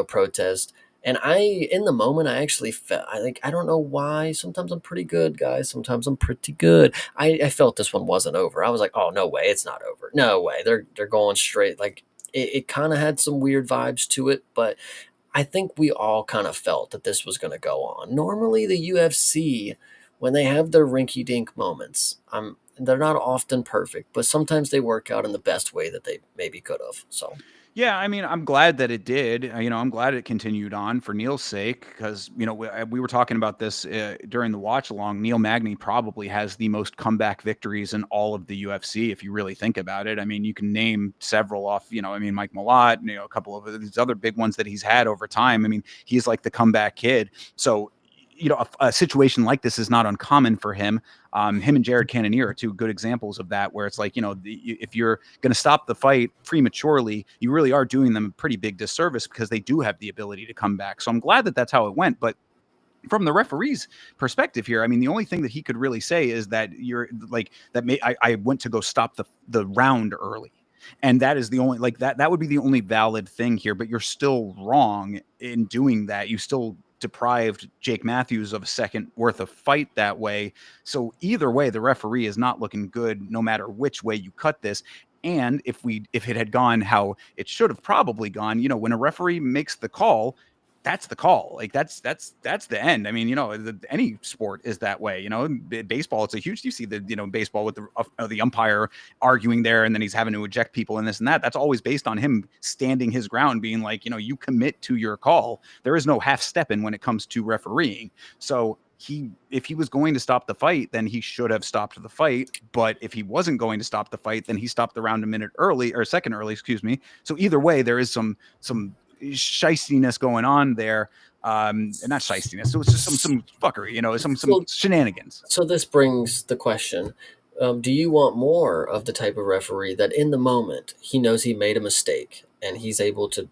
protest. And in the moment, I actually felt, I don't know why. Sometimes I'm pretty good, guys. Sometimes I'm pretty good. I felt this one wasn't over. I was like, oh, no way, it's not over. No way. They're going straight. Like, it kind of had some weird vibes to it, but I think we all kind of felt that this was going to go on. Normally, the UFC, when they have their rinky dink moments, they're not often perfect, but sometimes they work out in the best way that they maybe could have. So Yeah, I mean, I'm glad that it did. I'm glad it continued on for Neil's sake because we were talking about this during the watch along. Neil Magny probably has the most comeback victories in all of the UFC, if you really think about it. I mean, you can name several off. I mean, Mike Malott, a couple of these other big ones that he's had over time. I mean, he's like the comeback kid. So, a situation like this is not uncommon for him. Him and Jared Cannonier are two good examples of that, where it's like, if you're going to stop the fight prematurely, you really are doing them a pretty big disservice because they do have the ability to come back. So I'm glad that that's how it went. But from the referee's perspective here, I mean, the only thing that he could really say is that you're like that. I went to go stop the round early. And that is the only that would be the only valid thing here, but you're still wrong in doing that. You still deprived Jake Matthews of a second worth of fight that way. So either way, the referee is not looking good no matter which way you cut this. And if it had gone how it should have probably gone, when a referee makes the call, that's the call. Like that's the end. I mean, any sport is that way. Baseball, it's a huge. You see baseball with the umpire arguing there, and then he's having to eject people and this and that. That's always based on him standing his ground, being like, you commit to your call. There is no half stepping when it comes to refereeing. So if he was going to stop the fight, then he should have stopped the fight. But if he wasn't going to stop the fight, then he stopped the round a second early, excuse me. So either way, there is some shystiness going on there. Not shystiness. So it's just some fuckery, some shenanigans. So this brings the question. Do you want more of the type of referee that in the moment he knows he made a mistake and he's able to,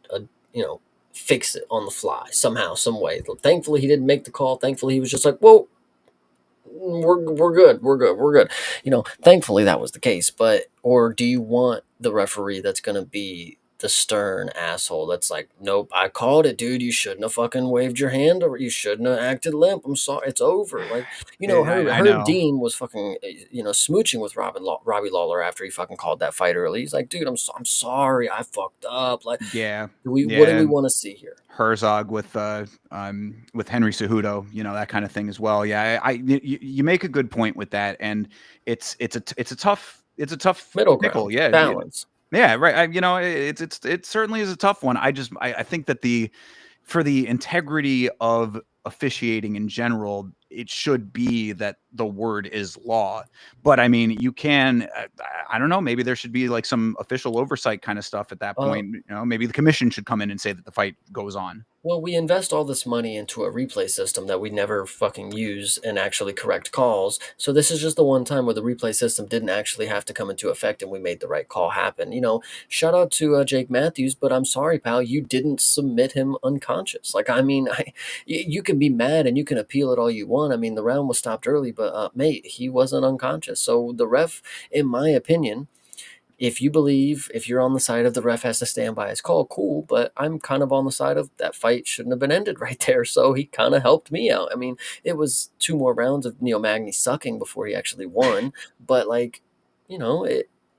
fix it on the fly somehow, some way? Thankfully, he didn't make the call. Thankfully, he was just like, whoa, we're good. We're good. We're good. Thankfully that was the case. Or do you want the referee that's going to be the stern asshole that's like, nope, I called it, dude. You shouldn't have fucking waved your hand or you shouldn't have acted limp. I'm sorry. It's over. Like, I Herb know. Dean was fucking, smooching with Robbie Lawler after he fucking called that fight early. He's like, dude, I'm sorry. I fucked up. Like, Yeah. what do Yeah. we want to see here? Herzog with Henry Cejudo, that kind of thing as well. Yeah, you make a good point with that, and it's a tough Middle pickle. ground, Yeah, balance. yeah, right. It certainly is a tough one. I think that for the integrity of officiating in general, it should be that the word is law. But I mean, you can, I don't know, maybe there should be like some official oversight kind of stuff at that Uh, point. Maybe the commission should come in and say that the fight goes on. Well, we invest all this money into a replay system that we never fucking use and actually correct calls. So this is just the one time where the replay system didn't actually have to come into effect and we made the right call happen. Shout out to Jake Matthews, but I'm sorry, pal, you didn't submit him unconscious. Like, I mean, you can be mad and you can appeal it all you want. I mean, the round was stopped early, but mate, he wasn't unconscious. So the ref, in my opinion, if you're on the side of the ref has to stand by his call, cool. But I'm kind of on the side of that fight shouldn't have been ended right there. So he kind of helped me out. I mean, it was two more rounds of Neil Magny sucking before he actually won. But like,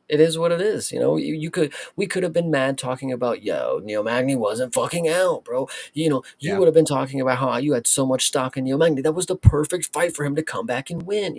it is what it is. We could have been mad talking about, Neil Magny wasn't fucking out, bro. You Yeah. would have been talking about how you had so much stock in Neil Magny. That was the perfect fight for him to come back and win.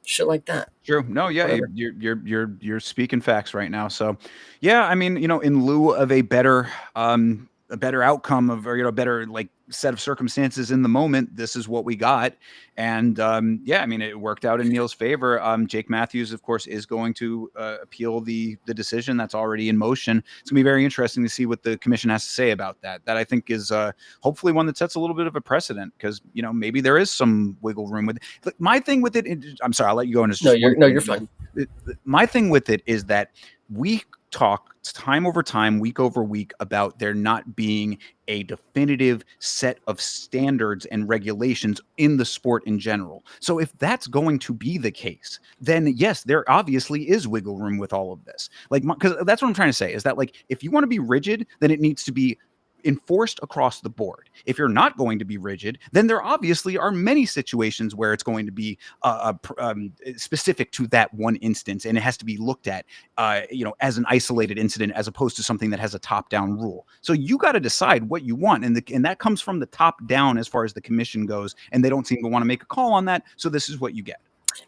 Shit like that. True. No, yeah, Whatever. you're speaking facts right now. So, yeah, I mean, in lieu of a better outcome of, or better like set of circumstances in the moment, this is what we got. And yeah, I mean, it worked out in Neil's favor. Jake Matthews, of course, is going to appeal the decision that's already in motion. It's gonna be very interesting to see what the commission has to say about that. That I think is hopefully one that sets a little bit of a precedent, because maybe there is some wiggle room with it. My thing with it, I'm sorry, I'll let you go. And it's just You're fine. My thing with it is that we talk time over time, week over week, about there not being a definitive set of standards and regulations in the sport in general. So if that's going to be the case, then yes, there obviously is wiggle room with all of this. Like, because that's what I'm trying to say, is that like, if you want to be rigid, then it needs to be enforced across the board. If you're not going to be rigid, then there obviously are many situations where it's going to be specific to that one instance, and it has to be looked at, as an isolated incident, as opposed to something that has a top-down rule. So you got to decide what you want, and that comes from the top down as far as the commission goes, and they don't seem to want to make a call on that. So this is what you get.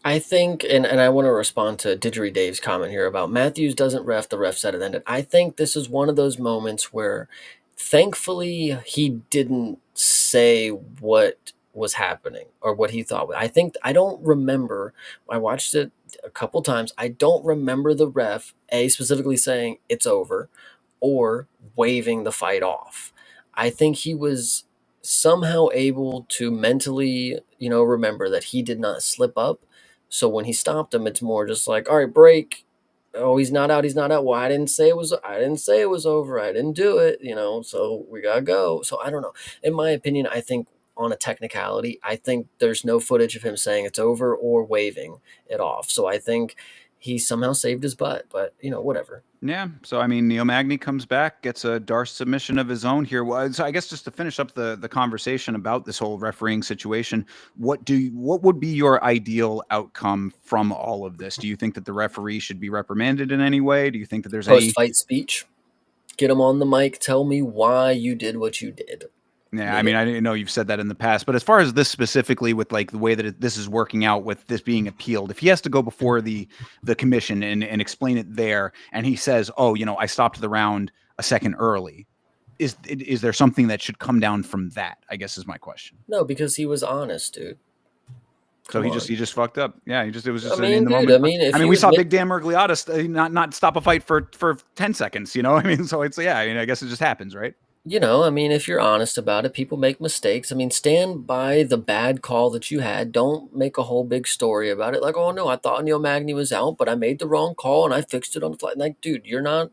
I think, and I want to respond to Didgeridoo Dave's comment here about Matthews doesn't ref, the ref said it ended. I think this is one of those moments where thankfully he didn't say what was happening or what he thought. I think, I don't remember, I watched it a couple times. I don't remember the ref, A, specifically saying it's over or waving the fight off. I think he was somehow able to mentally, remember that he did not slip up. So when he stopped him, it's more just like, all right, break. Oh, he's not out. He's not out. Well, I didn't say it was. I didn't say it was over. I didn't do it. So we gotta go. So I don't know. In my opinion, I think on a technicality, I think there's no footage of him saying it's over or waving it off. So I think he somehow saved his butt. But whatever. Yeah. So I mean, Neil Magny comes back, gets a Darce submission of his own here. Well, so I guess just to finish up the conversation about this whole refereeing situation, what would be your ideal outcome from all of this? Do you think that the referee should be reprimanded in any way? Do you think that there's Post any? fight speech. Get him on the mic. Tell me why you did what you did. Yeah, I Need mean, it. I didn't know you've said that in the past, but as far as this specifically, with like the way that this is working out, with this being appealed, if he has to go before the commission and explain it there, and he says, "Oh, I stopped the round a second early," is there something that should come down from that? I guess is my question. No, because he was honest, dude. So Come on. he just fucked up. Yeah, it was I just an in mean, the dude. moment. I mean, I if mean, you we saw admit, Big Dan Murgliata not stop a fight for 10 seconds. I mean, so it's, yeah. I mean, I guess it just happens, right? I mean, if you're honest about it, people make mistakes. I mean, stand by the bad call that you had. Don't make a whole big story about it. Like, oh no, I thought Neil Magny was out, but I made the wrong call and I fixed it on the fly. Like, dude, you're not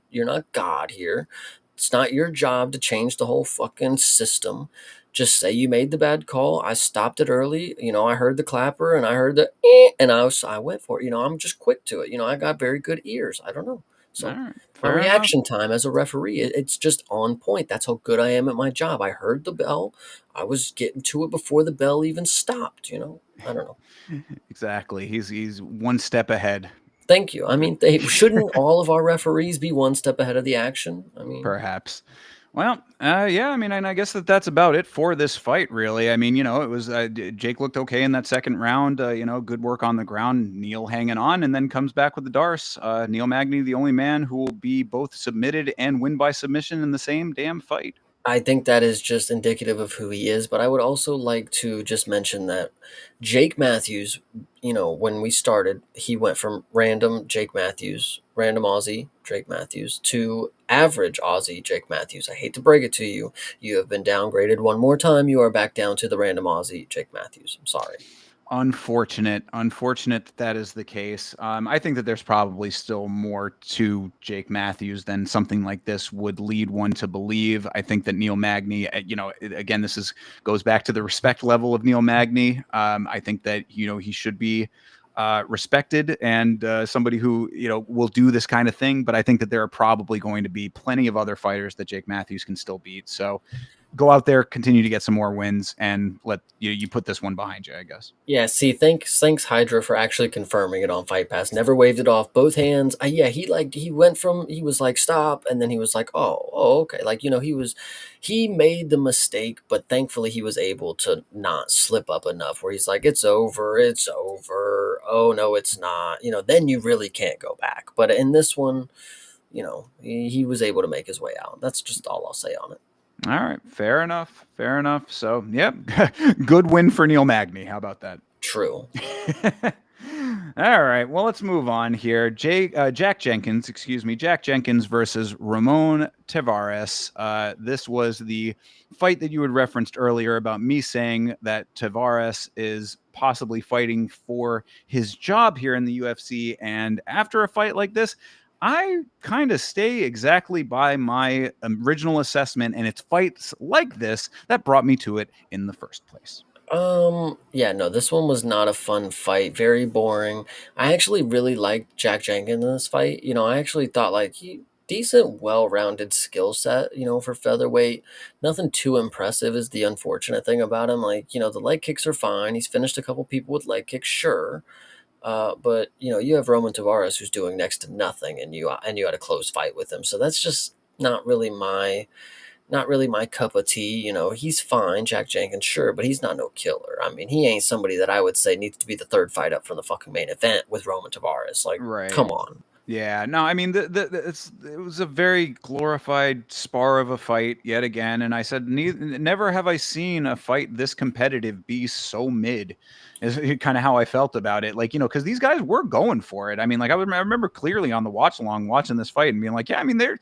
God here. It's not your job to change the whole fucking system. Just say you made the bad call. I stopped it early. I heard the clapper and I heard the and I went for it. I'm just quick to it. I got very good ears. I don't know. All So right, my fair enough. reaction time as a referee, it's just on point. That's how good I am at my job. I heard the bell. I was getting to it before the bell even stopped. I don't know. Exactly. He's one step ahead. Thank you. I mean, they shouldn't all of our referees be one step ahead of the action? I mean, Perhaps. Well, yeah. I mean, and I guess that's about it for this fight, really. I mean, it was Jake looked okay in that second round. Good work on the ground. Neil hanging on, and then comes back with the Darce. Neil Magny, the only man who will be both submitted and win by submission in the same damn fight. I think that is just indicative of who he is. But I would also like to just mention that Jake Matthews, when we started, he went from random Jake Matthews, random Aussie Jake Matthews, to average Aussie Jake Matthews. I hate to break it to you. You have been downgraded one more time. You are back down to the random Aussie Jake Matthews. I'm sorry. Unfortunate that is the case. I think that there's probably still more to Jake Matthews than something like this would lead one to believe. I think that Neil Magny, again, this goes back to the respect level of Neil Magny. I think that he should be respected and somebody who will do this kind of thing. But I think that there are probably going to be plenty of other fighters that Jake Matthews can still beat. So go out there, continue to get some more wins, and let you put this one behind you, I guess. Yeah, see, thanks Hydra for actually confirming it on Fight Pass. Never waved it off, both hands. Yeah, he went from, he was like stop, and then he was like, oh, okay, like he made the mistake, but thankfully he was able to not slip up enough where he's like, it's over, it's over. Oh no, it's not. Then you really can't go back. But in this one, he was able to make his way out. That's just all I'll say on it. All right, fair enough, fair enough. So, yep, good win for Neil Magny. How about that? True. All right, well, let's move on here. Jack Jenkins, excuse me, Jack Jenkins versus Ramon Tavares. This was the fight that you had referenced earlier about me saying that Tavares is possibly fighting for his job here in the UFC. And after a fight like this, I kind of stay exactly by my original assessment, and it's fights like this that brought me to it in the first place. Yeah, no, this one was not a fun fight. Very boring. I actually really liked Jack Jenkins in this fight. I actually thought like he decent, well-rounded skill set, for featherweight. Nothing too impressive is the unfortunate thing about him. Like, the leg kicks are fine. He's finished a couple people with leg kicks, sure. But you have Roman Tavares who's doing next to nothing, and you had a close fight with him. So that's just not really not really my cup of tea. You know, he's fine, Jack Jenkins, sure, but he's not no killer. I mean, he ain't somebody that I would say needs to be the third fight up from the fucking main event with Roman Tavares. Like, Right. come on. Yeah, no, I mean, it was a very glorified spar of a fight yet again, and I said, never have I seen a fight this competitive be so mid. Is kind of how I felt about it, like because these guys were going for it. I mean, like I remember clearly on the watch along watching this fight and being like, yeah, I mean they're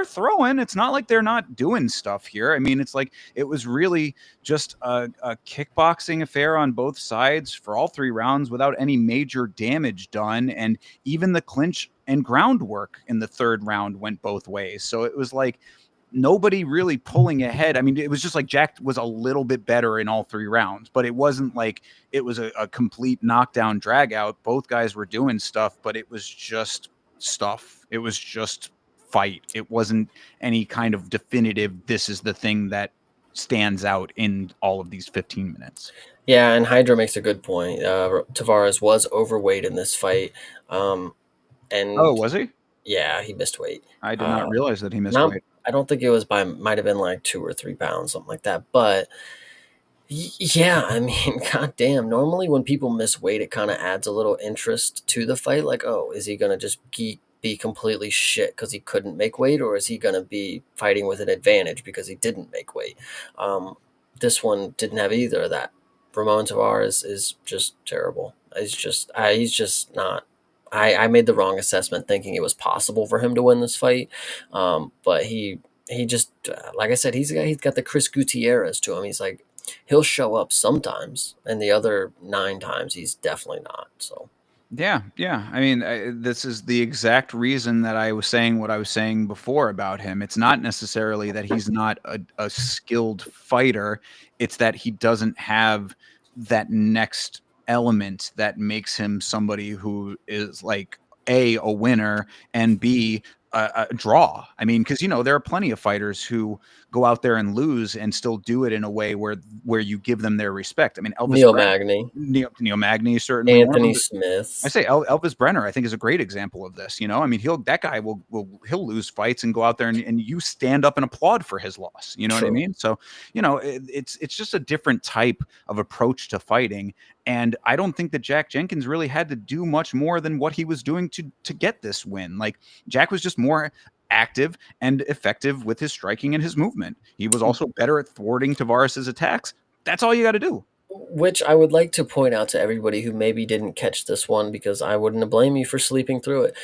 throwing. It's not like they're not doing stuff here. I mean, it's like it was really just a kickboxing affair on both sides for all 3 rounds without any major damage done, and even the clinch and groundwork in the 3rd round went both ways. So it was like nobody really pulling ahead. I mean, it was just like Jack was a little bit better in all 3 rounds, but it wasn't like it was a complete knockdown drag out. Both guys were doing stuff, but it was just stuff. It was just fight. It wasn't any kind of definitive, this is the thing that stands out in all of these 15 minutes. Yeah, and Hydra makes a good point. Tavares was overweight in this fight, um, Oh, and was he? yeah, he missed weight. I did Uh, not realize that he missed not, weight. I don't think it was by, might have been like 2 or 3 pounds, something like that. But yeah, I mean, goddamn. Normally, when people miss weight, it kind of adds a little interest to the fight. Like, oh, is he gonna just be completely shit because he couldn't make weight, or is he gonna be fighting with an advantage because he didn't make weight? Um, this one didn't have either of that. Ramon Tavares is just terrible. He's just not. I made the wrong assessment thinking it was possible for him to win this fight, but he just like I said, he's got the Chris Gutierrez to him. He's like he'll show up sometimes, and the other 9 times he's definitely not. So Yeah, yeah. I mean, this is the exact reason that I was saying what I was saying before about him. It's not necessarily that he's not a skilled fighter, it's that he doesn't have that next element that makes him somebody who is like a winner, and B, a draw. I mean, because there are plenty of fighters who go out there and lose and still do it in a way where you give them their respect. I mean, Neil Magny, Neil Magny is certainly one of Anthony them. I Smith, say Elvis Brenner, I think, is a great example of this. I mean, that guy he'll lose fights and go out there and you stand up and applaud for his loss. You know what I true. mean? So, it's just a different type of approach to fighting. And I don't think that Jack Jenkins really had to do much more than what he was doing to get this win. Like Jack was just more active and effective with his striking and his movement. He was also better at thwarting Tavares's attacks. That's all you got to do. Which I would like to point out to everybody who maybe didn't catch this one because I wouldn't blame you for sleeping through it.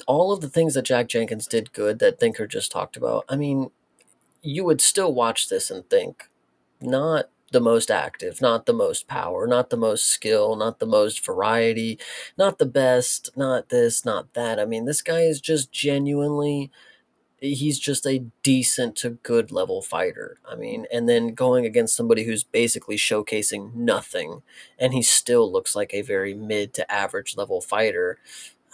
All of the things that Jack Jenkins did good that Thinker just talked about, I mean, you would still watch this and think, not the most active, not the most power, not the most skill, not the most variety, not the best, not this, not that. I mean, this guy is just genuinely he's just a decent to good level fighter. I mean, and then going against somebody who's basically showcasing nothing and he still looks like a very mid to average level fighter.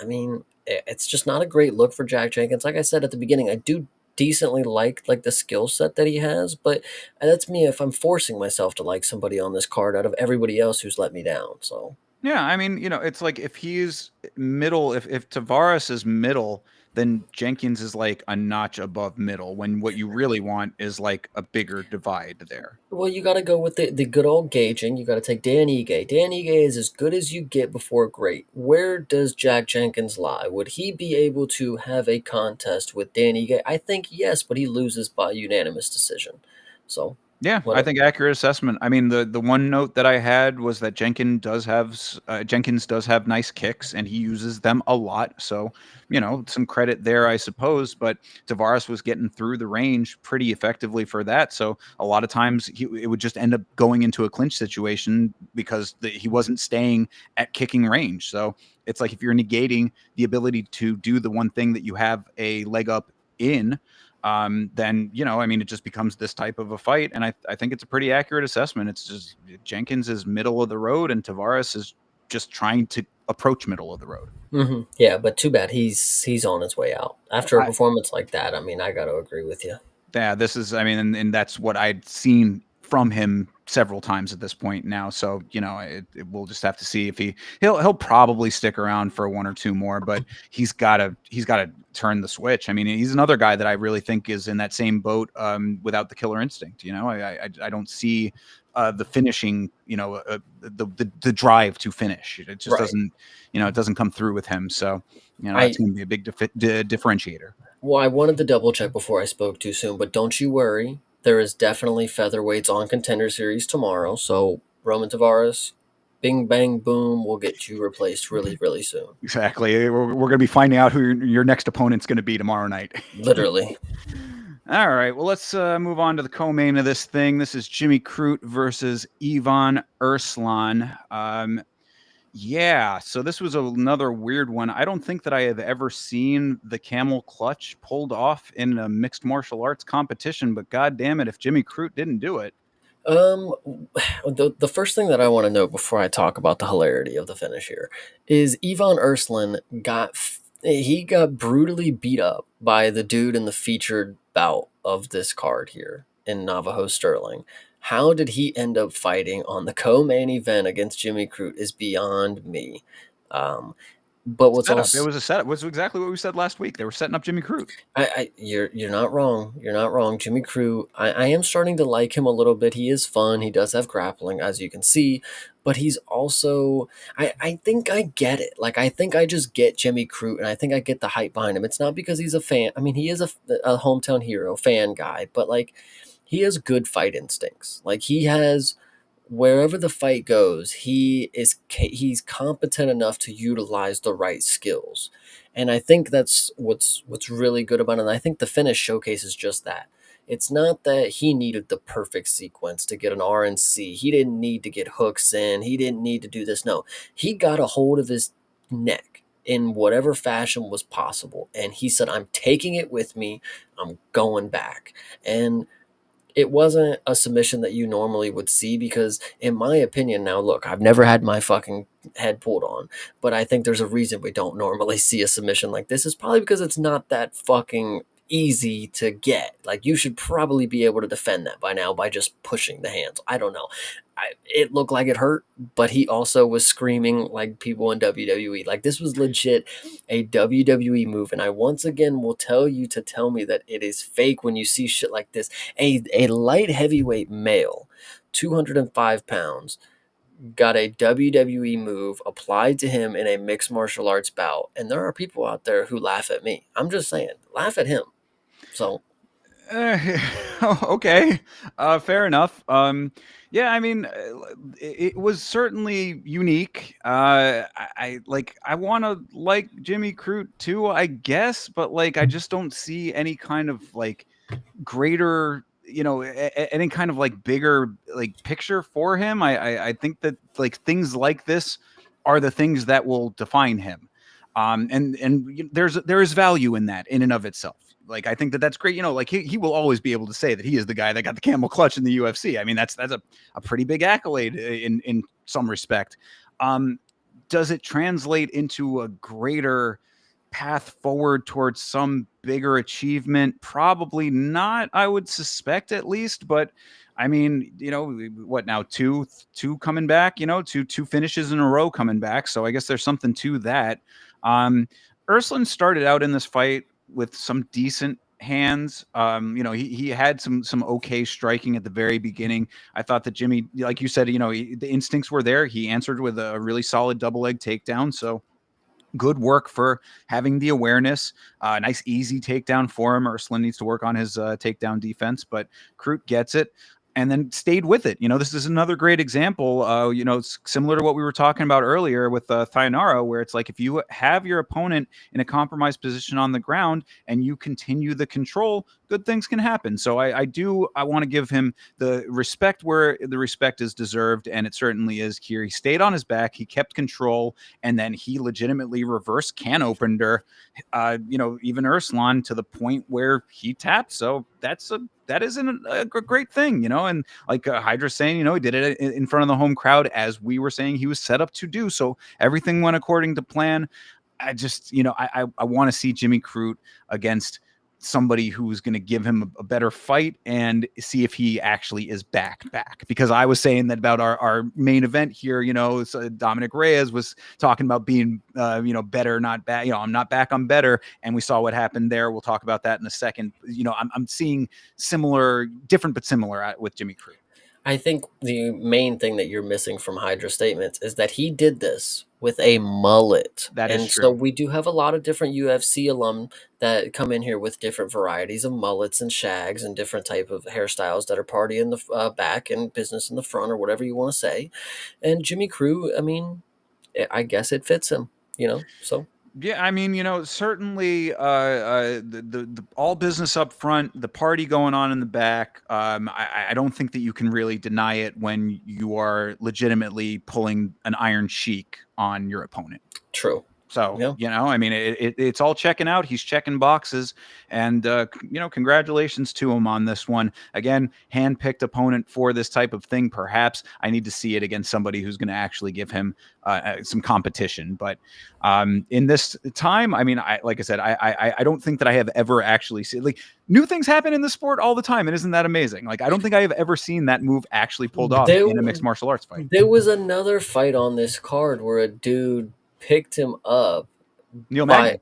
I mean, it's just not a great look for Jack Jenkins. Like I said at the beginning, I do decently like the skill set that he has, but that's me if I'm forcing myself to like somebody on this card out of everybody else who's let me down. So Yeah, I mean, it's like if he's middle, if Tavares is middle, then Jenkins is like a notch above middle. When what you really want is like a bigger divide there. well, you got to go with the good old gauging. You got to take Dan Ige. Dan Ige is as good as you get before great. Where does Jack Jenkins lie? Would he be able to have a contest with Dan Ige? I think yes, but he loses by unanimous decision. So, Yeah, I what? think accurate assessment. I mean, the one note that I had was that Jenkins does have nice kicks, and he uses them a lot. So, some credit there, I suppose. But Tavares was getting through the range pretty effectively for that. So a lot of times it would just end up going into a clinch situation because he wasn't staying at kicking range. So it's like if you're negating the ability to do the one thing that you have a leg up in, then I mean, it just becomes this type of a fight, and I think it's a pretty accurate assessment. It's just Jenkins is middle of the road, and Tavares is just trying to approach middle of the road. Yeah, but too bad he's on his way out after a performance like that. I mean, I got to agree with you. Yeah, this is, I mean, and that's what I'd seen from him several times at this point now. So, we'll just have to see if he'll probably stick around for one or two more, but he's got to turn the switch. I mean, he's another guy that I really think is in that same boat, without the killer instinct. I don't see the finishing, the drive to finish. It just Right. doesn't, it doesn't come through with him. So, that's I going to be a big differentiator. Well, I wanted to double check before I spoke too soon, but don't you worry. There is definitely featherweights on Contender Series tomorrow. So Roman Tavares, bing bang boom, will get you replaced really, really soon. Exactly. We're going to be finding out who your next opponent's going to be tomorrow night. Literally. All right. Well, let's move on to the co-main of this thing. This is Jimmy Crute versus Ivan Erslan. Yeah, so this was another weird one. I don't think that I have ever seen the camel clutch pulled off in a mixed martial arts competition, but god damn it if Jimmy Crute didn't do it. Um, the first thing that I want to know before I talk about the hilarity of the finish here is Ivan Erslan got brutally beat up by the dude in the featured bout of this card here in Navajo Sterling. How did he end up fighting on the co-main event against Jimmy Crute is beyond me. Um, but what's Setup. It also was a setup. It was exactly what we said last week. They were setting up Jimmy Crute. you're not wrong. You're not wrong. Jimmy Crew, I am starting to like him a little bit. He is fun. He does have grappling, as you can see, but he's also I think I get it. Like I think I just get Jimmy Crew, and I think I get the hype behind him. It's not because he's a fan. I mean, he is a hometown hero, fan guy, but like he has good fight instincts. Like he has wherever the fight goes, he's competent enough to utilize the right skills, and I think that's what's really good about it. And I think the finish showcases just that. It's not that he needed the perfect sequence to get an RNC. He didn't need to get hooks in. He didn't need to do this. No, he got a hold of his neck in whatever fashion was possible, and he said, "I'm taking it with me. I'm going back." And it wasn't a submission that you normally would see because, in my opinion, now look, I've never had my fucking head pulled on, but I think there's a reason we don't normally see a submission like this. It's probably because it's not that fucking easy to get. Like, you should probably be able to defend that by now by just pushing the hands. I don't know. It looked like it hurt, but he also was screaming like people in WWE. Like, this was legit a WWE move, and I once again will tell you to tell me that it is fake when you see shit like this. A light heavyweight male, 205 pounds, got a WWE move applied to him in a mixed martial arts bout, and there are people out there who laugh at me. I'm just saying, laugh at him. So Okay, fair enough. Yeah, I mean, it was certainly unique. I want to like Jimmy Crute too, I guess, but like I just don't see any kind of like greater, any kind of like bigger like picture for him. I think that like things like this are the things that will define him. And there is value in that in and of itself. Like I think that that's great. Like he will always be able to say that he is the guy that got the camel clutch in the UFC. I mean, that's a pretty big accolade in some respect. Does it translate into a greater path forward towards some bigger achievement? Probably not, I would suspect, at least. But I mean, what now? Two coming back. Two finishes in a row coming back. So I guess there's something to that. Erslan started out in this fight with some decent hands. He had some okay striking at the very beginning. I thought that Jimmy, like you said, the instincts were there. He answered with a really solid double leg takedown. So good work for having the awareness. Nice easy takedown for him. Erslan needs to work on his takedown defense, but Crute gets it and then stayed with it. This is another great example. It's similar to what we were talking about earlier with Thayanara, where it's like if you have your opponent in a compromised position on the ground and you continue the control, good things can happen. So I want to give him the respect where the respect is deserved, and it certainly is here. He stayed on his back, he kept control, and then he legitimately reversed can opener, even Erslan to the point where he tapped. So that is a great thing, and like Hydra's saying, he did it in front of the home crowd, as we were saying he was set up to do. So everything went according to plan. I just, I want to see Jimmy Crute against somebody who's going to give him a better fight and see if he actually is back. Because I was saying that about our main event here, so Dominic Reyes was talking about being, better, not back. I'm not back, I'm better. And we saw what happened there. We'll talk about that in a second. I'm seeing similar, different, but similar with Jimmy Crute. I think the main thing that you're missing from Hydra's statements is that he did this with a mullet. That is And so true. we do have a lot of different UFC alum that come in here with different varieties of mullets and shags and different type of hairstyles that are party in the back and business in the front or whatever you want to say. And Jimmy Crute, I mean, I guess it fits him, so. Yeah, I mean, certainly the all business up front, the party going on in the back. I don't think that you can really deny it when you are legitimately pulling an Iron Sheik on your opponent. True. So, Yeah. I mean, it's all checking out. He's checking boxes. And, congratulations to him on this one. Again, handpicked opponent for this type of thing, perhaps. I need to see it against somebody who's going to actually give him some competition. But in this time, I mean, like I said, I don't think that I have ever actually seen, like, new things happen in the sport all the time. And isn't that amazing? Like, I don't think I have ever seen that move actually pulled off There, in a mixed martial arts fight. there was another fight on this card where a dude picked him up Neil by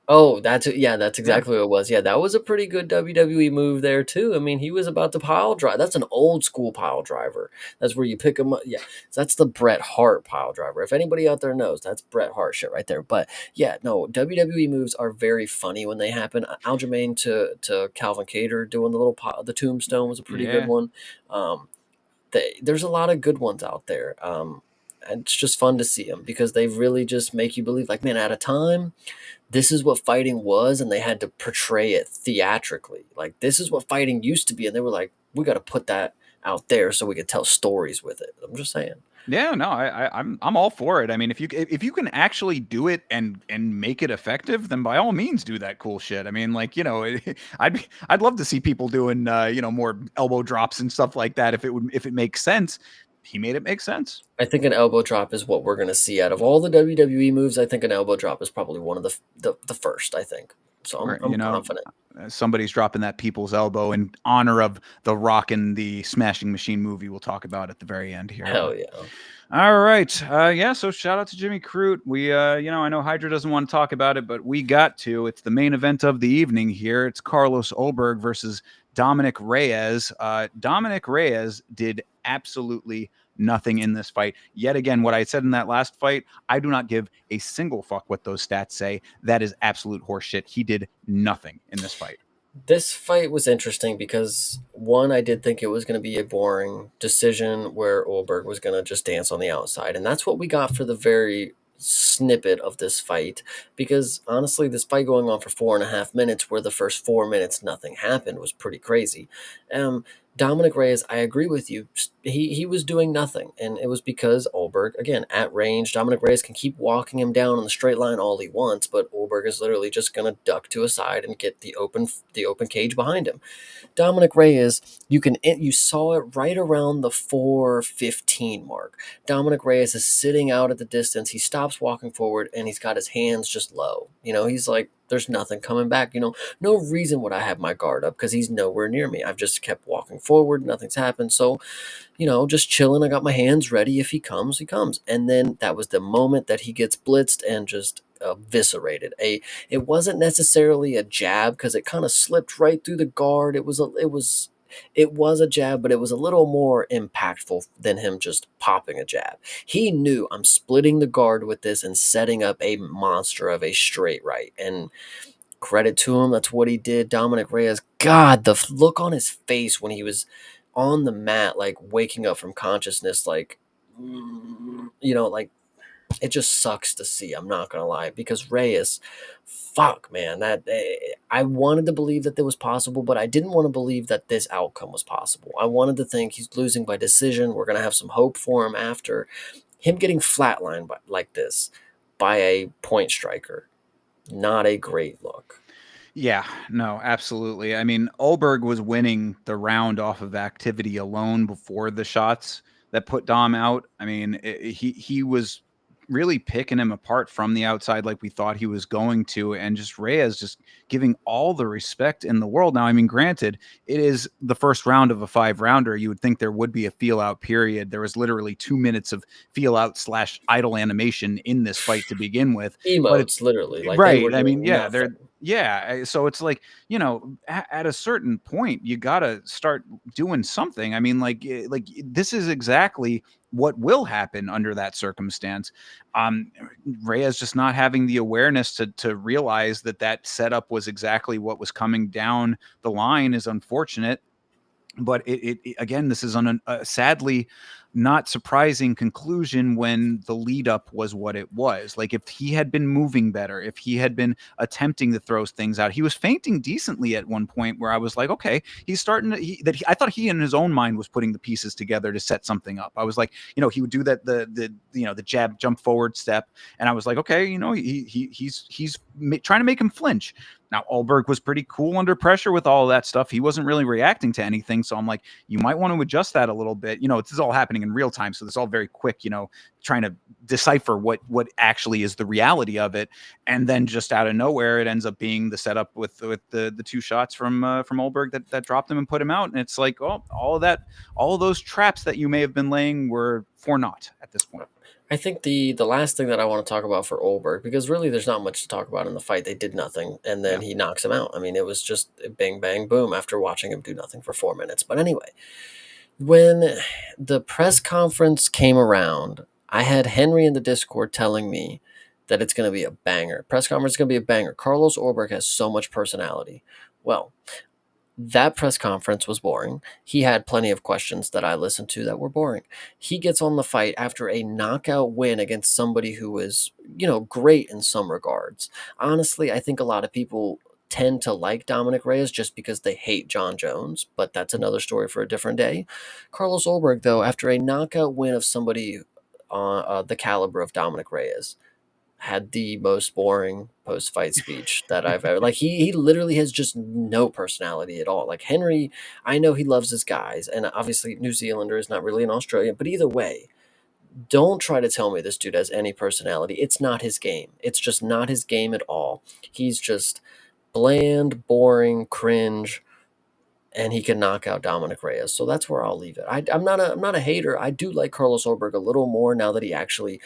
Magny. that's exactly what it was. Yeah, that was a pretty good WWE move there too. I mean, he was about to pile drive. That's an old school pile driver. That's where you pick him up. Yeah, so that's the Bret Hart pile driver. If anybody out there knows, that's Bret Hart shit right there. But yeah, no, WWE moves are very funny when they happen. Aljamain to Calvin Cater doing the tombstone was a pretty good Yeah. one. There's a lot of good ones out there. And it's just fun to see them because they really just make you believe, like, man, at a time, this is what fighting was, and they had to portray it theatrically. Like, this is what fighting used to be, and they were like, we got to put that out there so we could tell stories with it. I'm just saying. Yeah, no, I'm all for it. I mean, if you can actually do it and make it effective, then by all means do that cool shit. I mean, like, I'd love to see people doing more elbow drops and stuff like that if it makes sense. He made it make sense. I think an elbow drop is what we're going to see out of all the WWE moves. I think an elbow drop is probably one of the first. I think so. I'm confident. Somebody's dropping that people's elbow in honor of the Rock and the Smashing Machine movie we'll talk about at the very end here. Hell yeah. All right. So shout out to Jimmy Crute. We, I know Hydra doesn't want to talk about it, but we got to. It's the main event of the evening here. It's Carlos Ulberg versus Dominic Reyes. Dominic Reyes did absolutely nothing in this fight. Yet again, what I said in that last fight, I do not give a single fuck what those stats say. That is absolute horseshit. He did nothing in this fight. This fight was interesting because, one, I did think it was going to be a boring decision where Ulberg was going to just dance on the outside. And that's what we got for the very snippet of this fight. Because, honestly, this fight going on for 4.5 minutes, where the first 4 minutes nothing happened, was pretty crazy. Dominic Reyes, I agree with you. He was doing nothing, and it was because Ulberg, again, at range, Dominic Reyes can keep walking him down in the straight line all he wants, but Ulberg is literally just going to duck to a side and get the open cage behind him. Dominic Reyes, you saw it right around the 4:15 mark. Dominic Reyes is sitting out at the distance. He stops walking forward, and he's got his hands just low. He's like, there's nothing coming back. No reason would I have my guard up because he's nowhere near me. I've just kept walking forward. Nothing's happened. So, just chilling. I got my hands ready. If he comes, he comes. And then that was the moment that he gets blitzed and just eviscerated. It wasn't necessarily a jab because it kind of slipped right through the guard. It was a jab, but it was a little more impactful than him just popping a jab. He knew, I'm splitting the guard with this and setting up a monster of a straight right. And credit to him, that's what he did. Dominic Reyes, God, the look on his face when he was on the mat, like waking up from consciousness, like, like, it just sucks to see. I'm not gonna lie, because Reyes, fuck, man, I wanted to believe that that was possible, but I didn't want to believe that this outcome was possible. I wanted to think he's losing by decision. We're gonna have some hope for him after him getting flatlined like this by a point striker. Not a great look. Yeah, no, absolutely. I mean, Ulberg was winning the round off of activity alone before the shots that put Dom out. I mean, he was really picking him apart from the outside like we thought he was going to, and just Reyes just giving all the respect in the world. Now, I mean, granted, it is the first round of a 5-rounder. You would think there would be a feel out period. There was literally 2 minutes of feel out slash idle animation in this fight to begin with, but it's Emotes, literally, like, they were right. I mean, doing yeah, nothing. so it's like, at a certain point, you got to start doing something. I mean, like this is exactly what will happen under that circumstance. Um, Reyes just not having the awareness to realize that setup was exactly what was coming down the line is unfortunate. But again, this is on a sadly not surprising conclusion when the lead up was what it was. Like, if he had been moving better, if he had been attempting to throw things out, he was feinting decently at one point where I was like, okay, he's starting to, I thought he in his own mind was putting the pieces together to set something up. I was like, he would do that, the jab jump forward step. And I was like, okay, he's trying to make him flinch. Now, Ulberg was pretty cool under pressure with all of that stuff. He wasn't really reacting to anything. So I'm like, you might want to adjust that a little bit. This is all happening in real time. So this is all very quick, trying to decipher what actually is the reality of it. And then just out of nowhere, it ends up being the setup with the 2 shots from Ulberg that dropped him and put him out. And it's like, oh, all of those traps that you may have been laying were for naught at this point. I think the last thing that I want to talk about for Ulberg, because really there's not much to talk about in the fight. They did nothing, and then Yeah. he knocks him out. I mean, it was just bang, bang, boom after watching him do nothing for 4 minutes. But anyway, when the press conference came around, I had Henry in the Discord telling me that it's going to be a banger. Press conference is going to be a banger. Carlos Ulberg has so much personality. Well, that press conference was boring. He had plenty of questions that I listened to that were boring. He gets on the fight after a knockout win against somebody who is, great in some regards. Honestly, I think a lot of people tend to like Dominic Reyes just because they hate John Jones, but that's another story for a different day. Carlos Ulberg, though, after a knockout win of somebody on the caliber of Dominic Reyes, had the most boring post fight speech that I've ever, like, he literally has just no personality at all. Like, Henry, I know he loves his guys, and obviously New Zealander is not really an Australian, but either way, don't try to tell me this dude has any personality. It's not his game. It's just not his game at all. He's just bland, boring, cringe, and he can knock out Dominic Reyes. So that's where I'll leave it. I'm not a hater. I do like Carlos Ulberg a little more now that he actually,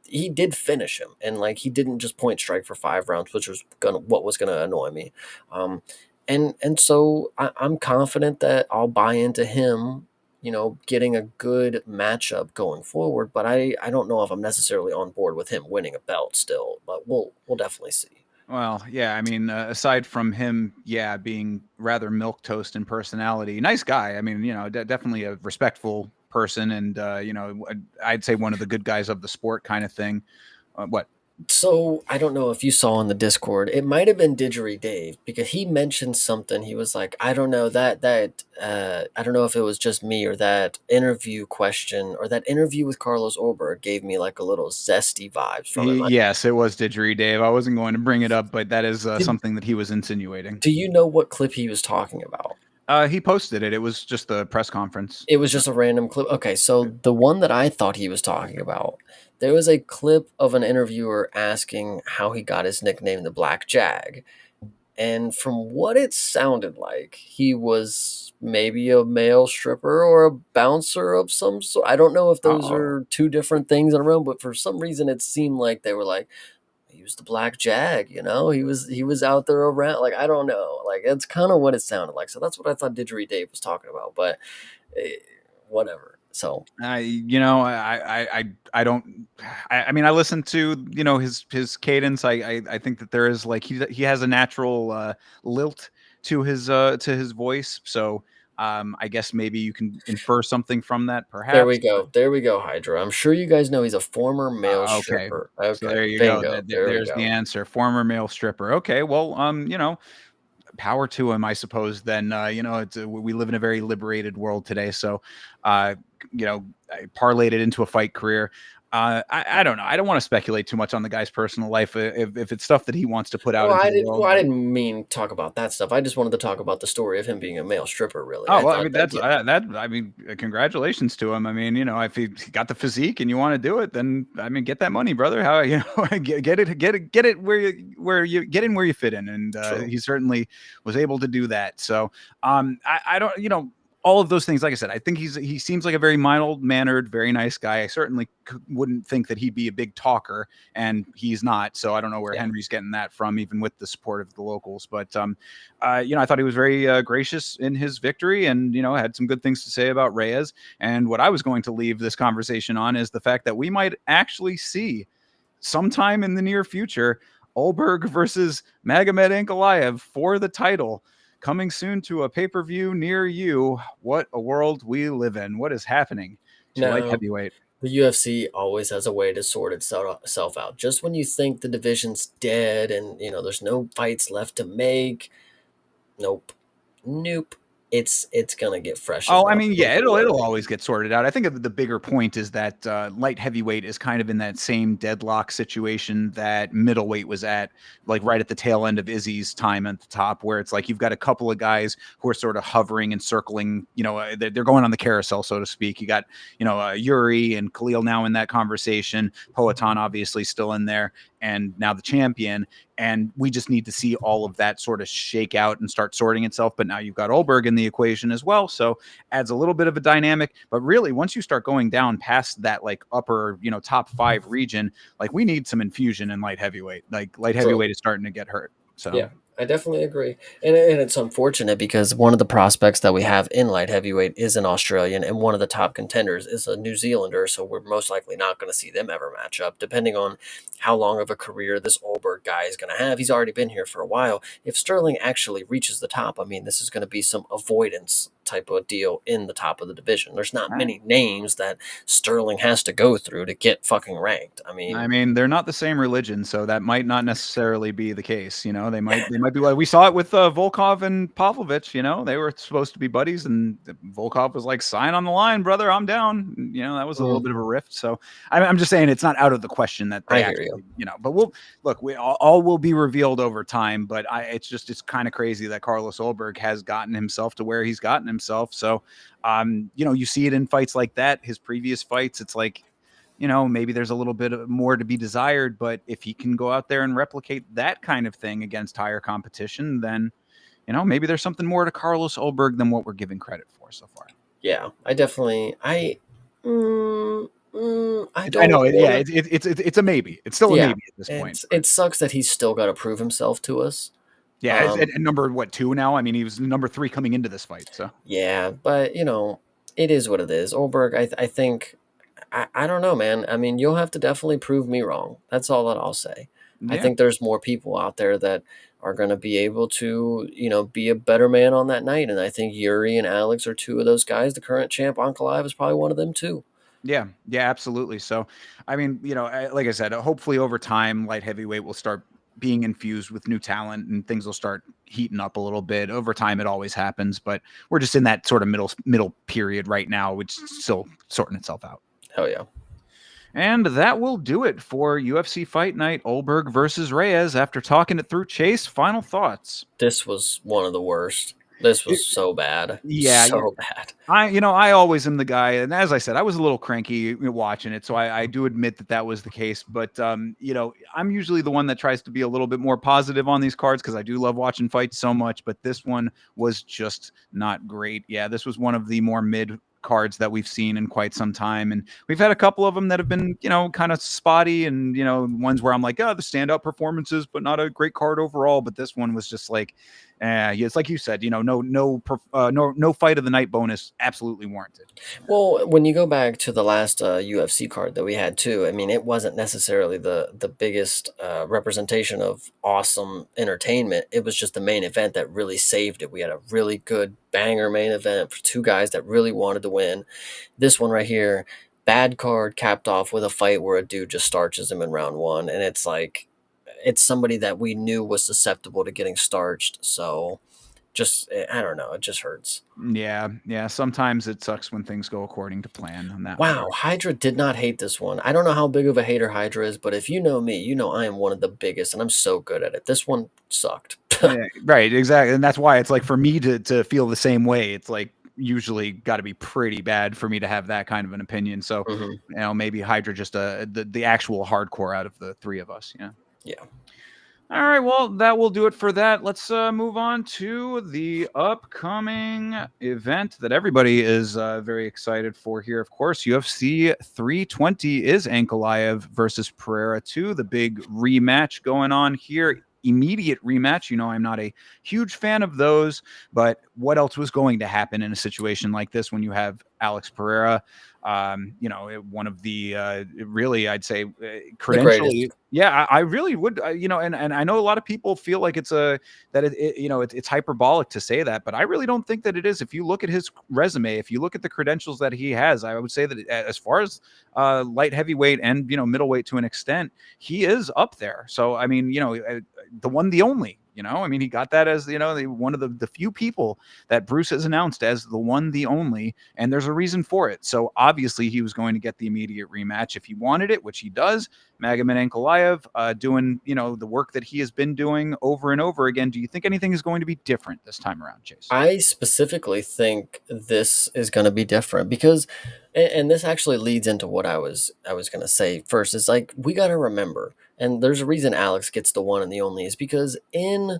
he did finish him, and like, he didn't just point strike for 5 rounds, which was what was gonna annoy me. And so I'm confident that I'll buy into him, getting a good matchup going forward. But I don't know if I'm necessarily on board with him winning a belt still. But we'll definitely see. Well, yeah, I mean, aside from him, yeah, being rather milquetoast in personality, nice guy. I mean, definitely a respectful person, and I'd say one of the good guys of the sport, kind of thing. What? So I don't know if you saw in the Discord. It might have been Didgery Dave, because he mentioned something. He was like, I don't know I don't know if it was just me, or that interview question, or that interview with Carlos Ulberg gave me like a little zesty vibes from him. Yes, it was Didgery Dave. I wasn't going to bring it up, but that is Did, something that he was insinuating. do you know what clip he was talking about? He posted it. It was just the press conference. It was just a random clip. Okay, so the one that I thought he was talking about, there was a clip of an interviewer asking how he got his nickname, the Black Jag. And from what it sounded like, he was maybe a male stripper or a bouncer of some sort. I don't know if those Uh-oh. are two different things in a row, but for some reason it seemed like they were like, he was the Black Jag, he was out there around. Like, I don't know. Like, that's kind of what it sounded like. So that's what I thought Didgery Dave was talking about, but whatever. So I don't. I mean, I listen to his cadence. I think that there is, like, he has a natural lilt to his voice. So I guess maybe you can infer something from that, there we perhaps. go. There we go, Hydra. I'm sure you guys know he's a former male Okay, stripper. so Okay, there you go. bingo. There we There's the go. answer. Former male stripper. Okay, well, power to him, I suppose. Then we live in a very liberated world today, so I parlayed it into a fight career. I don't know. I don't want to speculate too much on the guy's personal life if it's stuff that he wants to put out Well, into the world. I But didn't mean talk about that stuff. I just wanted to talk about the story of him being a male stripper. Really, oh I well, I thought mean that that's yeah, that. I mean, congratulations to him. I mean, if he got the physique and you want to do it, then I mean, get that money, brother. How get it where you get in where you fit in, and true. he certainly was able to do that. So I don't all of those things. Like I said, I think he seems like a very mild mannered, very nice guy. I certainly wouldn't think that he'd be a big talker, and he's not. So I don't know where Yeah. Henry's getting that from, even with the support of the locals. But I thought he was very gracious in his victory, and had some good things to say about Reyes. And what I was going to leave this conversation on is the fact that we might actually see sometime in the near future Ulberg versus Magomed Ankalaev for the title. Coming soon to a pay-per-view near you. What a world we live in. What is happening to light Now, heavyweight? the UFC always has a way to sort itself out. Just when you think the division's dead and there's no fights left to make, nope, nope. It's gonna get freshened Oh, I up mean, one yeah, it'll way. always get sorted out. I think the bigger point is that light heavyweight is kind of in that same deadlock situation that middleweight was at, like right at the tail end of Izzy's time at the top, where it's like you've got a couple of guys who are sort of hovering and circling. They're going on the carousel, so to speak. You got Yuri and Khalil now in that conversation. Poatan obviously still in there, and now the champion. And we just need to see all of that sort of shake out and start sorting itself. But now you've got Ulberg in the equation as well. So adds a little bit of a dynamic. But really, once you start going down past that like upper, top 5 region, like we need some infusion in light heavyweight. Like light True. heavyweight is starting to get hurt. So Yeah, I definitely agree. And it's unfortunate because one of the prospects that we have in light heavyweight is an Australian, and one of the top contenders is a New Zealander. So we're most likely not going to see them ever match up, depending on how long of a career this Ulberg guy is going to have. He's already been here for a while. If Sterling actually reaches the top, I mean, this is going to be some avoidance type of deal in the top of the division. There's not many names that Sterling has to go through to get fucking ranked. I I mean, mean, they're not the same religion, so that might not necessarily be the case. They might be like we saw it with Volkov and Pavlovich. They were supposed to be buddies, and Volkov was like, "Sign on the line, brother. I'm down." That was a little bit of a rift. So I'm just saying it's not out of the question that they I hear you. actually, But we'll look. We all will be revealed over time. But it's kind of crazy that Carlos Ulberg has gotten himself to where he's gotten himself. So, you see it in fights like that. His previous fights, it's like maybe there's a little bit more to be desired, but if he can go out there and replicate that kind of thing against higher competition, then, maybe there's something more to Carlos Ulberg than what we're giving credit for so far. Yeah, I definitely, I I don't know. Yeah, want to. it's a maybe. It's still a Yeah, maybe at this point. But it sucks that he's still got to prove himself to us. yeah, it's Um, at number what 2 now. I mean, he was number 3 coming into this fight. So yeah, but it is what it is. Ulberg, I think, I don't know, man. I mean, you'll have to definitely prove me wrong. That's all that I'll say. I yeah, think there's more people out there that are going to be able to, be a better man on that night. And I think Yuri and Alex are two of those guys. The current champ, Ankalaev, is probably one of them too. yeah, absolutely. So, I mean, like I said, hopefully over time, light heavyweight will start being infused with new talent and things will start heating up a little bit. Over time, it always happens, but we're just in that sort of middle period right now, which is still sorting itself out. Hell yeah. And that will do it for UFC Fight Night, Ulberg versus Reyes. After talking it through, Chase, final thoughts. This was one of the worst. This was so bad. Yeah, So bad. I always am the guy, and as I said, I was a little cranky watching it, so I do admit that was the case. But I'm usually the one that tries to be a little bit more positive on these cards because I do love watching fights so much. But this one was just not great. Yeah, this was one of the more mid cards that we've seen in quite some time, and we've had a couple of them that have been kind of spotty, and ones where I'm like, oh, the standout performances, but not a great card overall. But this one was just like. It's like you said, no fight of the night bonus, absolutely warranted. Well, when you go back to the last UFC card that we had too, I mean, it wasn't necessarily the biggest representation of awesome entertainment. It was just the main event that really saved it. We had a really good banger main event for two guys that really wanted to win. This one right here, bad card capped off with a fight where a dude just starches him in round one, and it's like it's somebody that we knew was susceptible to getting starched. So I don't know, it just hurts. Yeah. Sometimes it sucks when things go according to plan in that Wow, regard. Hydra did not hate this one. I don't know how big of a hater Hydra is, but if you know me, you know I am one of the biggest, and I'm so good at it. This one sucked. Yeah, right, exactly, and that's why it's like for me to feel the same way. It's like usually got to be pretty bad for me to have that kind of an opinion. So, Mhm. maybe Hydra just the actual hardcore out of the three of us. Yeah. Yeah. All right, well, that will do it for that. Let's move on to the upcoming event that everybody is very excited for here. Of course, UFC 320 is Ankalaev versus Pereira 2, the big rematch going on here. Immediate rematch. I'm not a huge fan of those, but what else was going to happen in a situation like this when you have Alex Pereira? One of the really, I'd say, The credentially, greatest. yeah, I really would, and I know a lot of people feel like it's it's hyperbolic to say that, but I really don't think that it is. If you look at his resume, if you look at the credentials that he has, I would say that as far as light heavyweight and middleweight to an extent, he is up there. So I mean, the one, the only. I mean, he got that as one of the few people that Bruce has announced as the one, the only, and there's a reason for it. So obviously, he was going to get the immediate rematch if he wanted it, which he does. Magomed Ankalaev doing, the work that he has been doing over and over again. Do you think anything is going to be different this time around, Chase? I specifically think this is going to be different because, and this actually leads into what I was going to say first. Is like we got to remember, and there's a reason Alex gets the one and the only is because in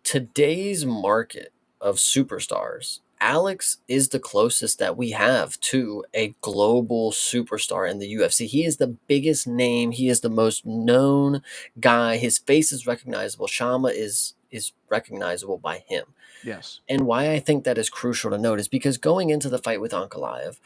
today's market of superstars, Alex is the closest that we have to a global superstar in the UFC. He is the biggest name. He is the most known guy. His face is recognizable. Shama is recognizable by him. Yes. And why I think that is crucial to note is because going into the fight with Ankalaev,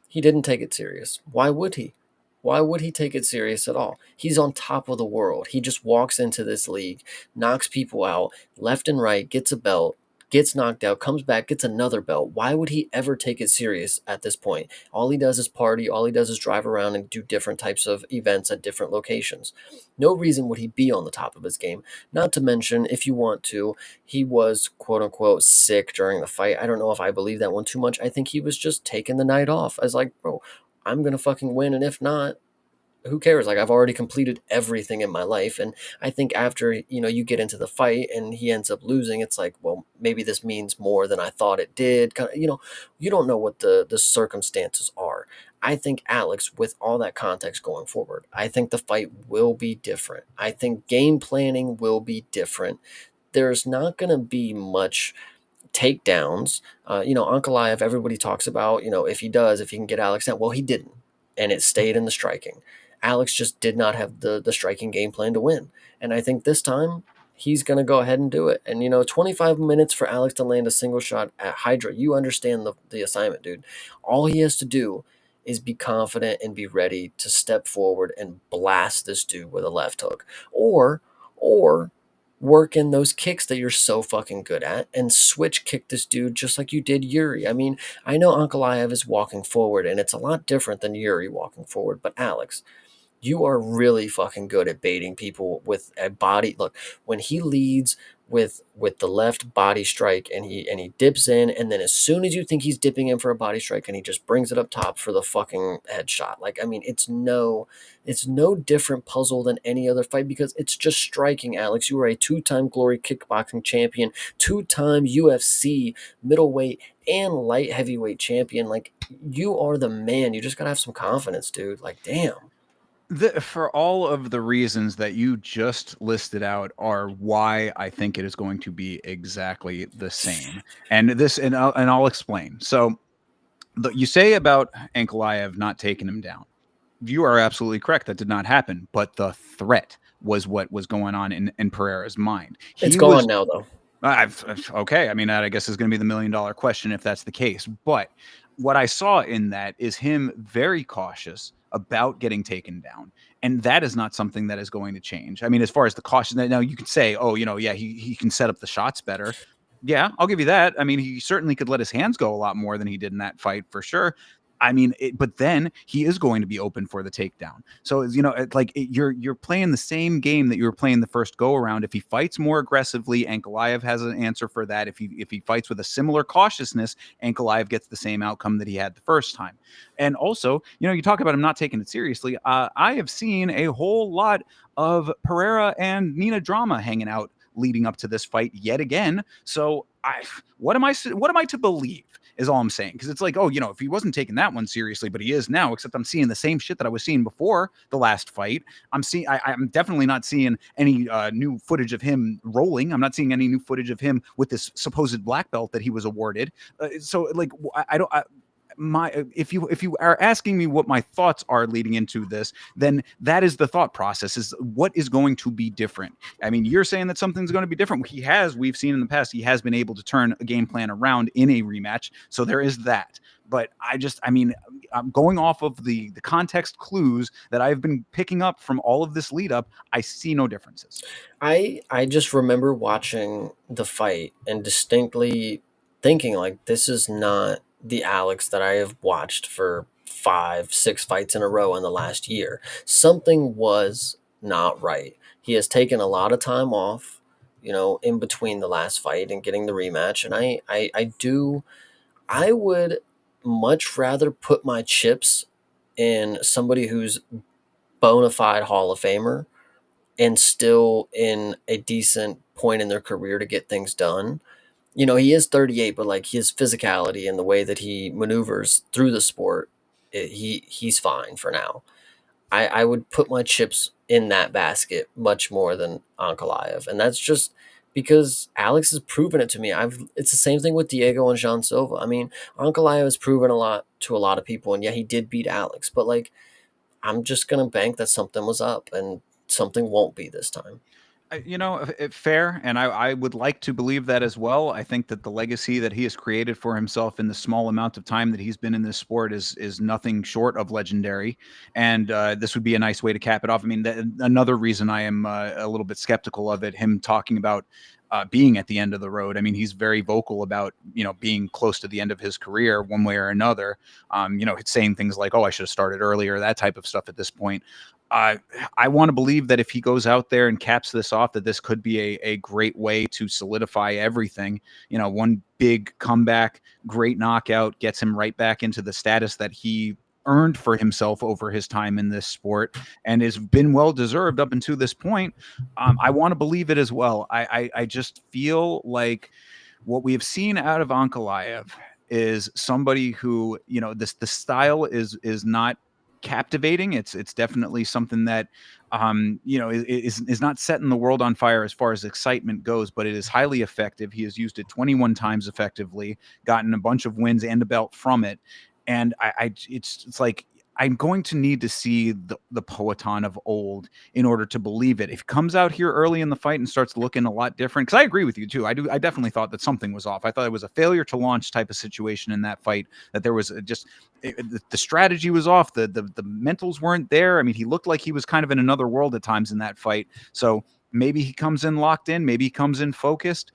he didn't take it serious. Why would he? Why would he take it serious at all? He's on top of the world. He just walks into this league, knocks people out left and right, gets a belt, gets knocked out, comes back, gets another belt. Why would he ever take it serious at this point? All he does is party. All he does is drive around and do different types of events at different locations. No reason would he be on the top of his game. Not to mention, if you want to, he was quote unquote sick during the fight. I don't know if I believe that one too much. I think he was just taking the night off. I was like, bro, I'm gonna fucking win, and if not, who cares? Like I've already completed everything in my life, and I think after you get into the fight and he ends up losing, it's like, well, maybe this means more than I thought it did. Kind of, you don't know what the circumstances are. I think Alex, with all that context going forward, I think the fight will be different. I think game planning will be different. There's not going to be much takedowns. Ankalaev, everybody talks about, if he can get Alex down. Well, he didn't, and it stayed in the striking. Alex just did not have the striking game plan to win. And I think this time he's going to go ahead and do it. And, 25 minutes for Alex to land a single shot at Hydra. You understand the assignment, dude. All he has to do is be confident and be ready to step forward and blast this dude with a left hook. Or work in those kicks that you're so fucking good at and switch kick this dude just like you did Yuri. I mean, I know Ankalaev is walking forward and it's a lot different than Yuri walking forward, but Alex, you are really fucking good at baiting people with a body. Look, when he leads with the left body strike and he dips in, and then as soon as you think he's dipping in for a body strike and he just brings it up top for the fucking headshot. Like, I mean, it's no different puzzle than any other fight because it's just striking. Alex, you are a two-time Glory kickboxing champion, two-time UFC middleweight and light heavyweight champion. Like, you are the man. You just gotta have some confidence, dude. Like, damn. For all of the reasons that you just listed out are why I think it is going to be exactly the same. And I'll explain. So you say about Ankalaev not taking him down. You are absolutely correct. That did not happen. But the threat was what was going on in Pereira's mind. It's He gone was now, though. okay. I mean, that I guess is going to be the $1 million question if that's the case. But what I saw in that is him very cautious about getting taken down. And that is not something that is going to change. I mean, as far as the caution, now you could say, oh, yeah, he can set up the shots better. Yeah, I'll give you that. I mean, he certainly could let his hands go a lot more than he did in that fight for sure. I mean, but then he is going to be open for the takedown. So you're playing the same game that you were playing the first go around. If he fights more aggressively, Ankalaev has an answer for that. If he fights with a similar cautiousness, Ankalaev gets the same outcome that he had the first time. And also, you talk about him not taking it seriously. I have seen a whole lot of Pereira and Nina drama hanging out leading up to this fight yet again. So what am I to believe is all I'm saying. Because it's like, oh, if he wasn't taking that one seriously, but he is now, except I'm seeing the same shit that I was seeing before the last fight. I'm definitely not seeing any new footage of him rolling. I'm not seeing any new footage of him with this supposed black belt that he was awarded. So like, I don't. If you are asking me what my thoughts are leading into this, then that is the thought process, is what is going to be different. I mean, you're saying that something's going to be different. We've seen in the past, he has been able to turn a game plan around in a rematch. So there is that. But I'm going off of the context clues that I've been picking up from all of this lead up. I see no differences. I just remember watching the fight and distinctly thinking like this is not the Alex that I have watched for 5, 6 fights in a row in the last year. Something was not right. He has taken a lot of time off, in between the last fight and getting the rematch. And I would much rather put my chips in somebody who's bona fide Hall of Famer and still in a decent point in their career to get things done. He is 38, but like his physicality and the way that he maneuvers through the sport, he's fine for now. I would put my chips in that basket much more than Ankalaev, and that's just because Alex has proven it to me. It's the same thing with Diego and Jean Silva. I mean, Ankalaev has proven a lot to a lot of people, and yeah, he did beat Alex, but like I'm just gonna bank that something was up and something won't be this time. Fair, and I would like to believe that as well. I think that the legacy that he has created for himself in the small amount of time that he's been in this sport is nothing short of legendary, and this would be a nice way to cap it off. I mean, another reason I am a little bit skeptical of it, him talking about being at the end of the road. I mean, he's very vocal about being close to the end of his career one way or another. Saying things like, "Oh, I should have started earlier," that type of stuff at this point. I want to believe that if he goes out there and caps this off, that this could be a great way to solidify everything. One big comeback, great knockout, gets him right back into the status that he earned for himself over his time in this sport and has been well deserved up until this point. I want to believe it as well. I just feel like what we have seen out of Ankalaev is somebody who, the style is not captivating. It's definitely something that is not setting the world on fire as far as excitement goes, but it is highly effective. He has used it 21 times effectively, gotten a bunch of wins and a belt from it. And it's like I'm going to need to see the Poatan of old in order to believe it. If he comes out here early in the fight and starts looking a lot different, because I agree with you too. I definitely thought that something was off. I thought it was a failure to launch type of situation in that fight, that there was the strategy was off. The mentals weren't there. I mean, he looked like he was kind of in another world at times in that fight. So maybe he comes in locked in, maybe he comes in focused.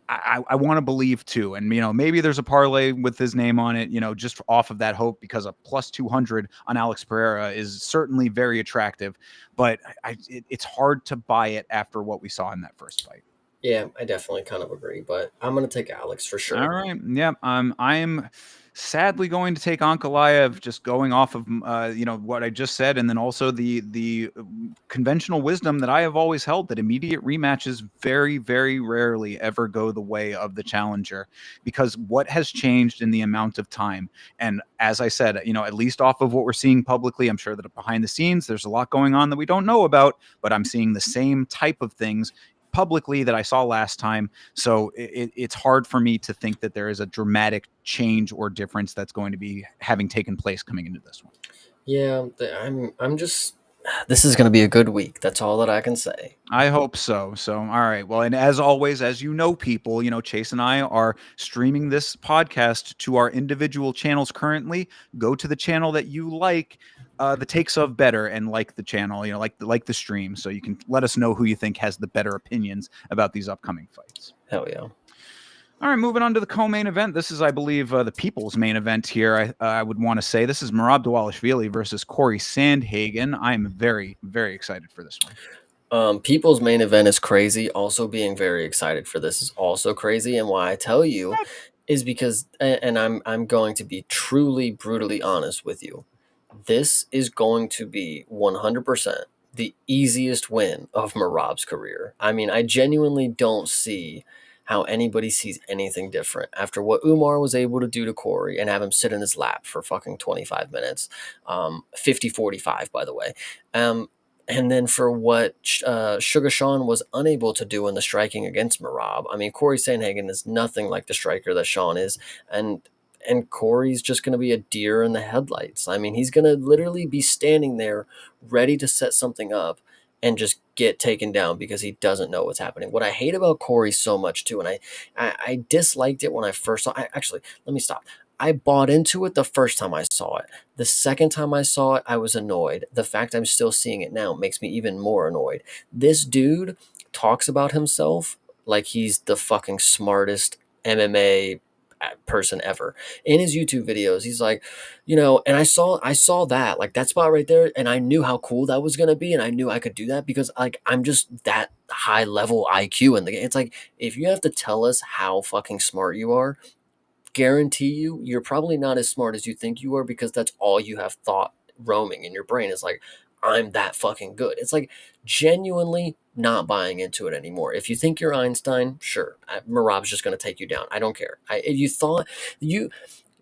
I want to believe too. And, maybe there's a parlay with his name on it, just off of that hope, because a plus 200 on Alex Pereira is certainly very attractive, but it's hard to buy it after what we saw in that first fight. Yeah, I definitely kind of agree, but I'm gonna take Alex for All sure. right. Yeah. I'm sadly going to take Ankalaev, just going off of what I just said, and then also the conventional wisdom that I have always held, that immediate rematches very, very rarely ever go the way of the challenger, because what has changed in the amount of time. And as I said, at least off of what we're seeing publicly, I'm sure that behind the scenes there's a lot going on that we don't know about, but I'm seeing the same type of things publicly that I saw last time. So it's hard for me to think that there is a dramatic change or difference that's going to be having taken place coming into this one. Yeah, I'm just this is gonna be a good week. That's all that I can say. I hope so. So, all right. Well, and as always, as people, Chase and I are streaming this podcast to our individual channels currently. Go to the channel that you like the takes of better, and like the channel, like the stream, so you can let us know who you think has the better opinions about these upcoming fights. Hell yeah. All right, moving on to the co-main event. This is, I believe, the people's main event here. I would want to say this is Merab Dvalishvili versus Corey Sandhagen. I am very, very excited for this one. People's main event is crazy. Also, being very excited for this is also crazy. And why I tell you is because, and I'm going to be truly brutally honest with you. This is going to be 100% the easiest win of Marab's career. I mean, I genuinely don't see how anybody sees anything different after what Umar was able to do to Corey and have him sit in his lap for fucking 25 minutes. 50-45, by the way. And then for what Sugar Sean was unable to do in the striking against Marab, I mean, Corey Sandhagen is nothing like the striker that Sean is. And Corey's just going to be a deer in the headlights. I mean, he's going to literally be standing there ready to set something up and just get taken down because he doesn't know what's happening. What I hate about Corey so much too, and I disliked it when I first saw. Actually, let me stop. I bought into it the first time I saw it. The second time I saw it, I was annoyed. The fact I'm still seeing it now makes me even more annoyed. This dude talks about himself like he's the fucking smartest MMA person ever. In his YouTube videos, he's like, and I saw that, like, that spot right there, and I knew how cool that was gonna be, and I knew I could do that because, like, I'm just that high level IQ in the game. It's like, if you have to tell us how fucking smart you are, guarantee you're probably not as smart as you think you are, because that's all you have thought roaming in your brain is like, I'm that fucking good. It's like, genuinely not buying into it anymore. If you think you're Einstein, sure, Marab's just going to take you down. I don't care. If you thought you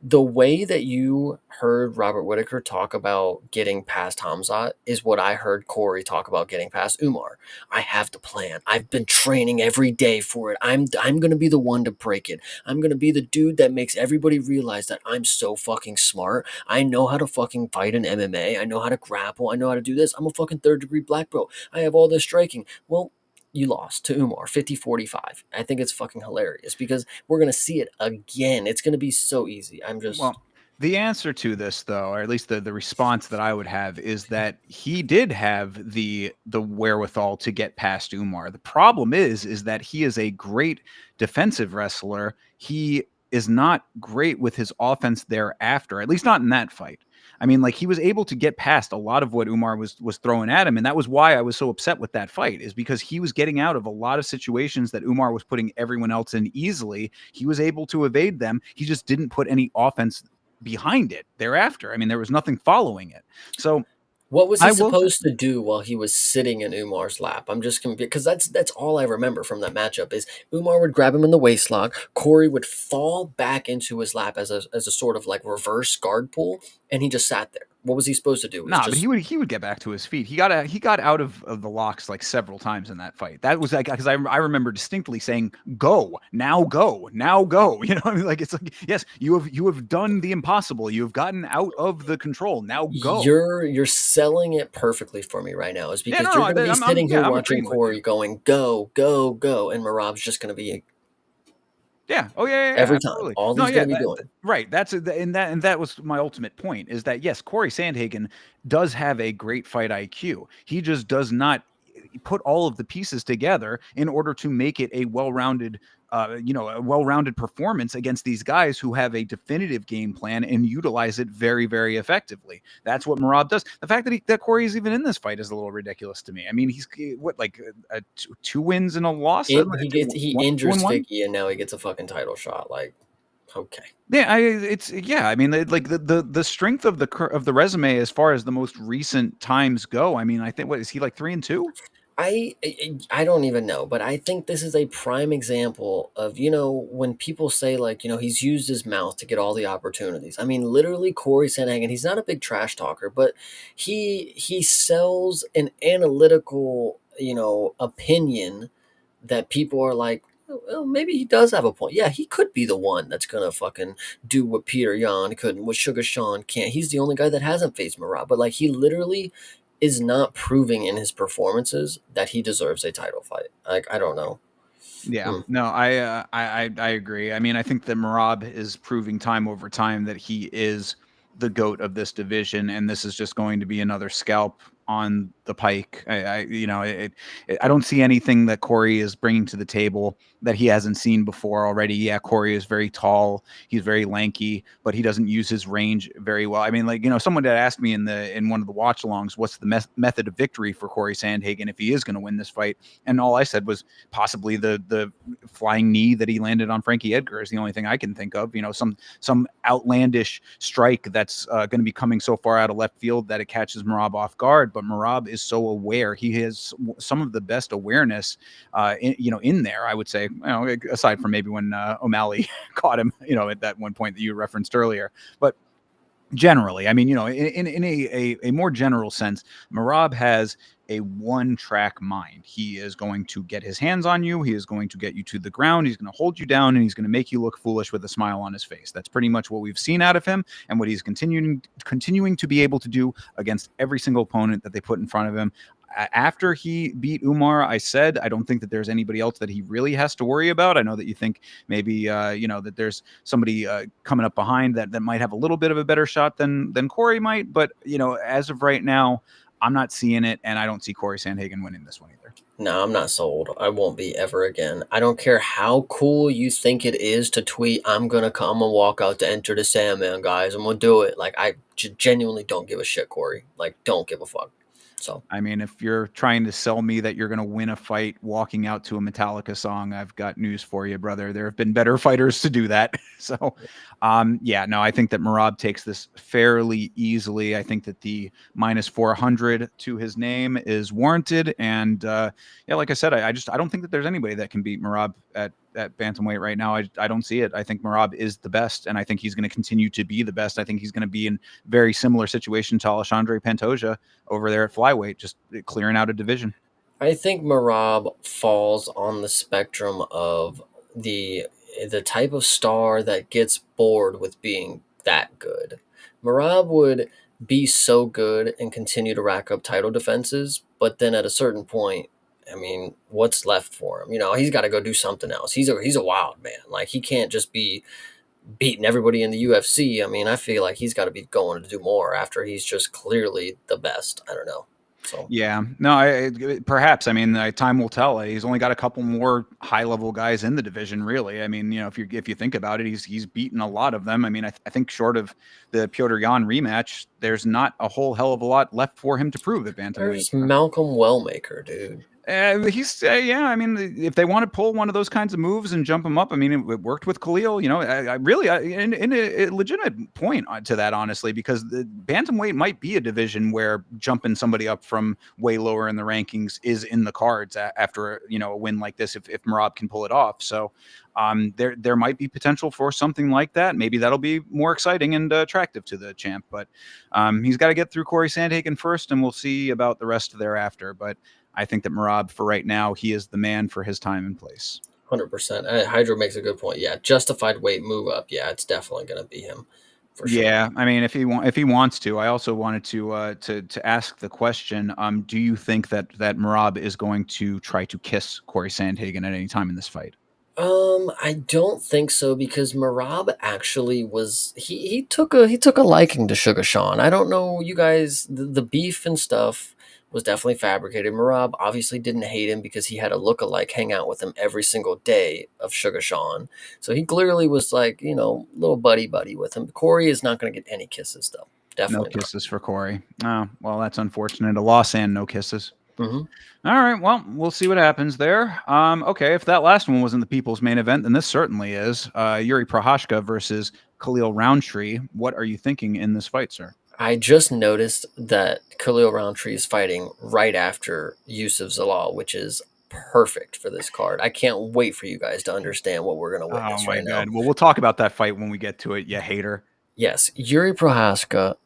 the way that you heard Robert Whitaker talk about getting past Hamzat is what I heard Corey talk about getting past Umar. I have the plan. I've been training every day for it. I'm going to be the one to break it. I'm going to be the dude that makes everybody realize that I'm so fucking smart. I know how to fucking fight in MMA. I know how to grapple. I know how to do this. I'm a fucking third degree black belt. I have all this striking. Well, you lost to Umar 50-45. I think it's fucking hilarious because we're going to see it again. It's going to be so easy. I'm just. Well, the answer to this, though, or at least the response that I would have, is that he did have the wherewithal to get past Umar. The problem is that he is a great defensive wrestler. He is not great with his offense thereafter, at least not in that fight. I mean, like, he was able to get past a lot of what Umar was throwing at him, and that was why I was so upset with that fight, is because he was getting out of a lot of situations that Umar was putting everyone else in easily. He was able to evade them. He just didn't put any offense behind it thereafter. I mean, there was nothing following it. So What was he I will. supposed to do while he was sitting in Umar's lap? I'm just confused because that's all I remember from that matchup is Umar would grab him in the waistlock, Corey would fall back into his lap as a sort of like reverse guard pull, and he just sat there. What was he supposed to do? Was Nah, but just he would get back to his feet. He got out of the locks like several times in that fight. That was like, because I remember distinctly saying, "Go now, go now, go." You know, I mean, like, it's like, yes, you have done the impossible. You have gotten out of the control. Now go. you're selling it perfectly for me right now is Yeah, because no, you're no, going to be I'm sitting here yeah, I'm watching agreeing with you. Corey going go go go, and Marab's just going to be Yeah. Oh, yeah, yeah, yeah, every time. absolutely. All No, he's going yeah, to be doing. right. And that was my ultimate point, is that yes, Corey Sandhagen does have a great fight IQ. He just does not put all of the pieces together in order to make it a well-rounded performance against these guys who have a definitive game plan and utilize it very, very effectively. That's what Marab does. The fact that Corey is even in this fight is a little ridiculous to me. I mean, he's what, like, two wins and a loss, He two and injures one. Vicky, and now he gets a fucking title shot. Like, okay. Yeah, I mean, like, the strength of the resume as far as the most recent times go. I mean, I think, what is he, like, 3-2? I don't even know, but I think this is a prime example of, when people say, like, he's used his mouth to get all the opportunities. I mean, literally, Corey Sandhagen, he's not a big trash talker, but he sells an analytical, opinion that people are like, "Oh, well, maybe he does have a point. Yeah, he could be the one that's gonna fucking do what Peter Yan couldn't, what Sugar Sean can't. He's the only guy that hasn't faced Murat, but, like, he literally is not proving in his performances that he deserves a title fight. Like, I don't know. Yeah, Hmm. no, I agree. I mean, I think that Marab is proving time over time that he is the GOAT of this division, and this is just going to be another scalp on the pike. I don't see anything that Corey is bringing to the table that he hasn't seen before already. Yeah, Corey is very tall, he's very lanky, but he doesn't use his range very well. I mean, like, someone had asked me in one of the watch alongs, what's the method of victory for Corey Sandhagen if he is going to win this fight, and all I said was possibly the flying knee that he landed on Frankie Edgar is the only thing I can think of. Some outlandish strike that's going to be coming so far out of left field that it catches Merab off guard. But Merab is so aware; he has some of the best awareness, in there. I would say, aside from maybe when O'Malley caught him, at that one point that you referenced earlier, but. Generally, I mean, in a more general sense, Merab has a one-track mind. He is going to get his hands on you. He is going to get you to the ground. He's going to hold you down, and he's going to make you look foolish with a smile on his face. That's pretty much what we've seen out of him, and what he's continuing to be able to do against every single opponent that they put in front of him. After he beat Umar, I said I don't think that there's anybody else that he really has to worry about. I know that you think maybe that there's somebody coming up behind that might have a little bit of a better shot than Corey might, but as of right now, I'm not seeing it, and I don't see Corey Sandhagen winning this one either. No, I'm not sold. I won't be ever again. I don't care how cool you think it is to tweet, I'm going to come and walk out to enter the Sandman, guys. I'm going to do it. Like, I genuinely don't give a shit, Corey. Like, don't give a fuck. So, I mean, if you're trying to sell me that you're going to win a fight walking out to a Metallica song, I've got news for you, brother. There have been better fighters to do that. So, I think that Merab takes this fairly easily. I think that the minus 400 to his name is warranted. And like I said, I don't think that there's anybody that can beat Merab at bantamweight right now. I don't see it. I think Merab is the best, and I think he's going to continue to be the best. I think he's going to be in very similar situation to Alexandre Pantoja over there at flyweight, just clearing out a division. I think Merab falls on the spectrum of the type of star that gets bored with being that good. Merab would be so good and continue to rack up title defenses, but then at a certain point, I mean, what's left for him? He's got to go do something else. He's a wild man. Like, he can't just be beating everybody in the UFC. I mean, I feel like he's got to be going to do more after he's just clearly the best. I don't know. So Yeah, no, perhaps. I mean, time will tell. He's only got a couple more high-level guys in the division, really. I mean, if you think about it, he's beaten a lot of them. I mean, I think short of the Piotr Jan rematch, there's not a whole hell of a lot left for him to prove at bantamweight. there's Malcolm Wellmaker, dude. He's I mean, if they want to pull one of those kinds of moves and jump him up, I mean, it worked with Khalil. I really, in a legitimate point to that, honestly, because the bantamweight might be a division where jumping somebody up from way lower in the rankings is in the cards after a win like this, if Merab can pull it off. So there might be potential for something like that. Maybe that'll be more exciting and attractive to the champ. But he's got to get through Corey Sandhagen first, and we'll see about the rest thereafter. But I think that Merab, for right now, he is the man for his time and place. 100%. Hydro makes a good point. Yeah, justified weight move up. Yeah, it's definitely going to be him for sure. Yeah, I mean, if he wants to, I also wanted to ask the question: do you think that Merab is going to try to kiss Corey Sandhagen at any time in this fight? I don't think so because Marab actually was he took a liking to Sugar Sean. I don't know, you guys, the beef and stuff was definitely fabricated. Marab obviously didn't hate him because he had a look-alike hang out with him every single day of Sugar Sean. So he clearly was like, little buddy with him. Corey is not going to get any kisses though. No Definitely kisses for Corey. Oh, well, that's unfortunate. A loss and no kisses. not. Hmm. All right, well, we'll see what happens there. Okay, if that last one wasn't the people's main event, then this certainly is. Yuri Prohashka versus Khalil Roundtree. What are you thinking in this fight, sir? I just noticed that Khalil Roundtree is fighting right after Yusuf Zalal, which is perfect for this card. I can't wait for you guys to understand what we're going to Oh witness my right now. God. Well, we'll talk about that fight when we get to it, you hater. Yes, Yuri Prohaska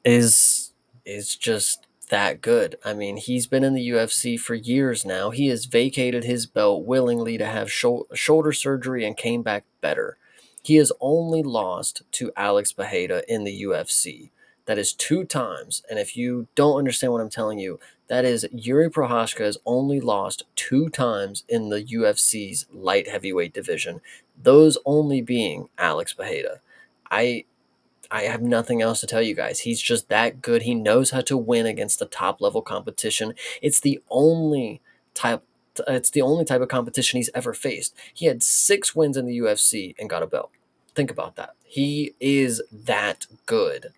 is just that good. I mean, he's been in the UFC for years now. He has vacated his belt willingly to have shoulder surgery and came back better. He has only lost to Alex Bejeda in the UFC. That is 2 times. And if you don't understand what I'm telling you, that is Yuri Prohaska has only lost 2 times in the UFC's light heavyweight division. Those only being Alex Bejeda. I I have nothing else to tell you guys. He's just that good. He knows how to win against the top level competition. It's the only type it's the only type of competition he's ever faced. He had 6 wins in the UFC and got a belt. Think about that. He is that good.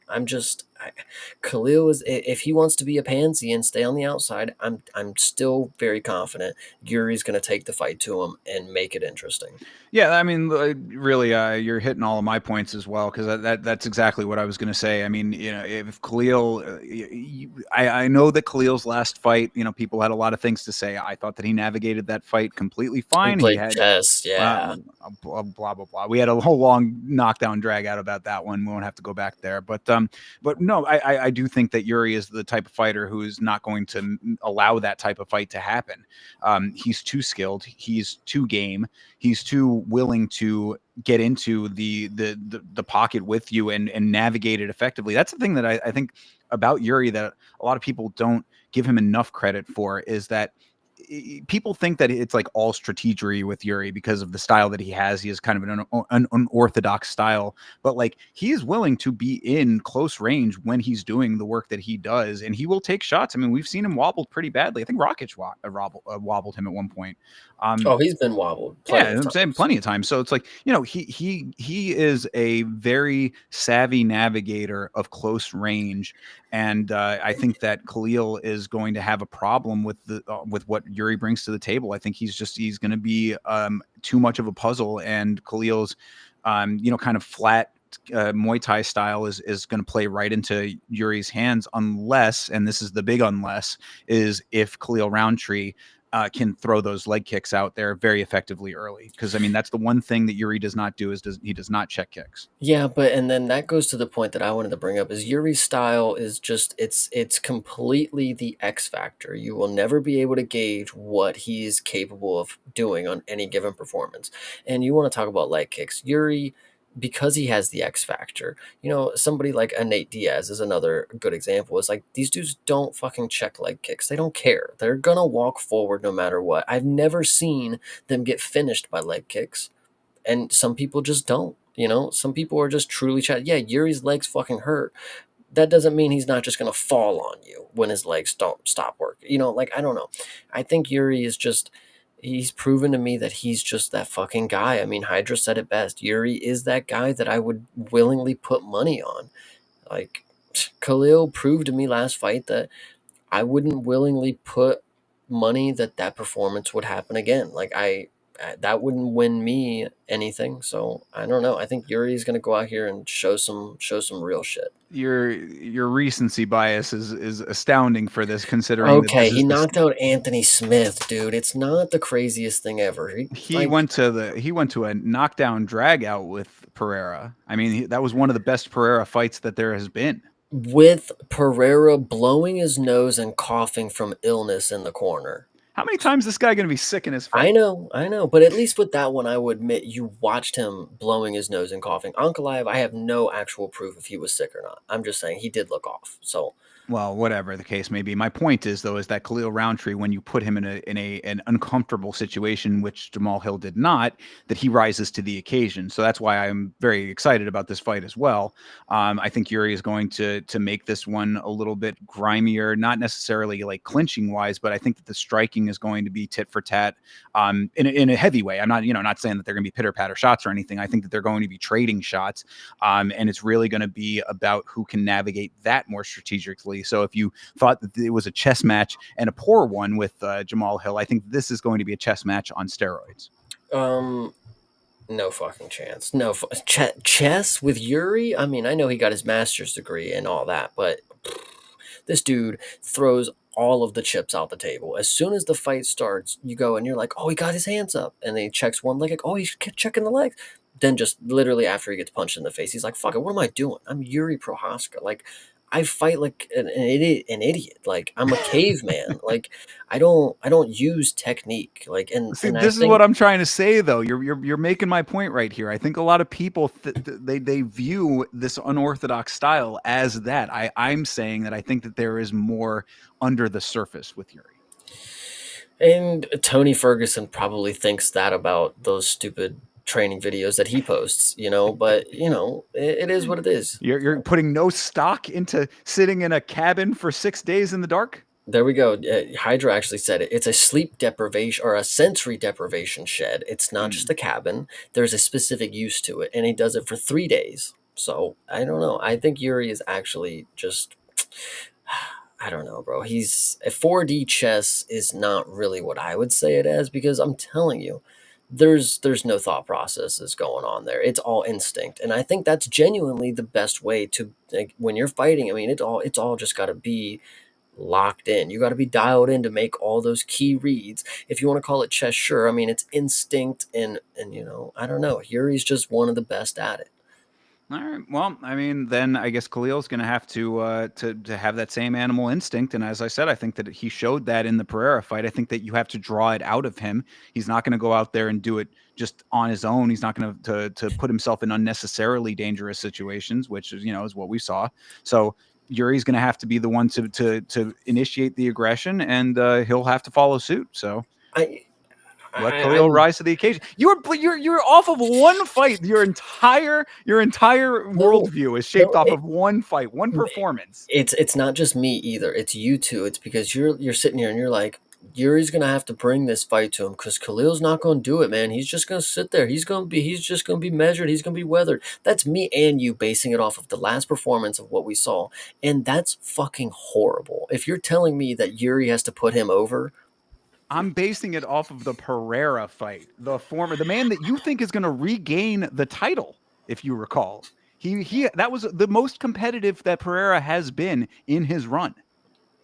Khalil is, if he wants to be a pansy and stay on the outside, I'm still very confident Yuri's going to take the fight to him and make it interesting. Yeah, I mean, really, you're hitting all of my points as well because that's exactly what I was going to say. I mean, if Khalil, I know that Khalil's last fight, people had a lot of things to say. I thought that he navigated that fight completely He fine. He played had chess, yeah. blah blah blah. We had a whole long knockdown drag out about that one. We won't have to go back there, but no, I do think that Yuri is the type of fighter who is not going to allow that type of fight to happen. He's too skilled. He's too game. He's too willing to get into the pocket with you and navigate it effectively. That's the thing that I think about Yuri that a lot of people don't give him enough credit for is that people think that it's like all strategery with Yuri because of the style that he has. He has kind of an unorthodox style, but like he is willing to be in close range when he's doing the work that he does, and he will take shots. I mean, we've seen him wobbled pretty badly. I think Rockets wobbled him at one point. Oh, he's been wobbled Yeah, plenty of I'm saying times. plenty of times. So it's like, he is a very savvy navigator of close range, and I think that Khalil is going to have a problem with what Yuri brings to the table. I think he's going to be too much of a puzzle, and Khalil's kind of flat Muay Thai style is going to play right into Yuri's hands unless, and this is the big unless, is if Khalil Roundtree can throw those leg kicks out there very effectively early. Because I mean, that's the one thing that Yuri does not do he does not check kicks. Yeah, but and then that goes to the point that I wanted to bring up is Yuri's style is just it's completely the X factor. You will never be able to gauge what he's capable of doing on any given performance. And you want to talk about leg kicks. Yuri, because he has the X factor, somebody like a Nate Diaz is another good example. It's like these dudes don't fucking check leg kicks. They don't care. They're gonna walk forward no matter what. I've never seen them get finished by leg kicks, and some people just don't. Some people are just truly chat. Yeah, Yuri's legs fucking hurt. That doesn't mean he's not just gonna fall on you when his legs don't stop working. Like I don't know. I think Yuri is just. He's proven to me that he's just that fucking guy. I mean, Hydra said it best. Yuri is that guy that I would willingly put money on. Like Khalil proved to me last fight that I wouldn't willingly put money that performance would happen again. Like that wouldn't win me anything. So I don't know. I think Yuri's gonna go out here and show some real shit. Your recency bias is astounding for this, considering that Okay, this he is the knocked out Anthony Smith, dude. It's not the craziest thing ever. he went to a knockdown drag out with Pereira. I mean, that was one of the best Pereira fights that there has been. with Pereira blowing his nose and coughing from illness in the corner. How many times is this guy going to be sick in his fight? I know, but at least with that one, I would admit you watched him blowing his nose and coughing. Ankalaev, I have no actual proof if he was sick or not. I'm just saying he did look off. So Well, whatever the case may be. My point is, though, is that Khalil Roundtree, when you put him in an uncomfortable situation, which Jamal Hill did not, that he rises to the occasion. So that's why I'm very excited about this fight as well. I think Yuri is going to make this one a little bit grimier, not necessarily like clinching wise, but I think that the striking is going to be tit for tat in a heavy way. I'm not saying that they're going to be pitter patter shots or anything. I think that they're going to be trading shots, and it's really going to be about who can navigate that more strategically. So if you thought that it was a chess match and a poor one with Jamal Hill, I think this is going to be a chess match on steroids. no fucking chance. No chess with Yuri. I mean, I know he got his master's degree and all that, but this dude throws all of the chips out the table. As soon as the fight starts, you go and you're like, oh, he got his hands up. And then he checks one leg, like, oh, he's checking the legs. Then just literally after he gets punched in the face, he's like, fuck it, what am I doing? I'm Yuri Prohaska. Like, I fight like an idiot. Like I'm a caveman. Like I don't use technique. Like See, and I this is what think I'm trying to say, though. You're making my point right here. I think a lot of people they view this unorthodox style as that. I'm saying that I think that there is more under the surface with Yuri. and Tony Ferguson probably thinks that about those stupid training videos that he posts, but it is what it is. You're putting no stock into sitting in a cabin for 6 days in the dark. There we go. Hydra actually said it. It's a sleep deprivation or a sensory deprivation shed. It's not just Mm. a cabin. There's a specific use to it, and he does it for 3 days. So I don't know. I think Yuri is actually just. I don't know, bro. He's a 4D chess is not really what I would say it as, because I'm telling you, there's no thought processes going on there. It's all instinct, and I think that's genuinely the best way to, like, when you're fighting. I mean, it's all just got to be locked in. You got to be dialed in to make all those key reads. If you want to call it chess, sure. I mean, it's instinct, and I don't know. Yuri's just one of the best at it. All right. Well, I mean, then I guess Khalil's going to have to have that same animal instinct. And as I said, I think that he showed that in the Pereira fight. I think that you have to draw it out of him. He's not going to go out there and do it just on his own. He's not going to put himself in unnecessarily dangerous situations, which is what we saw. So Yuri's going to have to be the one to initiate the aggression, and he'll have to follow suit. So I let I, Khalil I'm rise to the occasion. You're off of one fight. Your entire no, worldview is shaped no. off of one fight, one Mm, performance. it's not just me either. It's you two. It's because you're sitting here and you're like, Yuri's gonna have to bring this fight to him because Khalil's not gonna do it, man. He's just gonna sit there. He's just gonna be measured. He's gonna be weathered. That's me and you basing it off of the last performance of what we saw, and that's fucking horrible. If you're telling me that Yuri has to put him over, I'm basing it off of the Pereira fight, the man that you think is going to regain the title, if you recall. He that was the most competitive that Pereira has been in his run.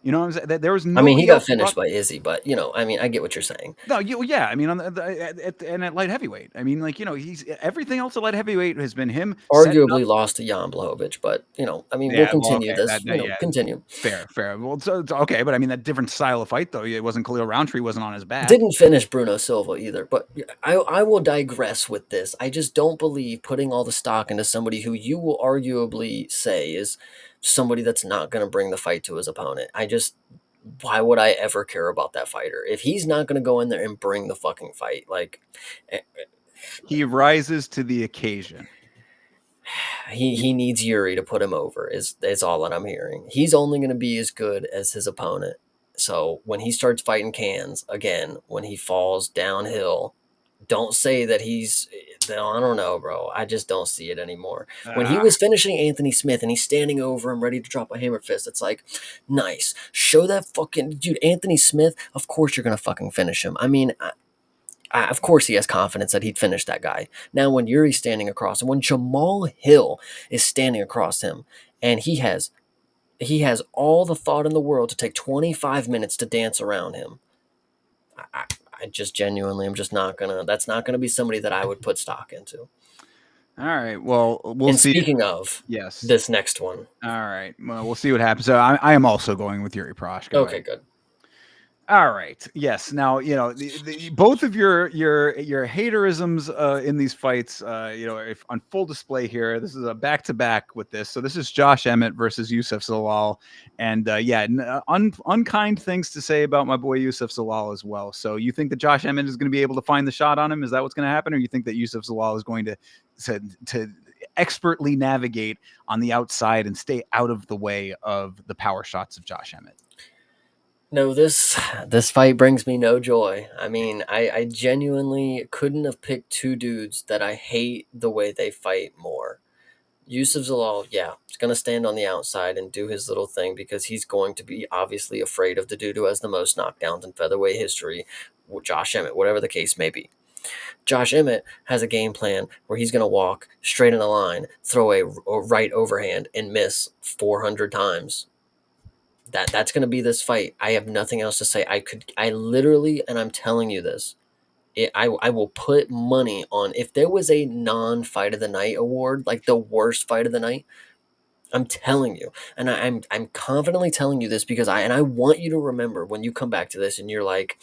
You know what I'm saying? That there was I mean, he nobody got else to finished talk. by Izzy, but I mean, I get what you're saying. No, yeah. I mean, on and at light heavyweight. I mean, like he's everything else at light heavyweight has been him setting up. Arguably lost to Jan Blachowicz, but I mean, we'll Yeah, well, continue okay, this. yeah, Continue. fair. Well, so it's okay, but I mean that different style of fight though. It wasn't Khalil Roundtree wasn't on his back. Didn't finish Bruno Silva either, but I will digress with this. I just don't believe putting all the stock into somebody who you will arguably say is somebody that's not going to bring the fight to his opponent. Why would I ever care about that fighter if he's not going to go in there and bring the fucking fight? Like, eh, He rises to the occasion. he needs Yuri to put him over. Is all that I'm hearing. He's only going to be as good as his opponent. So when he starts fighting cans again, when he falls downhill, don't say that he's. I don't know, bro. I just don't see it anymore. When he Ah, was finishing Anthony Smith and he's standing over him ready to drop a hammer fist, it's like, nice. Show that fucking dude, Anthony Smith. Of course you're gonna fucking finish him. I mean, of course he has confidence that he'd finish that guy. Now when Yuri's standing across him, when Jamal Hill is standing across him, and he has all the thought in the world to take 25 minutes to dance around him. I, I just genuinely, I'm just not gonna. That's not gonna be somebody that I would put stock into. all right. Well, we'll And see. speaking of Yes. this next one, All right. Well, we'll see what happens. So I am also going with Yuri Prosh. Go okay, ahead. good. All right. Yes. Now, both of your haterisms in these fights, if on full display here. This is a back to back with this. So this is Josh Emmett versus Yusuf Zalal, and unkind things to say about my boy Yusuf Zalal as well. So you think that Josh Emmett is going to be able to find the shot on him? Is that what's going to happen, or you think that Yusuf Zalal is going to expertly navigate on the outside and stay out of the way of the power shots of Josh Emmett? No, this fight brings me no joy. I mean, I genuinely couldn't have picked two dudes that I hate the way they fight more. Yusuf Zalal, yeah, he's going to stand on the outside and do his little thing because he's going to be obviously afraid of the dude who has the most knockdowns in featherweight history, Josh Emmett, whatever the case may be. Josh Emmett has a game plan where he's going to walk straight in a line, throw a right overhand, and miss 400 times. That's going to be this fight. I have nothing else to say. I literally, and I'm telling you this, I will put money on if there was a non-fight of the night award, like the worst fight of the night. I'm telling you, and I'm confidently telling you this because I want you to remember when you come back to this and you're like,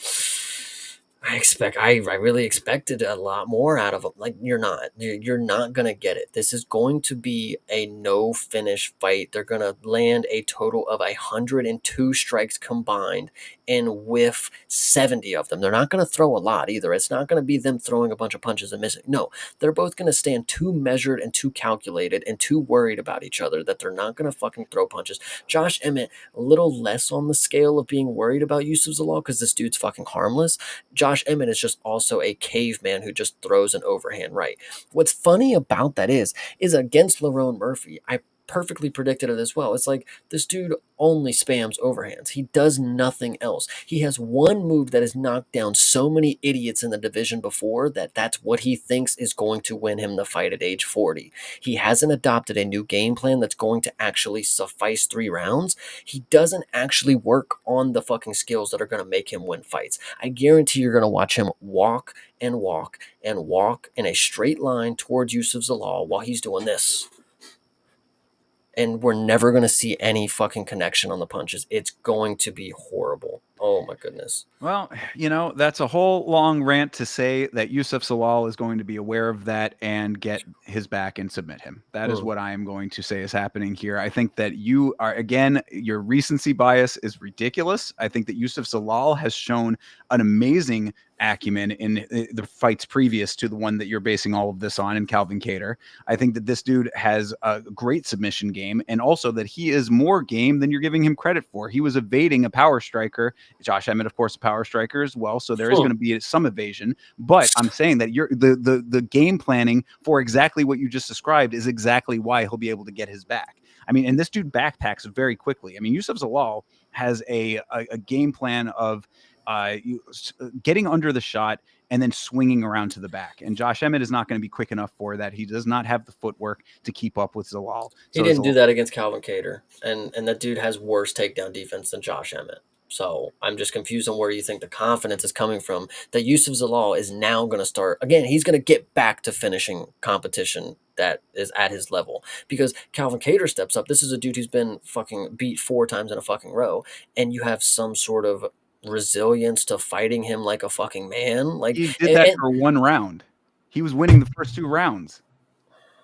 I really expected a lot more out of him. Like you're not gonna get it. This is going to be a no finish fight. They're gonna land a total of 102 strikes combined, and whiff 70 of them. They're not going to throw a lot either. It's not going to be them throwing a bunch of punches and missing. No, they're both going to stand too measured and too calculated and too worried about each other that they're not going to fucking throw punches. Josh Emmett, a little less on the scale of being worried about Yusuf Zalal because this dude's fucking harmless. Josh Emmett is just also a caveman who just throws an overhand right. What's funny about that is against Lerone Murphy, I perfectly predicted it as well. It's like this dude only spams overhands. He does nothing else. He has one move that has knocked down so many idiots in the division before that that's what he thinks is going to win him the fight at age 40. He hasn't adopted a new game plan that's going to actually suffice 3 rounds. He doesn't actually work on the fucking skills that are going to make him win fights. I guarantee you're going to watch him walk and walk and walk in a straight line towards Yusuf Zalal while he's doing this. And we're never going to see any fucking connection on the punches. It's going to be horrible. Oh my goodness. Well, that's a whole long rant to say that Yusuf Zalal is going to be aware of that and get his back and submit him. That is what I am going to say is happening here. I think that you are, again, your recency bias is ridiculous. I think that Yusuf Zalal has shown an amazing acumen in the fights previous to the one that you're basing all of this on in Calvin Kattar. I think that this dude has a great submission game, and also that he is more game than you're giving him credit for. He was evading a power striker. Josh Emmett, of course, a power striker as well, so there is going to be some evasion. But I'm saying that you're the game planning for exactly what you just described is exactly why he'll be able to get his back. I mean, and this dude backpacks very quickly. I mean, Yusuf Zalal has a game plan of getting under the shot and then swinging around to the back. And Josh Emmett is not going to be quick enough for that. He does not have the footwork to keep up with Zalal. He didn't do that against Calvin Kattar. And that dude has worse takedown defense than Josh Emmett. So I'm just confused on where you think the confidence is coming from that Yusuf Zalal is now going to start. Again, he's going to get back to finishing competition that is at his level because Calvin Kattar steps up. This is a dude who's been fucking beat 4 times in a fucking row. And you have some sort of resilience to fighting him like a fucking man. Like he did that for 1 round. He was winning the first 2 rounds.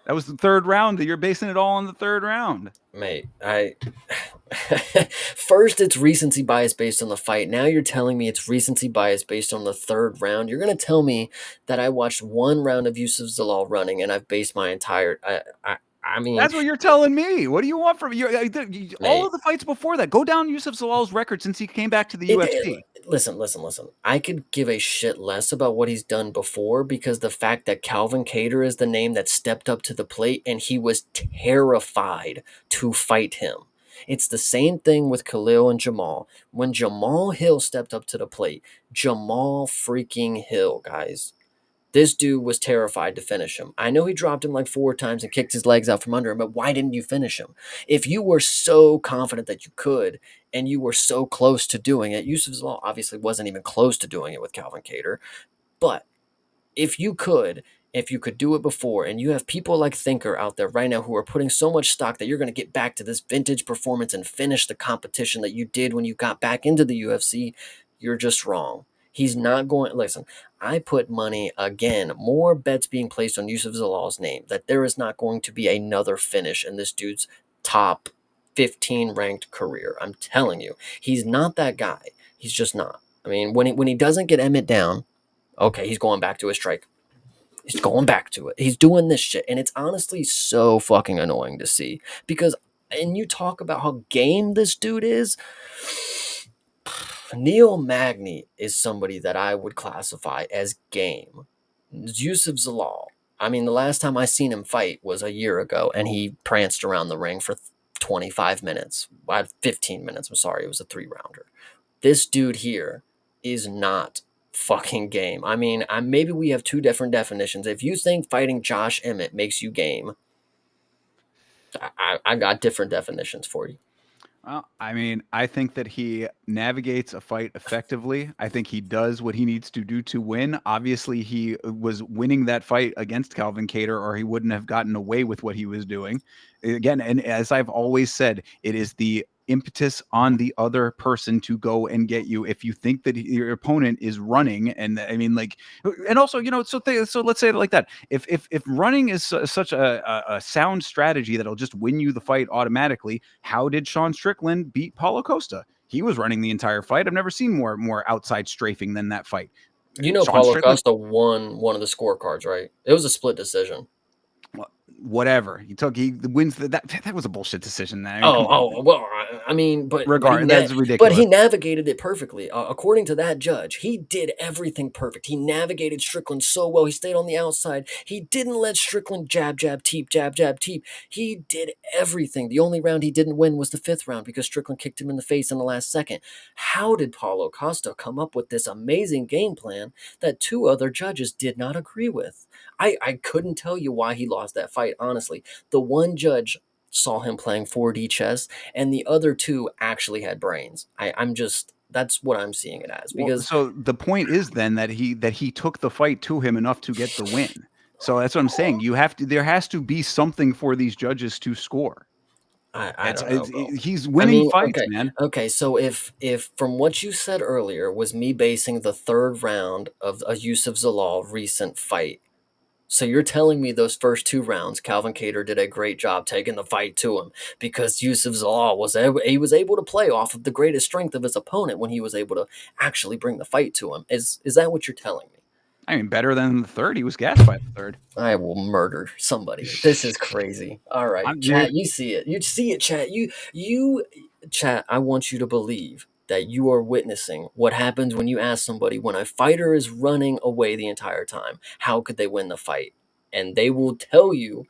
That was the 3rd round. You're basing it all on the 3rd round. Mate, first it's recency bias based on the fight. Now you're telling me it's recency bias based on the 3rd round. You're going to tell me that I watched 1 round of Yusuf Zalal running and I've based my entire... I mean, that's what you're telling me. What do you want from you? All of the fights before that, go down Yusuf Zalal's record since he came back to the UFC. Listen. I could give a shit less about what he's done before because the fact that Calvin Kattar is the name that stepped up to the plate and he was terrified to fight him. It's the same thing with Khalil and Jamal. When Jamal Hill stepped up to the plate, Jamal freaking Hill, guys. This dude was terrified to finish him. I know he dropped him like 4 times and kicked his legs out from under him, but why didn't you finish him? If you were so confident that you could and you were so close to doing it, Yusuf Zalal obviously wasn't even close to doing it with Calvin Kattar, but if you could do it before, and you have people like Thinker out there right now who are putting so much stock that you're going to get back to this vintage performance and finish the competition that you did when you got back into the UFC, you're just wrong. He's not going... Listen, I put money, again, more bets being placed on Yusuf Zalal's name, that there is not going to be another finish in this dude's top 15 ranked career. I'm telling you. He's not that guy. He's just not. I mean, when he doesn't get Emmett down, okay, he's going back to his strike. He's going back to it. He's doing this shit. And it's honestly so fucking annoying to see. Because, and you talk about how game this dude is... Neil Magny is somebody that I would classify as game. Yusuf Zalal. I mean, the last time I seen him fight was a year ago, and he pranced around the ring for 25 minutes. 15 minutes, I'm sorry. It was a 3-rounder. This dude here is not fucking game. I mean, maybe we have 2 different definitions. If you think fighting Josh Emmett makes you game, I got different definitions for you. Well, I mean, I think that he navigates a fight effectively. I think he does what he needs to do to win. Obviously, he was winning that fight against Calvin Kattar, or he wouldn't have gotten away with what he was doing. Again, and as I've always said, it is the impetus on the other person to go and get you. If you think that your opponent is running, and I mean, like, and also, so let's say it like that. If running is such a sound strategy that'll just win you the fight automatically, how did Sean Strickland beat Paulo Costa? He was running the entire fight. I've never seen more outside strafing than that fight. You know, Sean Paulo Strickland, Costa won one of the scorecards, right? It was a split decision. whatever he wins. That was a bullshit decision. I mean, come on, Oh, well, I mean, that's but he ridiculous. navigated it perfectly. According to that judge, he did everything perfect. He navigated Strickland so well. He stayed on the outside. He didn't let Strickland jab, jab, teep, jab, jab, teep. He did everything. The only round he didn't win was the 5th round because Strickland kicked him in the face in the last second. How did Paulo Costa come up with this amazing game plan that 2 other judges did not agree with? I couldn't tell you why he lost that fight, honestly. The one judge saw him playing 4D chess, and the other 2 actually had brains. I'm just that's what I'm seeing it as Well, because so the point is then that he took the fight to him enough to get the win. So that's what I'm saying. There has to be something for these judges to score. I don't know, bro. He's I winning mean, fights, man. okay. So if from what you said earlier was me basing the 3rd round of a Yusuf Zalal recent fight. So you're telling me those first 2 rounds, Calvin Kattar did a great job taking the fight to him because Yusuf Zalal he was able to play off of the greatest strength of his opponent when he was able to actually bring the fight to him. Is that what you're telling me? I mean, better than the third. He was gassed by the third. I will murder somebody. This is crazy. All right, Dude, chat. You see it. You see it, chat. Chat. I want you to believe that you are witnessing what happens when you ask somebody when a fighter is running away the entire time. How could they win the fight? And they will tell you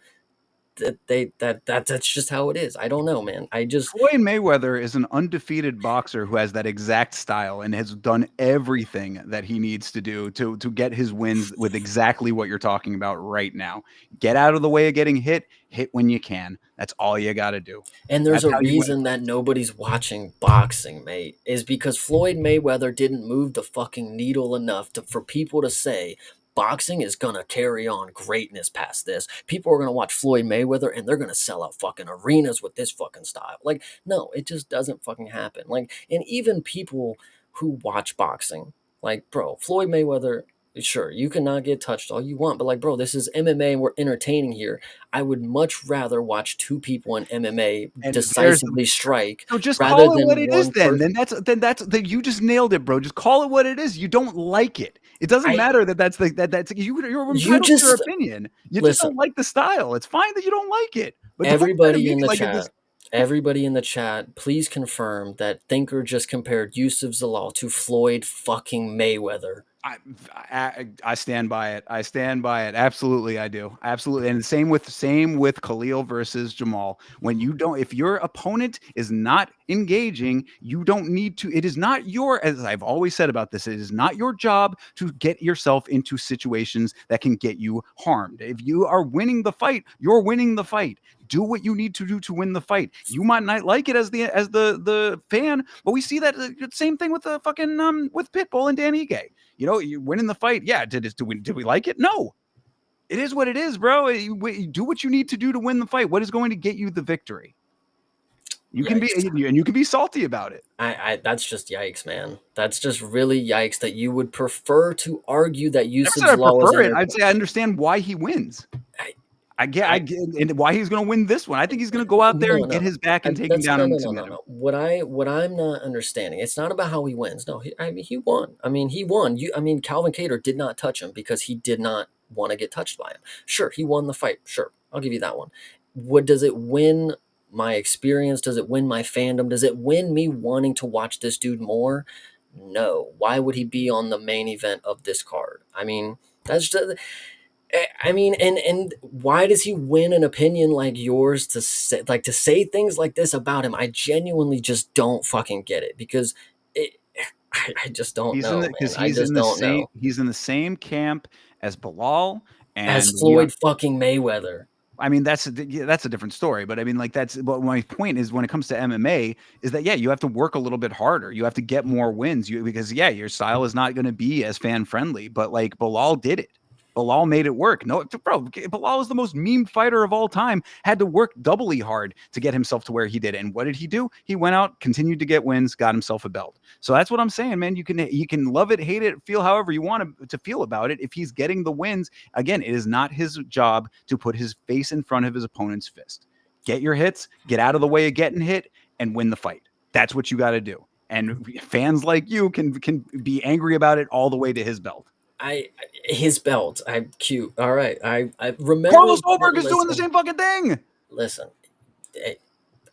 that's just how it is. I don't know, man. I just Floyd Mayweather is an undefeated boxer who has that exact style and has done everything that he needs to do to get his wins with exactly what you're talking about right now. Get out of the way of getting hit when you can. That's all you got to do. and there's That's a how you win reason that fights. nobody's watching boxing, mate, is because Floyd Mayweather didn't move the fucking needle enough for people to say boxing is gonna carry on greatness past this. People are gonna watch Floyd Mayweather and they're gonna sell out fucking arenas with this fucking style. Like, no, it just doesn't fucking happen. Like, and even people who watch boxing, like, bro, Floyd Mayweather, sure, you cannot get touched all you want, but like, bro, this is MMA and we're entertaining here. I would much rather watch 2 people in MMA And there's decisively strike so just rather call it what than it is one then. person. Then you just nailed it, bro. Just call it what it is. You don't like it. It doesn't I matter that's you're you entitled to your just opinion. You just listen. don't like the style. It's fine that you don't like it. But don't try to Everybody make in it the like it just chat, everybody in the chat, please confirm that Thinker just compared Yusuf Zalal to Floyd fucking Mayweather. I stand by it. I stand by it. Absolutely, I do. Absolutely, and same with Khalil versus Jamal. When you don't, if your opponent is not engaging, you don't need to. It is not your, as I've always said about this, it is not your job to get yourself into situations that can get you harmed. If you are winning the fight, you're winning the fight. Do what you need to do to win the fight. You might not like it as the fan, but we see that same thing with the fucking with Pitbull and Dan Ige. You winning the fight. Yeah. Did we like it? No. It is what it is, bro. You do what you need to do to win the fight. What is going to get you the victory? You can be Yikes. and you can be salty about it. I that's just yikes, man. That's just really yikes that you would prefer to argue that I never Yusuf said I Zalal is prefer it. entertaining. I'd say I understand why he wins. I, I I get and why he's going to win this one. I think he's going to go out there no, and get no. his back and take him That's down no, and no, no, submit no, him. no. What I'm not understanding, it's not about how he wins. No, I mean he won. I mean he won. I mean Calvin Kattar did not touch him because he did not want to get touched by him. Sure, he won the fight. Sure, I'll give you that one. What does it win my experience? Does it win my fandom? Does it win me wanting to watch this dude more? No. Why would he be on the main event of this card? I mean, that's just I mean, and why does he win an opinion like yours to say things like this about him? I genuinely just don't fucking get it because it, I just don't He's in know, the because man. I just don't know. he's in the same camp as Bilal, As and Floyd fucking Mayweather, I mean, that's a different story. But I mean, like but my point is when it comes to MMA is that, yeah, you have to work a little bit harder. You have to get more wins because, yeah, your style is not going to be as fan friendly, but like Bilal did it. Bilal made it work. No, bro, Bilal was the most memed fighter of all time, had to work doubly hard to get himself to where he did. And what did he do? He went out, continued to get wins, got himself a belt. So that's what I'm saying, man. You can love it, hate it, feel however you want to feel about it. If he's getting the wins, again, it is not his job to put his face in front of his opponent's fist. Get your hits, get out of the way of getting hit, and win the fight. That's what you got to do. and fans like you can be angry about it all the way to his belt. His belt. I'm cute. All right. I remember Carlos Ulberg is doing the listen. same fucking thing. Listen. eh,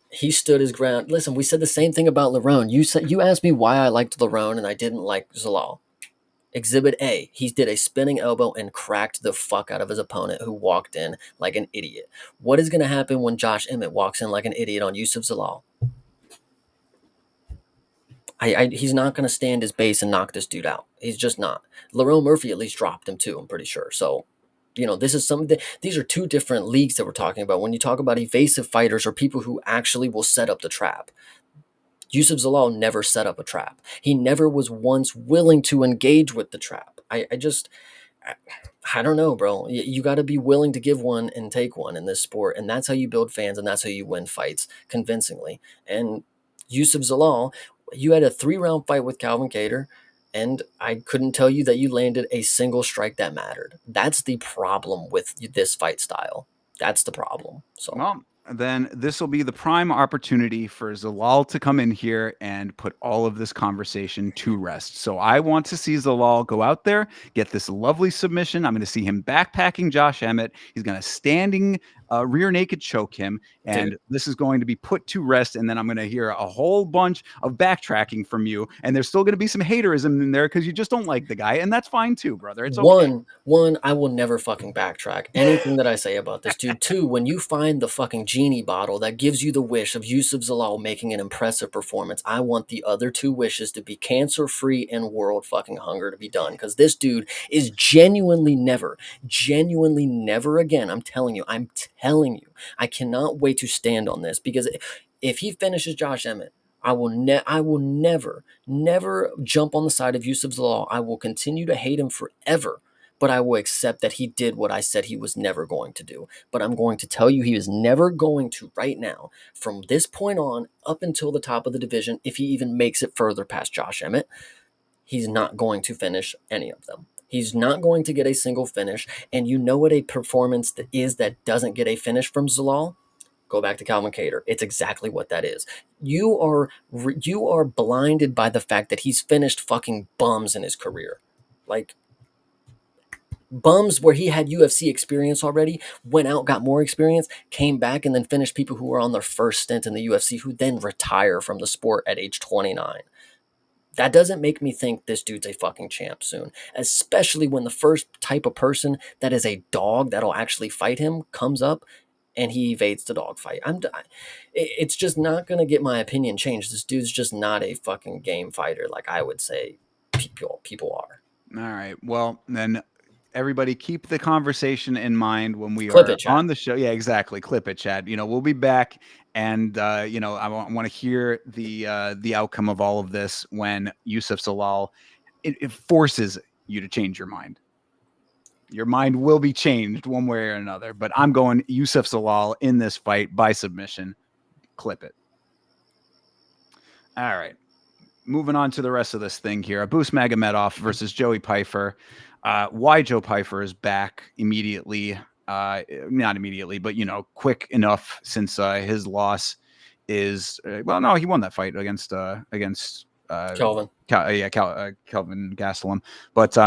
He stood his ground. Listen, we said the same thing about Lerone. You asked me why I liked Lerone and I didn't like Zalal. Exhibit A, he did a spinning elbow and cracked the fuck out of his opponent who walked in like an idiot. What is going to happen when Josh Emmett walks in like an idiot on Yusuf Zalal? He's not going to stand his base and knock this dude out. He's just not. Lerone Murphy at least dropped him too, I'm pretty sure. So, this is something. These are two different leagues that we're talking about. When you talk about evasive fighters or people who actually will set up the trap, Yusuf Zalal never set up a trap. He never was once willing to engage with the trap. I don't know, bro. You got to be willing to give one and take one in this sport, and that's how you build fans, and that's how you win fights convincingly. And Yusuf Zalal, you had a 3-round fight with Calvin Kattar, and I couldn't tell you that you landed a single strike that mattered. That's the problem with this fight style. That's the problem. So. Well, then this will be the prime opportunity for Zalal to come in here and put all of this conversation to rest. So I want to see Zalal go out there, get this lovely submission. I'm going to see him backpacking Josh Emmett. He's going to standing rear naked choke him, and Dude. this is going to be put to rest. And then I'm going to hear a whole bunch of backtracking from you, and there's still going to be some haterism in there because you just don't like the guy, and that's fine too, brother. It's okay. One, I will never fucking backtrack anything that I say about this dude. Two, when you find the fucking genie bottle that gives you the wish of Yusuf Zalal making an impressive performance, I want the other two wishes to be cancer-free and world fucking hunger to be done. Because this dude is genuinely never again. I'm telling you, I cannot wait to stand on this because if he finishes Josh Emmett, I will never jump on the side of Yusuf Zalal. I will continue to hate him forever, but I will accept that he did what I said he was never going to do. But I'm going to tell you he is never going to right now, from this point on, up until the top of the division, if he even makes it further past Josh Emmett, he's not going to finish any of them. He's not going to get a single finish. And you know what a performance that is that doesn't get a finish from Zalal? Go back to Calvin Kattar. It's exactly what that is. You are blinded by the fact that he's finished fucking bums in his career. Like bums where he had UFC experience already, went out, got more experience, came back, and then finished people who were on their first stint in the UFC who then retire from the sport at age 29. That doesn't make me think this dude's a fucking champ soon, especially when the first type of person that is a dog that'll actually fight him comes up and he evades the dog fight. It's just not going to get my opinion changed. This dude's just not a fucking game fighter like I would say people are. All right. Well, then everybody keep the conversation in mind when we Clip are it, chat. on the show. Yeah, exactly. Clip it, Chad. We'll be back, and I want to hear the outcome of all of this when Yusuf Zalal it forces you to change your mind. Your mind will be changed one way or another, but I'm going Yusuf Zalal in this fight by submission. Clip it. All right. Moving on to the rest of this thing here. Abus Magomedov versus Joey Pyfer. Why Joe Pyfer is back immediately. Not immediately, but, quick enough since his loss is, no, he won that fight against Kelvin. Kelvin Gastelum. But,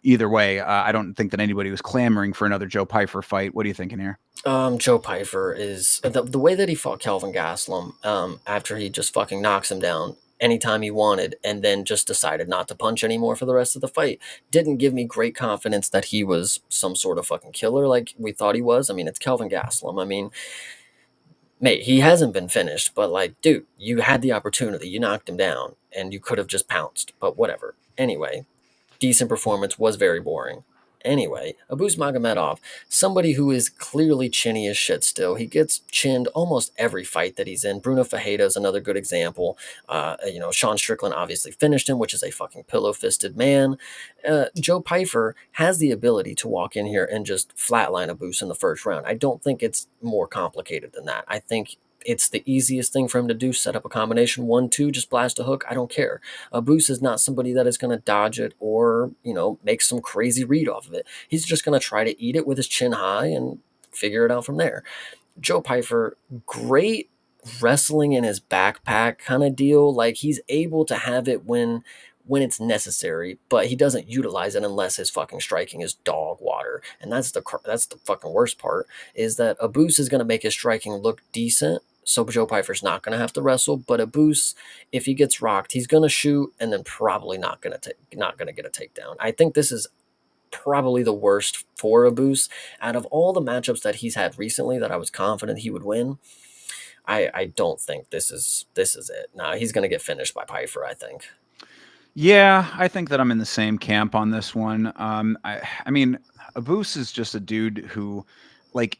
either way, I don't think that anybody was clamoring for another Joe Pyfer fight. What are you thinking here? Joe Pyfer is the way that he fought Kelvin Gastelum after he just fucking knocks him down anytime he wanted and then just decided not to punch anymore for the rest of the fight didn't give me great confidence that he was some sort of fucking killer like we thought he was. It's Kelvin Gastelum. Mate, he hasn't been finished, but like, dude, you had the opportunity. You knocked him down and you could have just pounced, but whatever. Anyway, decent performance, was very boring. Anyway, Abus Magomedov, somebody who is clearly chinny as shit still. He gets chinned almost every fight that he's in. Bruno Fajeda is another good example. Sean Strickland obviously finished him, which is a fucking pillow-fisted man. Joe Pyfer has the ability to walk in here and just flatline Abus in the first round. I don't think it's more complicated than that. I think it's the easiest thing for him to do. Set up a combination 1-2, just blast a hook. I don't care. Abus is not somebody that is going to dodge it or, make some crazy read off of it. He's just going to try to eat it with his chin high and figure it out from there. Joe Pyfer, great wrestling in his backpack kind of deal. Like he's able to have it when it's necessary, but he doesn't utilize it unless his fucking striking is dog water. And that's the fucking worst part, is that Abus is going to make his striking look decent. So Joe Piper's not going to have to wrestle, but Abus, if he gets rocked, he's going to shoot and then probably not going to get a takedown. I think this is probably the worst for Abus out of all the matchups that he's had recently that I was confident he would win. I don't think this is it. No, he's going to get finished by Piper, I think. Yeah, I think that I'm in the same camp on this one. I mean, Abus is just a dude who, like,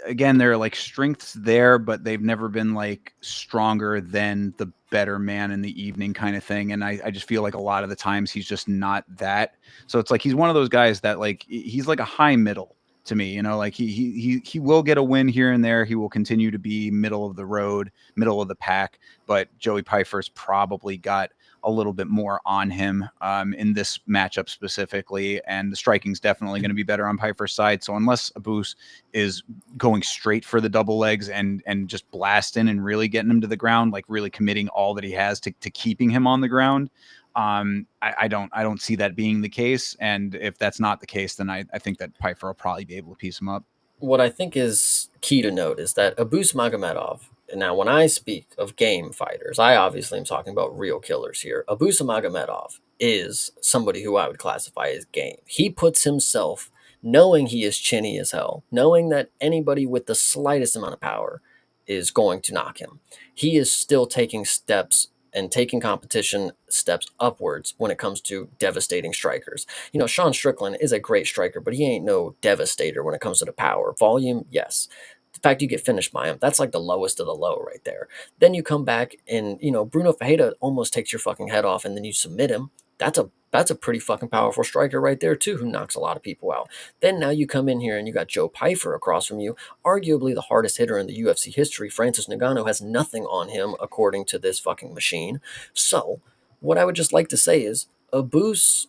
again, there are like strengths there, but they've never been like stronger than the better man in the evening kind of thing. And I just feel like a lot of the times he's just not that. So it's like he's one of those guys that like he's like a high middle to me. Like he will get a win here and there. He will continue to be middle of the road, middle of the pack. But Joey Pfeiffer's probably got a little bit more on him in this matchup specifically, and the striking's definitely going to be better on Piper's side. So unless Abus is going straight for the double legs and just blasting and really getting him to the ground, like really committing all that he has to keeping him on the ground, I don't see that being the case. And if that's not the case, then I think that Piper will probably be able to piece him up. What I think is key to note is that Abus Magomedov. Now, when I speak of game fighters, I obviously am talking about real killers here. Abus Magomedov is somebody who I would classify as game. He puts himself, knowing he is chinny as hell, knowing that anybody with the slightest amount of power is going to knock him. He is still taking steps and taking competition steps upwards when it comes to devastating strikers. Sean Strickland is a great striker, but he ain't no devastator when it comes to the power. Volume, yes. The fact you get finished by him, that's like the lowest of the low right there. Then you come back and, Bruno Fajeda almost takes your fucking head off and then you submit him. That's a pretty fucking powerful striker right there too, who knocks a lot of people out. Then now you come in here and you got Joe Pyfer across from you, arguably the hardest hitter in the UFC history. Francis Ngannou has nothing on him according to this fucking machine. So, what I would just like to say is, Abus,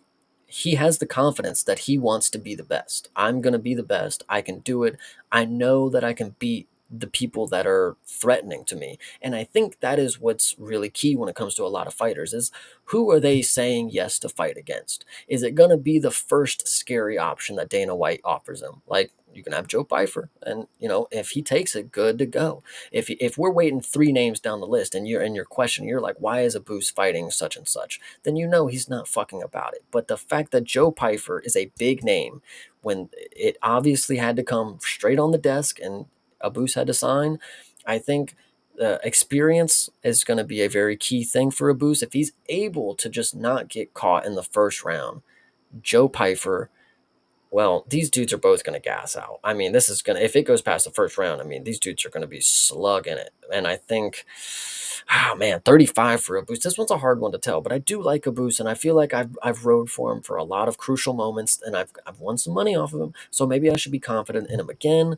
he has the confidence that he wants to be the best. I'm going to be the best. I can do it. I know that I can beat the people that are threatening to me. And I think that is what's really key when it comes to a lot of fighters is, who are they saying yes to fight against? Is it going to be the first scary option that Dana White offers him? Like, you can have Joe Pyfer, and if he takes it, good to go. If we're waiting three names down the list, and you're in your question, you're like, why is Abus fighting such and such? Then he's not fucking about it. But the fact that Joe Pyfer is a big name, when it obviously had to come straight on the desk, and Abus had to sign, I think experience is going to be a very key thing for Abus. If he's able to just not get caught in the first round, Joe Pyfer, well, these dudes are both going to gas out. I mean, this is going to, if it goes past the first round, I mean, these dudes are going to be slugging it. And I think, 35 for Abus. This one's a hard one to tell, but I do like Abus, and I feel like I've rode for him for a lot of crucial moments, and I've won some money off of him. So maybe I should be confident in him again.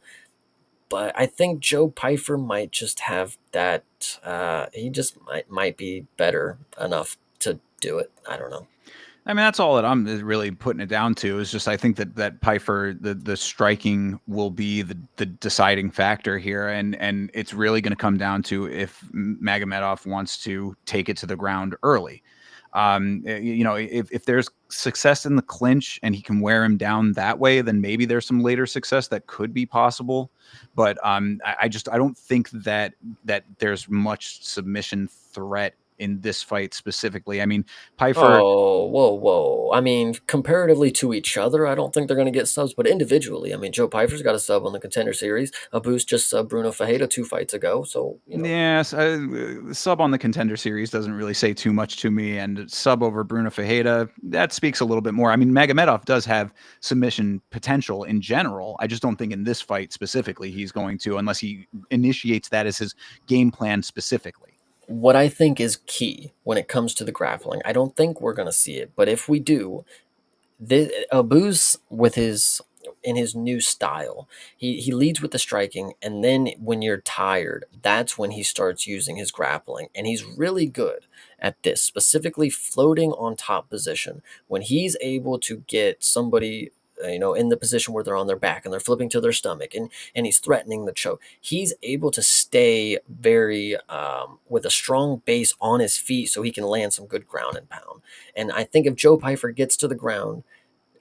But I think Joe Pyfer might just have that. He just might be better enough to do it. I don't know. I mean, that's all that I'm really putting it down to is just I think that Piper, the striking will be the deciding factor here, and it's really going to come down to if Magomedov wants to take it to the ground early. If there's success in the clinch and he can wear him down that way, then maybe there's some later success that could be possible. But I don't think that there's much submission threat in this fight specifically. I mean, Piper. Oh, whoa, whoa. I mean, comparatively to each other, I don't think they're going to get subs, but individually, I mean, Joe Pyfer's got a sub on the Contender Series. Abus just subbed Bruno Fajeda 2 fights ago, so, Yes, sub on the Contender Series doesn't really say too much to me, and sub over Bruno Fajeda, that speaks a little bit more. I mean, Magomedov does have submission potential in general. I just don't think in this fight specifically he's going to, unless he initiates that as his game plan specifically. What I think is key when it comes to the grappling, I don't think we're going to see it, but if we do, Abus with his new style, he leads with the striking, and then when you're tired, that's when he starts using his grappling, and he's really good at this, specifically floating on top position. When he's able to get somebody in the position where they're on their back and they're flipping to their stomach, and he's threatening the choke. He's able to stay very with a strong base on his feet so he can land some good ground and pound. And I think if Joe Pyfer gets to the ground,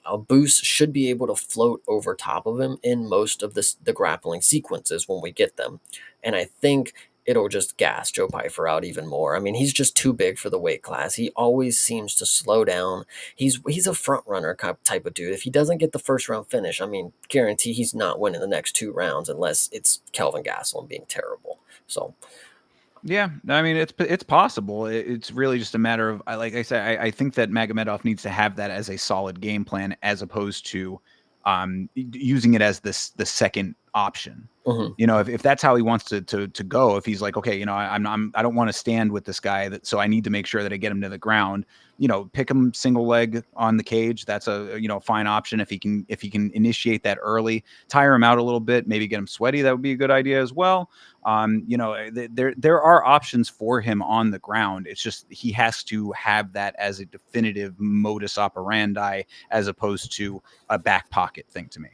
a boost should be able to float over top of him in most of the grappling sequences when we get them. And I think it'll just gas Joe Pyfer out even more. I mean, he's just too big for the weight class. He always seems to slow down. He's a front runner type of dude. If he doesn't get the first round finish, I mean, guarantee he's not winning the next 2 rounds unless it's Kelvin Gastelum being terrible. So Yeah, I mean it's possible. It's really just a matter of like I said, I think that Magomedov needs to have that as a solid game plan as opposed to using it as the second option. mhm. You know, if that's how he wants to go, if he's like, okay, you know, I don't want to stand with this guy, that so I need to make sure that I get him to the ground. You know, pick him single leg on the cage. That's a fine option if he can initiate that early, tire him out a little bit, maybe get him sweaty. That would be a good idea as well. There are options for him on the ground. It's just he has to have that as a definitive modus operandi as opposed to a back pocket thing to me.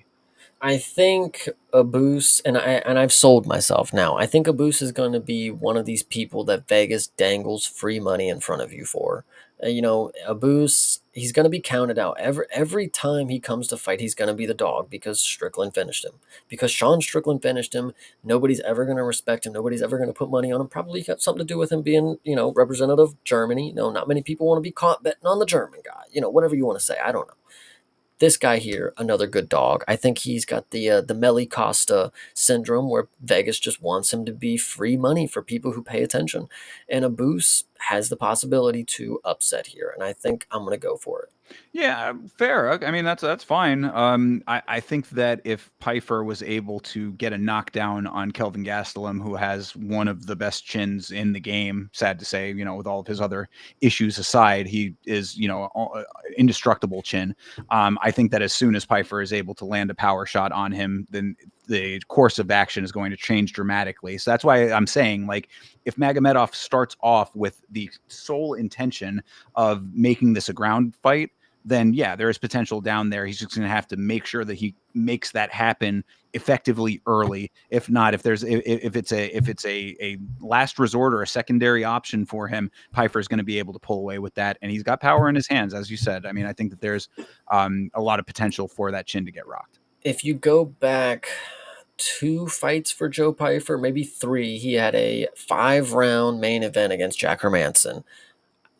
I think Abus, and I've sold myself now. I think Abus is going to be one of these people that Vegas dangles free money in front of you for. Abus, he's going to be counted out every time he comes to fight. He's going to be the dog because Strickland finished him. Because Sean Strickland finished him, nobody's ever going to respect him. Nobody's ever going to put money on him. Probably got something to do with him being, representative of Germany. Not many people want to be caught betting on the German guy. Whatever you want to say. I don't know. This guy here, another good dog. I think he's got the Meli Costa syndrome, where Vegas just wants him to be free money for people who pay attention. And Abus has the possibility to upset here, and I think I'm going to go for it. Yeah, fair. I mean, that's fine. I think that if Pfeiffer was able to get a knockdown on Kelvin Gastelum, who has one of the best chins in the game, sad to say, with all of his other issues aside, he is, indestructible chin. I think that as soon as Pfeiffer is able to land a power shot on him, then the course of action is going to change dramatically. So that's why I'm saying, like, if Magomedov starts off with the sole intention of making this a ground fight, then yeah, there is potential down there. He's just going to have to make sure that he makes that happen effectively early. If not, if it's a last resort or a secondary option for him, Pfeiffer is going to be able to pull away with that, and he's got power in his hands, as you said. I mean, I think that there's a lot of potential for that chin to get rocked. If you go back 2 fights for Joe Pfeiffer, maybe 3, he had a 5-round main event against Jack Hermanson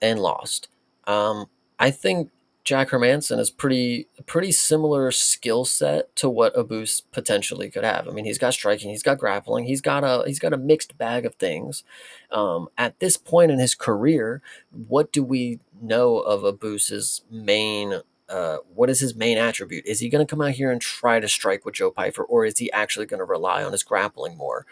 and lost. I think Jack Hermanson is pretty similar skill set to what Abus potentially could have. I mean, he's got striking, he's got grappling, he's got a mixed bag of things. At this point in his career, what do we know of Abus's main? What is his main attribute? Is he going to come out here and try to strike with Joe Pfeiffer, or is he actually going to rely on his grappling more?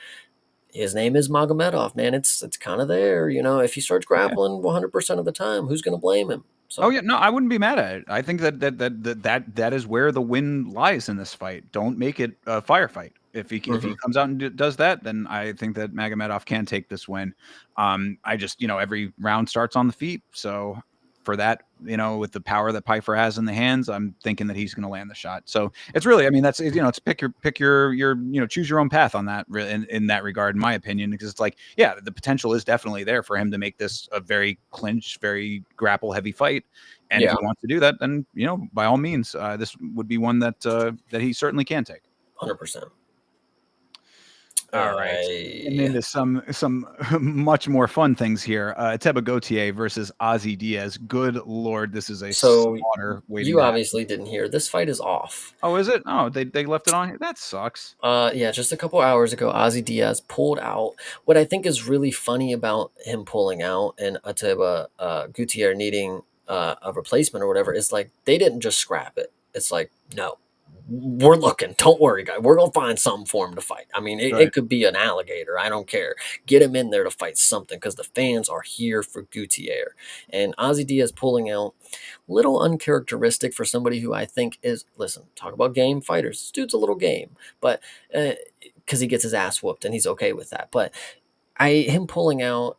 His name is Magomedov, man. It's kind of there, If he starts Yeah. grappling 100% of the time, who's going to blame him? Oh So, yeah, no, I wouldn't be mad at it. I think that is where the win lies in this fight. Don't make it a firefight. If he mhm. comes out and does that, then I think that Magomedov can take this win. I just every round starts on the feet, so for that, with the power that Pfeiffer has in the hands, I'm thinking that he's going to land the shot. So it's really, I mean, that's it's pick your choose your own path on that in that regard, in my opinion, because it's like, yeah, the potential is definitely there for him to make this a very clinch, very grapple heavy fight. And if Yeah, he wants to do that, then by all means, this would be one that he certainly can take. 100%. All right. And I into some much more fun things here. Teba Gautier versus Ozzy Diaz. Good Lord, this is a So slaughter waiting you to happen. obviously didn't hear. This fight is off. Oh, is it? Oh, they left it on here. That sucks. Yeah, just a couple hours ago, Ozzy Diaz pulled out. What I think is really funny about him pulling out and Ateba Gutierrez needing a replacement or whatever is like they didn't just scrap it. It's like, no, we're looking. Don't worry, guy. We're gonna find something for him to fight. I mean, it Right. could be an alligator. I don't care. Get him in there to fight something because the fans are here for Gutierrez. And Ozzy Diaz pulling out, little uncharacteristic for somebody who I think is, listen, talk about game fighters. This dude's a little game, but because he gets his ass whooped and he's okay with that. But him pulling out,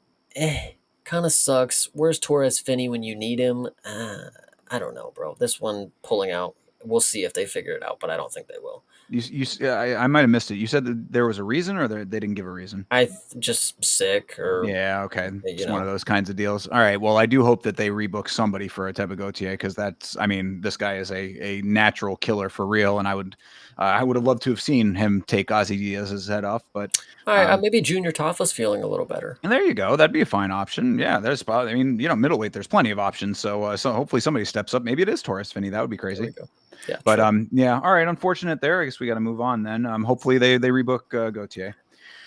kind of sucks. Where's Torres Finney when you need him? I don't know, bro. This one pulling out we'll see if they figure it out, but I don't think they will. I might have missed it. You said that there was a reason, or they didn't give a reason? Just sick or Yeah, okay. you It's one of know. those kinds of deals. All right. Well, I do hope that they rebook somebody for a Teba Gautier because I mean, this guy is a natural killer for real, and I would have loved to have seen him take Ozzy Diaz's head off, but All right, um, maybe Junior Taffa's feeling a little better. and there you go. That'd be a fine option. Yeah, there's probably. I mean, middleweight. There's plenty of options. So hopefully somebody steps up. Maybe it is Torres Finney. That would be There we crazy. go. Yeah, But true. yeah. All right. Unfortunate there. I guess we got to move on then. Hopefully they rebook Gautier.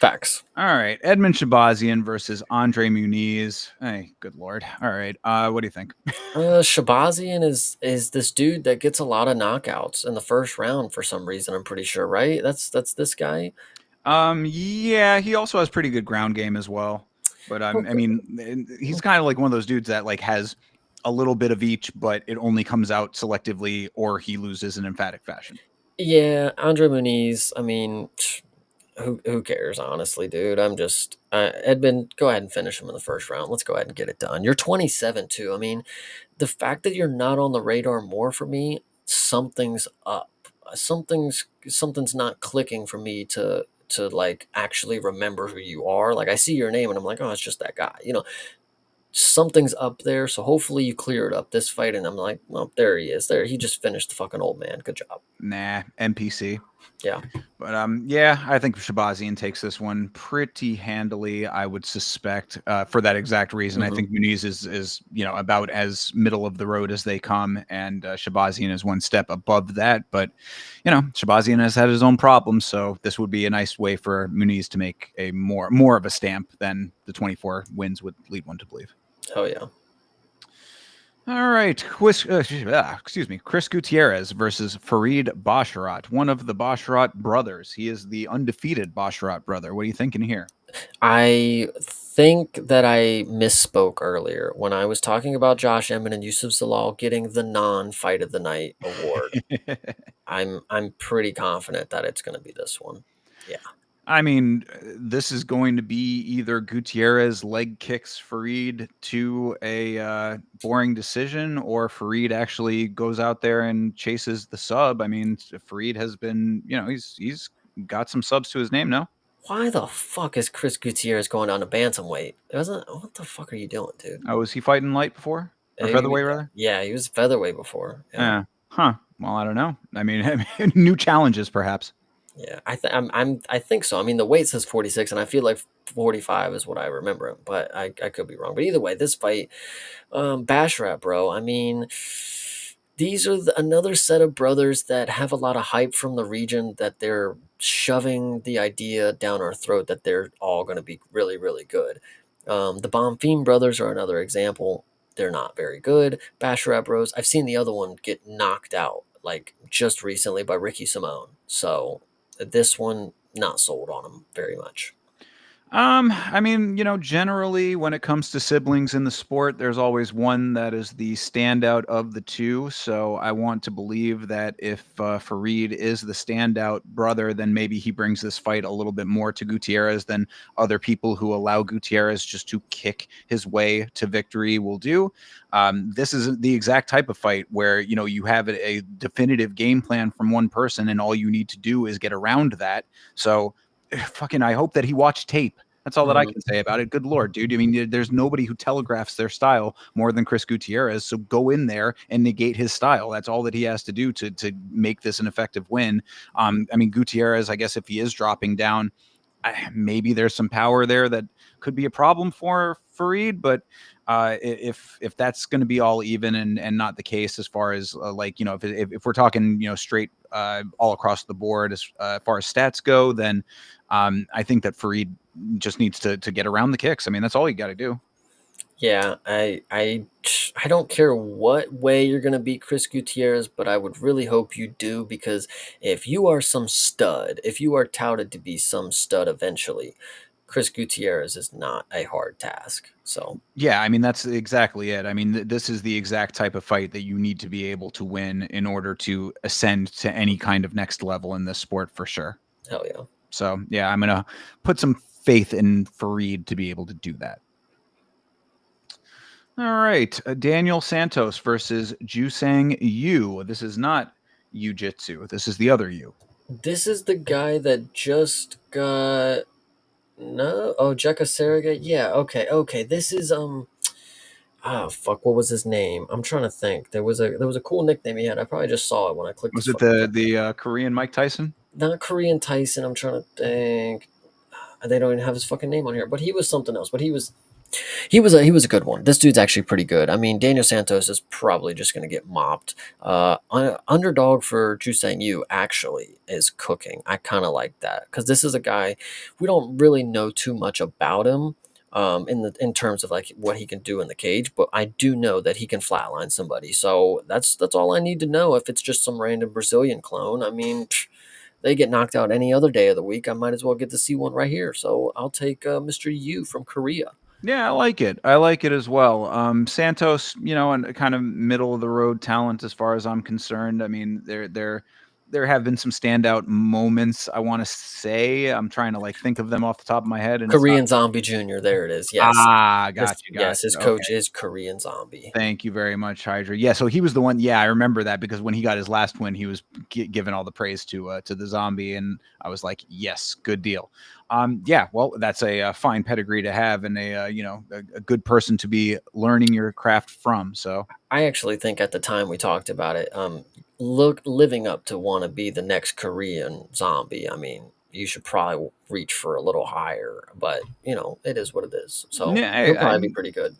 Facts. All right, Edmund Shabazian versus Andre Muniz. Hey, good lord. All right, what do you think? Shabazian is this dude that gets a lot of knockouts in the first round for some reason. I'm pretty sure, right? That's this guy. Yeah, he also has pretty good ground game as well. But I Okay. mean, he's kind of like one of those dudes that like has a little bit of each, but it only comes out selectively, or he loses in emphatic fashion. Yeah, Andre Muniz. I mean, who cares, honestly, dude? I'm just Edmund. Go ahead and finish him in the first round. Let's go ahead and get it done. You're 27 too. I mean, the fact that you're not on the radar more for me, something's up. Something's not clicking for me to like actually remember who you are. Like I see your name and I'm like, oh, it's just that guy. Something's up there. So hopefully you clear it up this fight. And I'm like, well, there he is. There he just finished the fucking old man. Good job. Nah, NPC. Yeah. But yeah, I think Shabazian takes this one pretty handily. I would suspect for that exact reason. I Hmm. think Muniz is about as middle of the road as they come, and Shabazian is one step above that. But Shabazian has had his own problems, so this would be a nice way for Muniz to make a more of a stamp than the 24 wins would lead one to believe. Oh yeah. All right, excuse me, Chris Gutierrez versus Farid Basharat, one of the Basharat brothers. He is the undefeated Basharat brother. What are you thinking here? I think that I misspoke earlier when I was talking about Josh Emmett and Yusuf Zalal getting the non-fight of the night award. I'm pretty confident that it's going to be this one. Yeah. I mean, this is going to be either Gutierrez leg kicks Farid to a boring decision, or Farid actually goes out there and chases the sub. I mean, Farid has been, he's got some subs to his name now. Why the fuck is Chris Gutierrez going down to bantamweight? It wasn't. What the fuck are you doing, dude? Oh, was he fighting light before or featherweight rather? Yeah, he was featherweight before. Yeah. Yeah. Huh. Well, I don't know. I mean, new challenges perhaps. Yeah, I think so. I mean, the weight says 46, and I feel like 45 is what I remember, but I could be wrong. But either way, this fight, Basharat, bro. I mean, these are another set of brothers that have a lot of hype from the region that they're shoving the idea down our throat that they're all going to be really, really good. The Bonfim brothers are another example. They're not very good. Basharat bros. I've seen the other one get knocked out like just recently by Ricky Simone. So this one, not sold on him very much. I mean, generally when it comes to siblings in the sport, there's always one that is the standout of the two. So I want to believe that if Farid is the standout brother, then maybe he brings this fight a little bit more to Gutierrez than other people who allow Gutierrez just to kick his way to victory will do. This is the exact type of fight where, you have a definitive game plan from one person and all you need to do is get around that. So fucking, I hope that he watched tape. That's all that I Mhm. can say about it. Good Lord, dude. I mean, there's nobody who telegraphs their style more than Chris Gutierrez. So go in there and negate his style. That's all that he has to do to make this an effective win. I mean, Gutierrez, I guess if he is dropping down, maybe there's some power there that could be a problem for Farid, but if that's going to be all even and not the case as far as if we're talking straight all across the board as far as stats go, then I think that Farid just needs to get around the kicks. I mean, that's all you got to do. Yeah, I don't care what way you're gonna beat Chris Gutierrez, but I would really hope you do because if you are some stud, if you are touted to be some stud eventually, Chris Gutierrez is not a hard task. So Yeah, I mean that's exactly it. I mean this is the exact type of fight that you need to be able to win in order to ascend to any kind of next level in this sport for sure. hell yeah. So yeah, I'm gonna put some faith in Farid to be able to do that. All right, Daniel Santos versus Jusang Yu. This is not jiu-jitsu. This is the other you. This is the guy that just got no. Oh, Jekka Saraga. Yeah. Okay. This is fuck. What was his name? I'm trying to think. There was a cool nickname he had. I probably just saw it when I clicked his Was it fucking the Korean Mike Tyson? not Korean Tyson. I'm trying to think. They don't even have his fucking name on here, but he was something else. But he was a good one. This dude's actually pretty good. I mean, Daniel Santos is probably just going to get mopped. Underdog for Jusang Yu actually is cooking. I kind of like that because this is a guy we don't really know too much about him. In terms of like what he can do in the cage, but I do know that he can flatline somebody. So that's all I need to know. If it's just some random Brazilian clone, I mean, they get knocked out any other day of the week. I might as well get to see one right here. So I'll take Mr. Yu from Korea. Yeah, I like it. I like it as well. Santos, and kind of middle of the road talent as far as I'm concerned. I mean, there have been some standout moments. I want to say I'm trying to like think of them off the top of my head, and it's not. Korean Zombie Jr. There it is. Yes. Got you. His Okay. coach is Korean Zombie. Thank you very much, Hydra. Yeah, so he was the one. Yeah, I remember that because when he got his last win, he was given all the praise to the zombie, and I was like, yes, good deal. Yeah, well, that's a fine pedigree to have, and a good person to be learning your craft from. So I actually think at the time we talked about it, living up to want to be the next Korean Zombie. I mean, you should probably reach for a little higher, but it is what it is. So he'll yeah, probably be pretty good.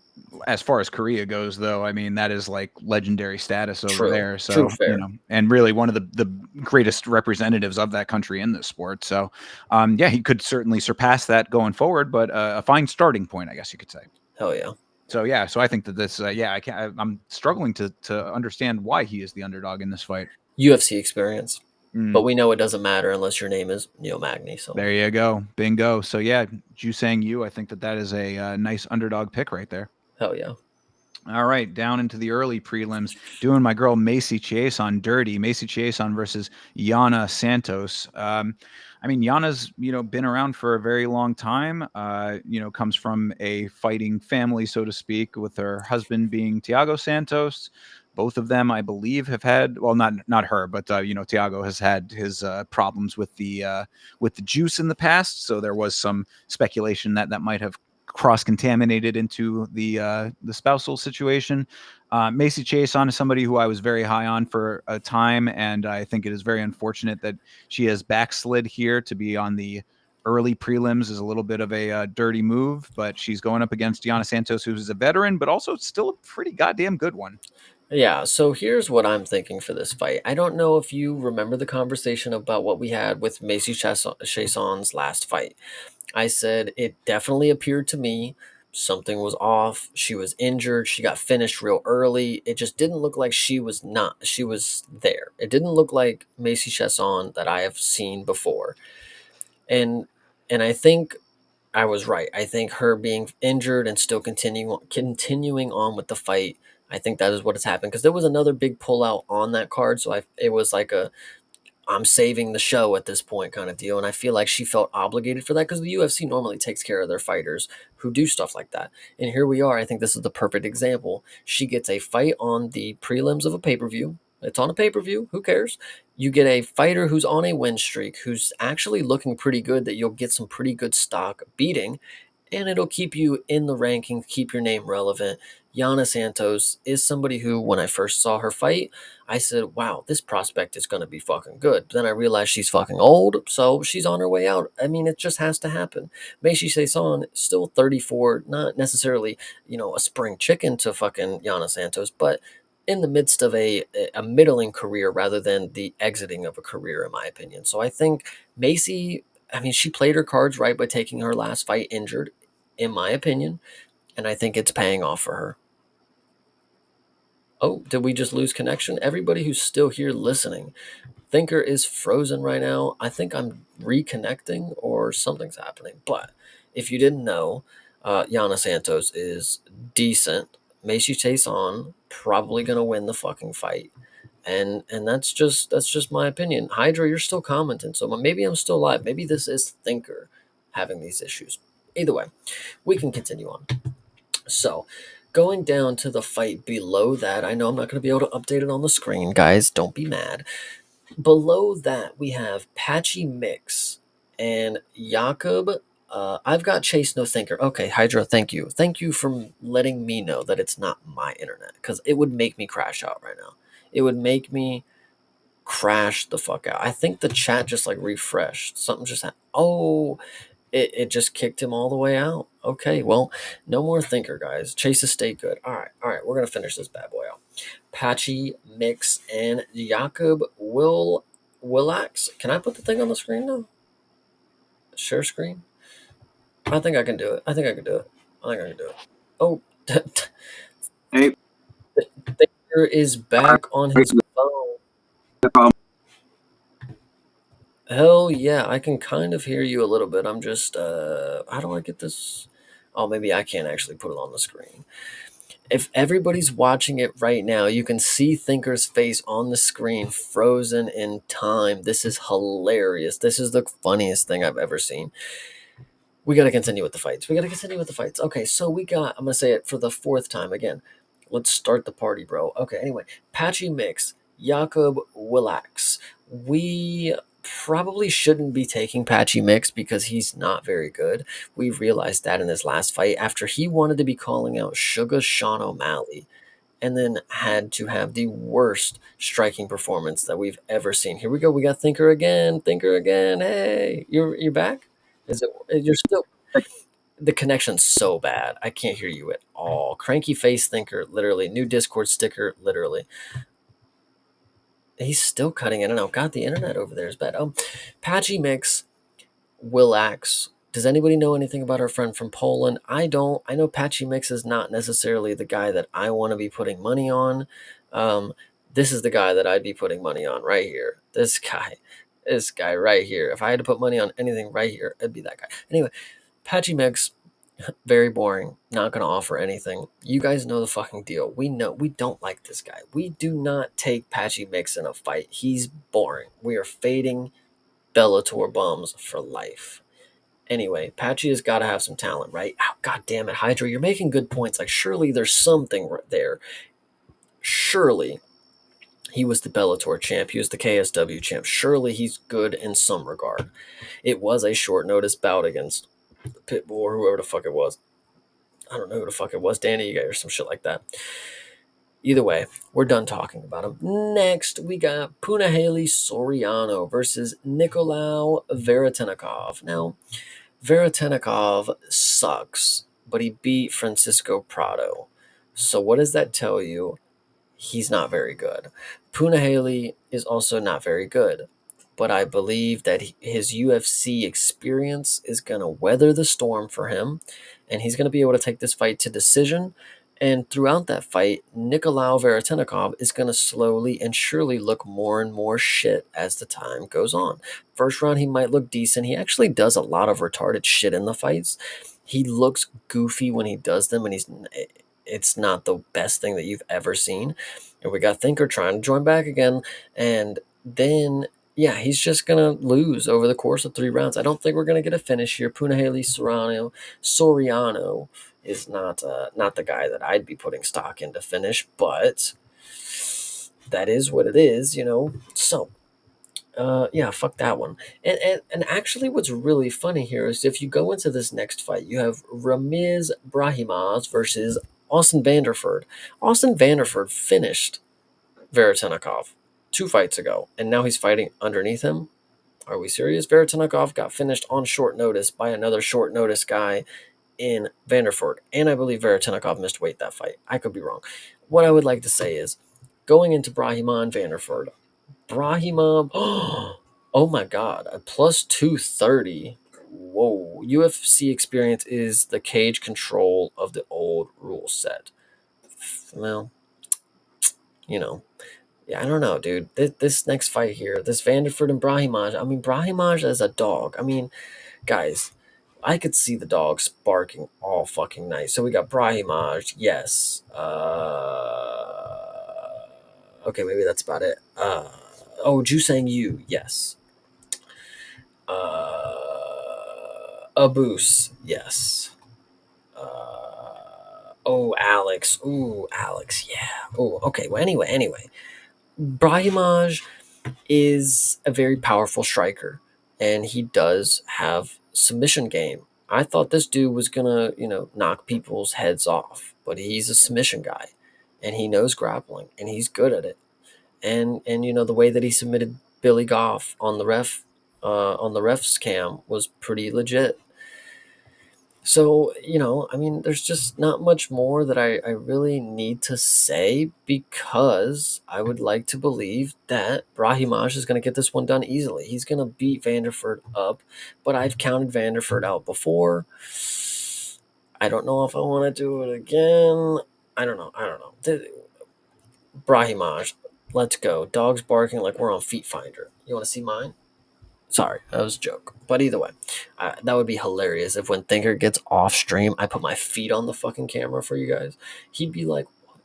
as far as Korea goes, though, I mean that is like legendary status over True. there. True. So Fair. and really one of the greatest representatives of that country in this sport. So, yeah, he could certainly surpass that going forward, but a fine starting point, I guess you could say. Hell yeah. So yeah, so I think that this, yeah, I'm struggling to understand why he is the underdog in this fight. UFC experience. But Mm, we know it doesn't matter unless your name is Neil Magny. So there you go, bingo. So yeah, Jusang Yu, I think that is a nice underdog pick right there. hell yeah. All right, down into the early prelims, doing my girl Macy Chiasson dirty. Macy Chiasson versus Yana Santos. I mean, Yana's been around for a very long time. Comes from a fighting family, so to speak, with her husband being Thiago Santos. Both of them, I believe, have had not her, but Thiago has had his problems with the juice in the past. So there was some speculation that might have cross-contaminated into the spousal situation. Macy Chiasson is somebody who I was very high on for a time, and I think it is very unfortunate that she has backslid here. To be on the early prelims is a little bit of a dirty move, but she's going up against Yana Santos, who's a veteran, but also still a pretty goddamn good one. Yeah, so here's what I'm thinking for this fight. I don't know if you remember the conversation about what we had with Macy Chiasson's last fight. I said it definitely appeared to me something was off. She was injured. She got finished real early. It just didn't look like she was there. It didn't look like Macy Chiasson that I have seen before. And I think I was right. I think her being injured and still continuing on with the fight. I think that is what has happened because there was another big pullout on that card, so it was like a I'm saving the show at this point kind of deal, and I feel like she felt obligated for that because the UFC normally takes care of their fighters who do stuff like that. And here we are. I think this is the perfect example. She gets a fight on the prelims of a pay per view. It's on a pay per view. Who cares? You get a fighter who's on a win streak, who's actually looking pretty good, that you'll get some pretty good stock beating, and it'll keep you in the rankings, keep your name relevant. Yana Santos is somebody who, when I first saw her fight, I said, wow, this prospect is going to be fucking good. But then I realized she's fucking old, so she's on her way out. I mean, it just has to happen. Meishi Saison, still 34, not necessarily, a spring chicken to fucking Yana Santos, but in the midst of a middling career rather than the exiting of a career, in my opinion. So I think Macy, I mean, she played her cards right by taking her last fight injured, in my opinion, and I think it's paying off for her. Oh, did we just lose connection? Everybody who's still here listening, Thinker is frozen right now. I think I'm reconnecting or something's happening. But if you didn't know, Yana Santos is decent. Macy Chase on probably gonna win the fucking fight, and that's just my opinion. Hydra, you're still commenting, so maybe I'm still live. Maybe this is Thinker having these issues. Either way, we can continue on. So, going down to the fight below that, I know I'm not going to be able to update it on the screen, guys. Don't be mad. Below that, we have Patchy Mix and Jakob. I've got Chase No Thinker. Okay, Hydra, thank you. Thank you for letting me know that it's not my internet because it would make me crash out right now. It would make me crash the fuck out. I think the chat just like refreshed. Something just happened. Oh, it just kicked him all the way out. Okay, well, no more Thinker, guys. Chase is stay good. All right, we're going to finish this bad boy out. Patchy, Mix, and Jakob Willax. Can I put the thing on the screen now? Share screen? I think I can do it. I think I can do it. I think I can do it. Oh, Hey, Thinker is back on his phone. no problem. Hell yeah, I can kind of hear you a little bit. I'm just, how do I get this? Oh, maybe I can't actually put it on the screen. If everybody's watching it right now, you can see Thinker's face on the screen, frozen in time. This is hilarious. This is the funniest thing I've ever seen. We got to continue with the fights. Okay, so we got, I'm going to say it for the fourth time again. Let's start the party, bro. Okay, anyway, Patchy Mix, Jakob Willax. We probably shouldn't be taking Patchy Mix because he's not very good. We realized that in his last fight after he wanted to be calling out Sugar Sean O'Malley and then had to have the worst striking performance that we've ever seen. Here we go. We got Thinker again. Hey, you're back? Is it you're still the connection's so bad. I can't hear you at all. Cranky face Thinker, literally. New Discord sticker, literally. He's still cutting in and out. God, the internet over there is bad. Patchy Mix, Willax. Does anybody know anything about our friend from Poland? I don't. I know Patchy Mix is not necessarily the guy that I want to be putting money on. This is the guy that I'd be putting money on right here. This guy right here. If I had to put money on anything right here, it'd be that guy. Anyway, Patchy Mix, very boring. Not going to offer anything. You guys know the fucking deal. We know we don't like this guy. We do not take Patchy Mix in a fight. He's boring. We are fading Bellator bums for life. Anyway, Patchy has got to have some talent, right? Oh, God damn it, Hydra, you're making good points. Like, surely there's something there. Surely he was the Bellator champ. He was the KSW champ. Surely he's good in some regard. It was a short notice bout against Pitbull or whoever the fuck it was. I don't know who the fuck it was, Danny Guy or some shit like that. Either way, we're done talking about him. Next, we got Punahele Soriano versus Nicolau Veretennikov. Now, Veretennikov sucks, but he beat Francisco Prado. So what does that tell you? He's not very good. Punahele is also not very good, but I believe that his UFC experience is going to weather the storm for him, and he's going to be able to take this fight to decision. And throughout that fight, Nicolau Veretennikov is going to slowly and surely look more and more shit as the time goes on. First round, he might look decent. He actually does a lot of retarded shit in the fights. He looks goofy when he does them, and it's not the best thing that you've ever seen. And we got Thinker trying to join back again, and then yeah, he's just gonna lose over the course of 3 rounds. I don't think we're gonna get a finish here. Punahele Soriano is not the guy that I'd be putting stock in to finish, but that is what it is, you know. So yeah, fuck that one. And actually, what's really funny here is if you go into this next fight, you have Ramiz Brahimaz versus Austin Vanderford. Austin Vanderford finished Veretennikov 2 fights ago, and now he's fighting underneath him. Are we serious? Veretennikov got finished on short notice by another short notice guy in Vanderford, and I believe Veretennikov missed weight that fight. I could be wrong. What I would like to say is, going into Brahima and Vanderford, Brahima, oh my god, a plus 230. Whoa. UFC experience is the cage control of the old rule set. Well, you know, yeah, I don't know, dude. This next fight here, this Vanderford and Brahimaj, I mean, Brahimaj as a dog. I mean, guys, I could see the dogs barking all fucking night. So we got Brahimaj, yes. Okay, maybe that's about it. Oh, Jusang Yu, yes. Abus, yes. Oh, Alex. Ooh, Alex, yeah. Oh, okay. Well, anyway. Brahimaj, is a very powerful striker, and he does have submission game. I thought this dude was gonna, knock people's heads off, but he's a submission guy, and he knows grappling, and he's good at it. And the way that he submitted Billy Goff on the ref's cam was pretty legit. So, there's just not much more that I really need to say, because I would like to believe that Brahimaj is going to get this one done easily. He's going to beat Vanderford up, but I've counted Vanderford out before. I don't know if I want to do it again. I don't know. Brahimaj, let's go. Dogs barking like we're on Feet Finder. You want to see mine? Sorry, that was a joke. But either way, that would be hilarious if when Thinker gets off stream, I put my feet on the fucking camera for you guys. He'd be like, what?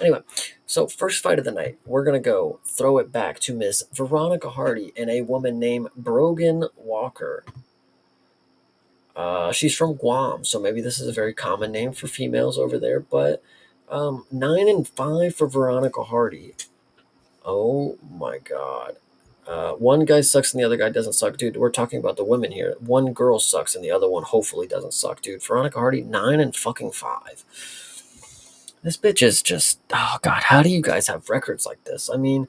Anyway, so first fight of the night, we're going to go throw it back to Miss Veronica Hardy and a woman named Brogan Walker. She's from Guam, so maybe this is a very common name for females over there, but 9-5 for Veronica Hardy. Oh my God. One guy sucks and the other guy doesn't suck, dude. We're talking about the women here. One girl sucks and the other one hopefully doesn't suck, dude. Veronica Hardy 9-5. This bitch is just, oh God, how do you guys have records like this? I mean,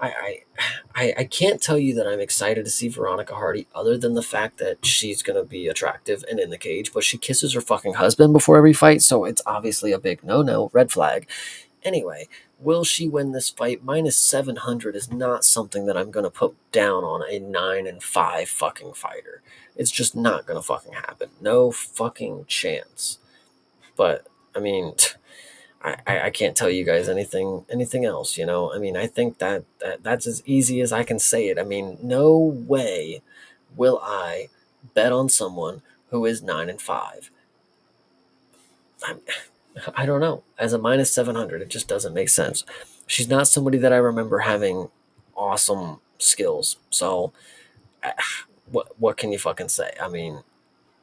I can't tell you that I'm excited to see Veronica Hardy, other than the fact that she's gonna be attractive and in the cage, but she kisses her fucking husband before every fight, so it's obviously a big no, red flag. Anyway, will she win this fight? -700 is not something that I'm going to put down on a 9-5 fucking fighter. It's just not going to fucking happen. No fucking chance. But, I mean, I can't tell you guys anything else, I mean, I think that's as easy as I can say it. I mean, no way will I bet on someone who is 9-5. I don't know. As a -700, it just doesn't make sense. She's not somebody that I remember having awesome skills. So, what can you fucking say? I mean,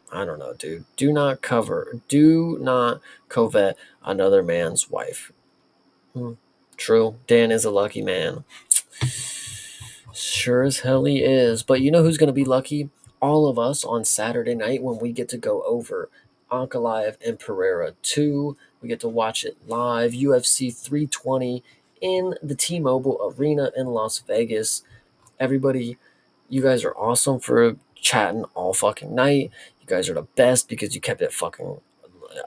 I don't know, dude. Do not covet another man's wife. True. Dan is a lucky man. Sure as hell he is. But you know who's going to be lucky? All of us on Saturday night, when we get to go over Ankalaev and Pereira 2. We get to watch it live, UFC 320 in the T-Mobile Arena in Las Vegas. Everybody, you guys are awesome for chatting all fucking night. You guys are the best because you kept it fucking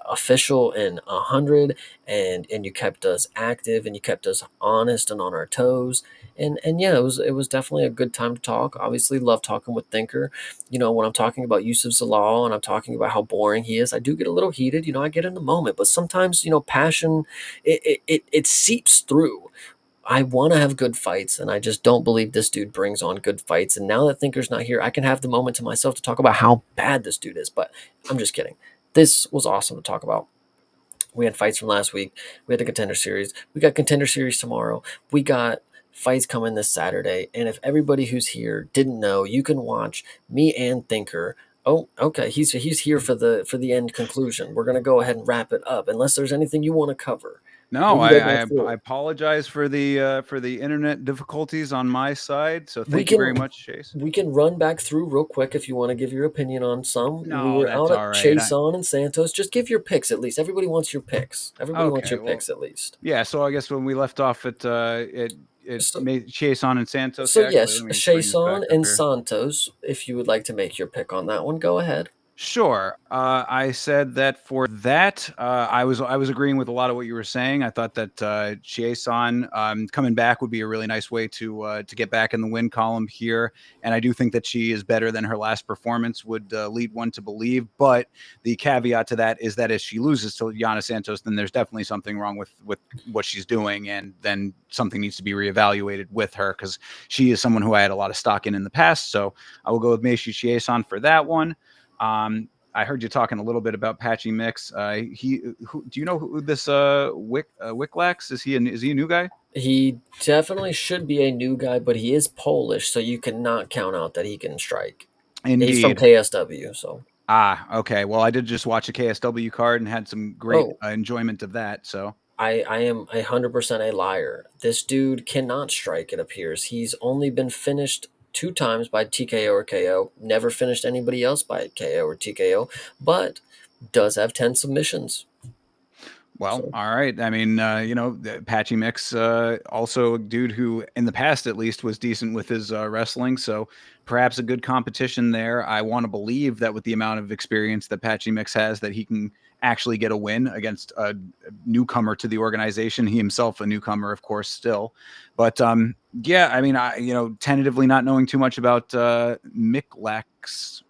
official and 100, and you kept us active and you kept us honest and on our toes. And yeah, it was definitely a good time to talk. Obviously, love talking with Thinker. When I'm talking about Yusuf Zalal and I'm talking about how boring he is, I do get a little heated. I get in the moment, but sometimes passion it seeps through. I want to have good fights, and I just don't believe this dude brings on good fights. And now that Thinker's not here, I can have the moment to myself to talk about how bad this dude is. But I'm just kidding. This was awesome to talk about. We had fights from last week. We had the Contender Series. We got Contender Series tomorrow. We got fights coming this Saturday. And if everybody who's here didn't know, you can watch me and Thinker. Oh, okay. He's here for the end conclusion. We're gonna go ahead and wrap it up, unless there's anything you want to cover. No, I apologize for the internet difficulties on my side. So thank you very much, Chase. We can run back through real quick if you want to give your opinion on some. No, we were that's out at all right. Chase on and Santos. Just give your picks at least. Everybody wants your picks. Everybody wants your picks at least. Yeah, so I guess when we left off at Chase on and Santos. So yes, Chase on and Santos. If you would like to make your pick on that one, go ahead. Sure. I said that for that, I was agreeing with a lot of what you were saying. I thought that Chiason coming back would be a really nice way to get back in the win column here, and I do think that she is better than her last performance would lead one to believe. But the caveat to that is that if she loses to Yana Santos, then there's definitely something wrong with what she's doing, and then something needs to be reevaluated with her, because she is someone who I had a lot of stock in the past. So I will go with Meishu Chiason for that one. I heard you talking a little bit about Patchy Mix. Do you know who this Wicklax is? Is he a new guy? He definitely should be a new guy, but he is Polish, so you cannot count out that he can strike. Indeed. He's from KSW, so. Okay. Well, I did just watch a KSW card and had some great enjoyment of that. So I am 100% a liar. This dude cannot strike, it appears. He's only been finished 2 times by TKO or KO, never finished anybody else by KO or TKO, but does have 10 submissions. Well, So, all right. I mean, Patchy Mix, also a dude who, in the past at least, was decent with his wrestling. So perhaps a good competition there. I want to believe that with the amount of experience that Patchy Mix has, that he can actually get a win against a newcomer to the organization. He himself a newcomer, of course, still. But yeah, I mean, tentatively not knowing too much about Miklakis.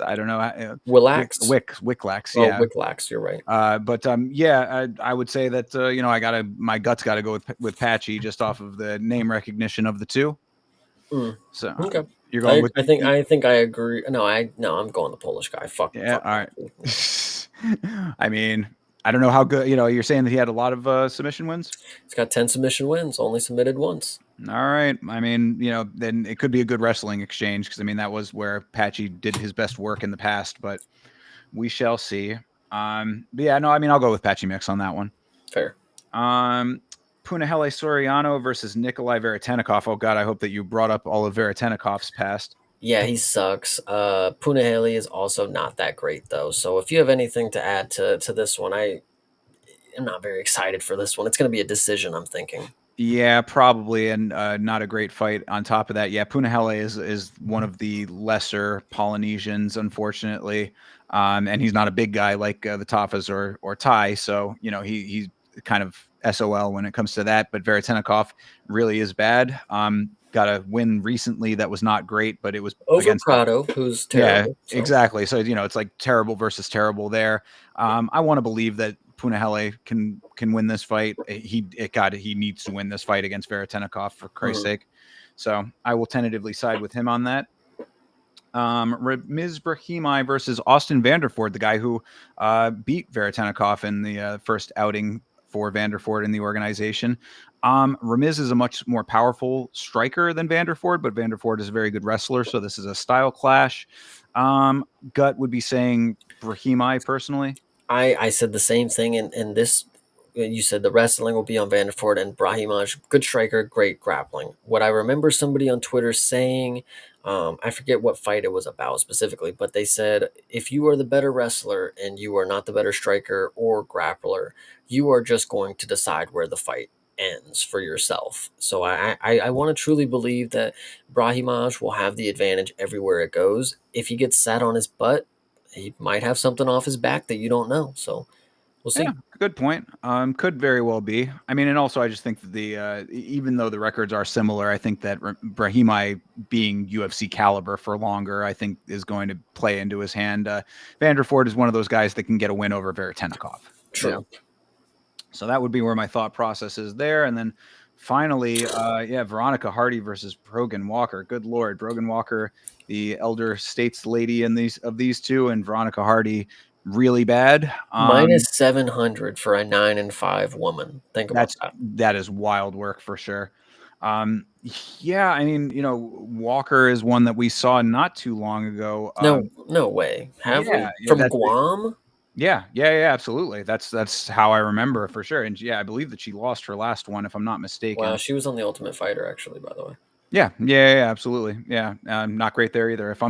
I don't know. Willax? Wicklax, Oh, yeah. Wicklax, you're right. But yeah, I would say that my guts got to go with Patchy just off of the name recognition of the two. Mm, So okay. you're going with I think I agree. No, I'm going the Polish guy. yeah, Fuck all right. Patchy. I mean, I don't know how good. You're saying that he had a lot of submission wins. He's got 10 submission wins, only submitted once. All right. I mean, then it could be a good wrestling exchange because I mean that was where Patchy did his best work in the past, but we shall see. But yeah, no, I mean I'll go with Patchy Mix on that one. Fair. Punahele Soriano versus Nikolai Veretennikov. Oh God, I hope that you brought up all of Veretenikov's past. Yeah, he sucks. Punahele is also not that great though. So if you have anything to add to this one, I am not very excited for this one. It's going to be a decision, I'm thinking. Yeah, probably, and not a great fight. On top of that, yeah, Punahele is one of the lesser Polynesians, unfortunately, and he's not a big guy like the Tafas or Tai. So he's kind of SOL when it comes to that. But Veretennikov really is bad. Got a win recently that was not great, but it was Over against Prado, who's yeah, terrible. So. exactly. So it's like terrible versus terrible there. I want to believe that Punahele can win this fight. He needs to win this fight against Veretennikov for Christ's sake. So I will tentatively side with him on that. Ms. Brahimi versus Austin Vanderford, the guy who beat Veretennikov in the first outing for Vanderford in the organization. Ramiz is a much more powerful striker than Vanderford, but Vanderford is a very good wrestler, so this is a style clash. Gut would be saying Brahimi personally. I said the same thing in this. You said the wrestling will be on Vanderford and Brahimaj, good striker, great grappling. What I remember somebody on Twitter saying, I forget what fight it was about specifically, but they said if you are the better wrestler and you are not the better striker or grappler, you are just going to decide where the fight ends for yourself. So I want to truly believe that Brahimaj will have the advantage everywhere it goes. If he gets sat on his butt, he might have something off his back that you don't know. So we'll see. Yeah, good point. Could very well be. I mean, and also I just think that the even though the records are similar, I think that Brahimi being UFC caliber for longer, I think is going to play into his hand. Vanderford is one of those guys that can get a win over Veretennikov. True. So that would be where my thought process is there. And then finally, Veronica Hardy versus Brogan Walker. Good Lord, Brogan Walker, the elder states lady in these two, and Veronica Hardy really bad. Minus 700 for a 9-5 woman. Think about that. That is wild work for sure. Yeah, I mean, Walker is one that we saw not too long ago. No way. Have we? Yeah, From Guam? Yeah, absolutely. That's how I remember for sure. And yeah, I believe that she lost her last one, if I'm not mistaken. Wow, she was on the Ultimate Fighter, actually, by the way. Yeah, absolutely. Yeah, not great there either, if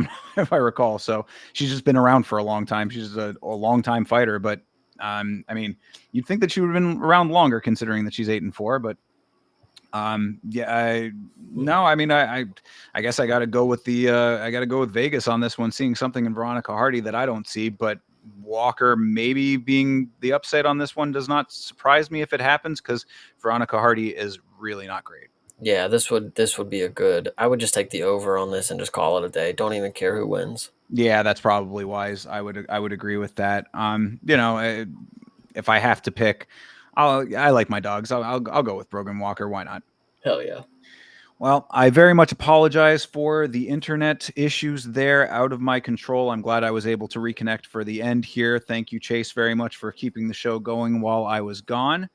I recall. So she's just been around for a long time. She's a long time fighter, but I mean, you'd think that she would have been around longer, considering that she's 8-4. But no, I mean, I guess I got to go with Vegas on this one, seeing something in Veronica Hardy that I don't see, but Walker maybe being the upside on this one does not surprise me if it happens, because Veronica Hardy is really not great. Yeah, this would be a good. I would just take the over on this and just call it a day. Don't even care who wins. Yeah, that's probably wise. I would agree with that. If I have to pick, I like my dogs. I'll go with Brogan Walker. Why not? Hell yeah. Well, I very much apologize for the internet issues there, out of my control. I'm glad I was able to reconnect for the end here. Thank you, Chase, very much for keeping the show going while I was gone.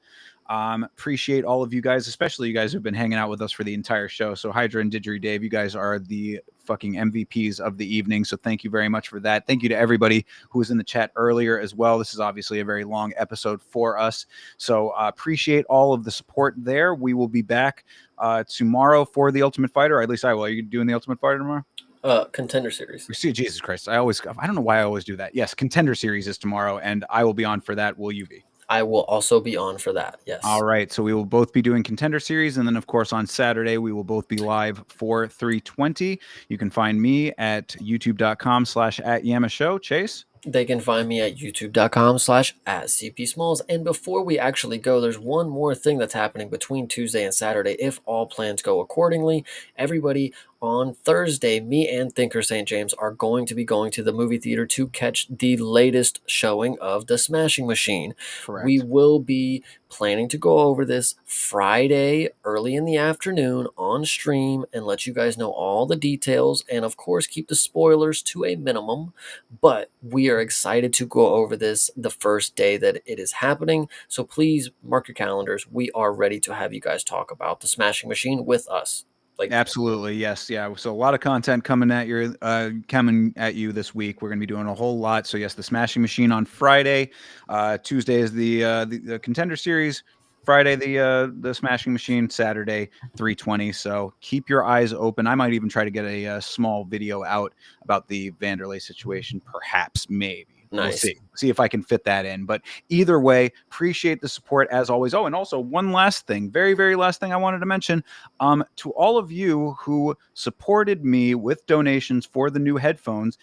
Appreciate all of you guys, especially you guys who've been hanging out with us for the entire show. So Hydra and Didgeridoo, you guys are the fucking MVPs of the evening. So thank you very much for that. Thank you to everybody who was in the chat earlier as well. This is obviously a very long episode for us. So appreciate all of the support there. We will be back tomorrow for the Ultimate Fighter. Or at least I will. Are you doing the Ultimate Fighter tomorrow? Contender series. See, Jesus Christ. I don't know why I always do that. Yes, Contender series is tomorrow, and I will be on for that. Will you be? I will also be on for that. Yes. All right. So we will both be doing Contender series. And then, of course, on Saturday, we will both be live for 320. You can find me at youtube.com/@YamaShow. Chase? They can find me at youtube.com/@CPSmalls. And before we actually go, there's one more thing that's happening between Tuesday and Saturday. If all plans go accordingly, everybody on Thursday, me and Thinker St. James are going to be going to the movie theater to catch the latest showing of The Smashing Machine. Correct. We will be planning to go over this Friday early in the afternoon on stream and let you guys know all the details and, of course, keep the spoilers to a minimum. But we are excited to go over this the first day that it is happening. So please mark your calendars. We are ready to have you guys talk about The Smashing Machine with us. Absolutely, yes, yeah. So a lot of content coming at you this week. We're going to be doing a whole lot. So yes, the Smashing Machine on Friday. Tuesday is the Contender series. Friday the Smashing Machine. Saturday 320. So keep your eyes open. I might even try to get a small video out about the Vanderlei situation. Perhaps, maybe. Nice. We'll see if I can fit that in. But either way, appreciate the support as always. Oh, and also one last thing, very, very last thing I wanted to mention. To all of you who supported me with donations for the new headphones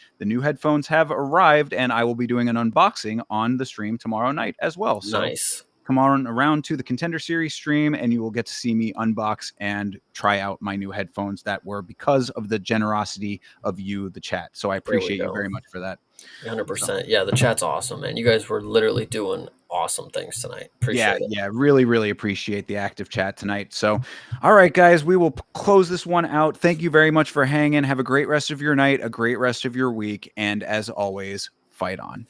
have arrived, and I will be doing an unboxing on the stream tomorrow night as well. So nice. Come on around to the Contender Series stream, and you will get to see me unbox and try out my new headphones that were because of the generosity of you, the chat. So I appreciate you very much for that. 100%. Yeah, the chat's awesome, man. You guys were literally doing awesome things tonight. Appreciate it. Yeah, really, really appreciate the active chat tonight. So, all right, guys, we will close this one out. Thank you very much for hanging. Have a great rest of your night, a great rest of your week, and as always, fight on.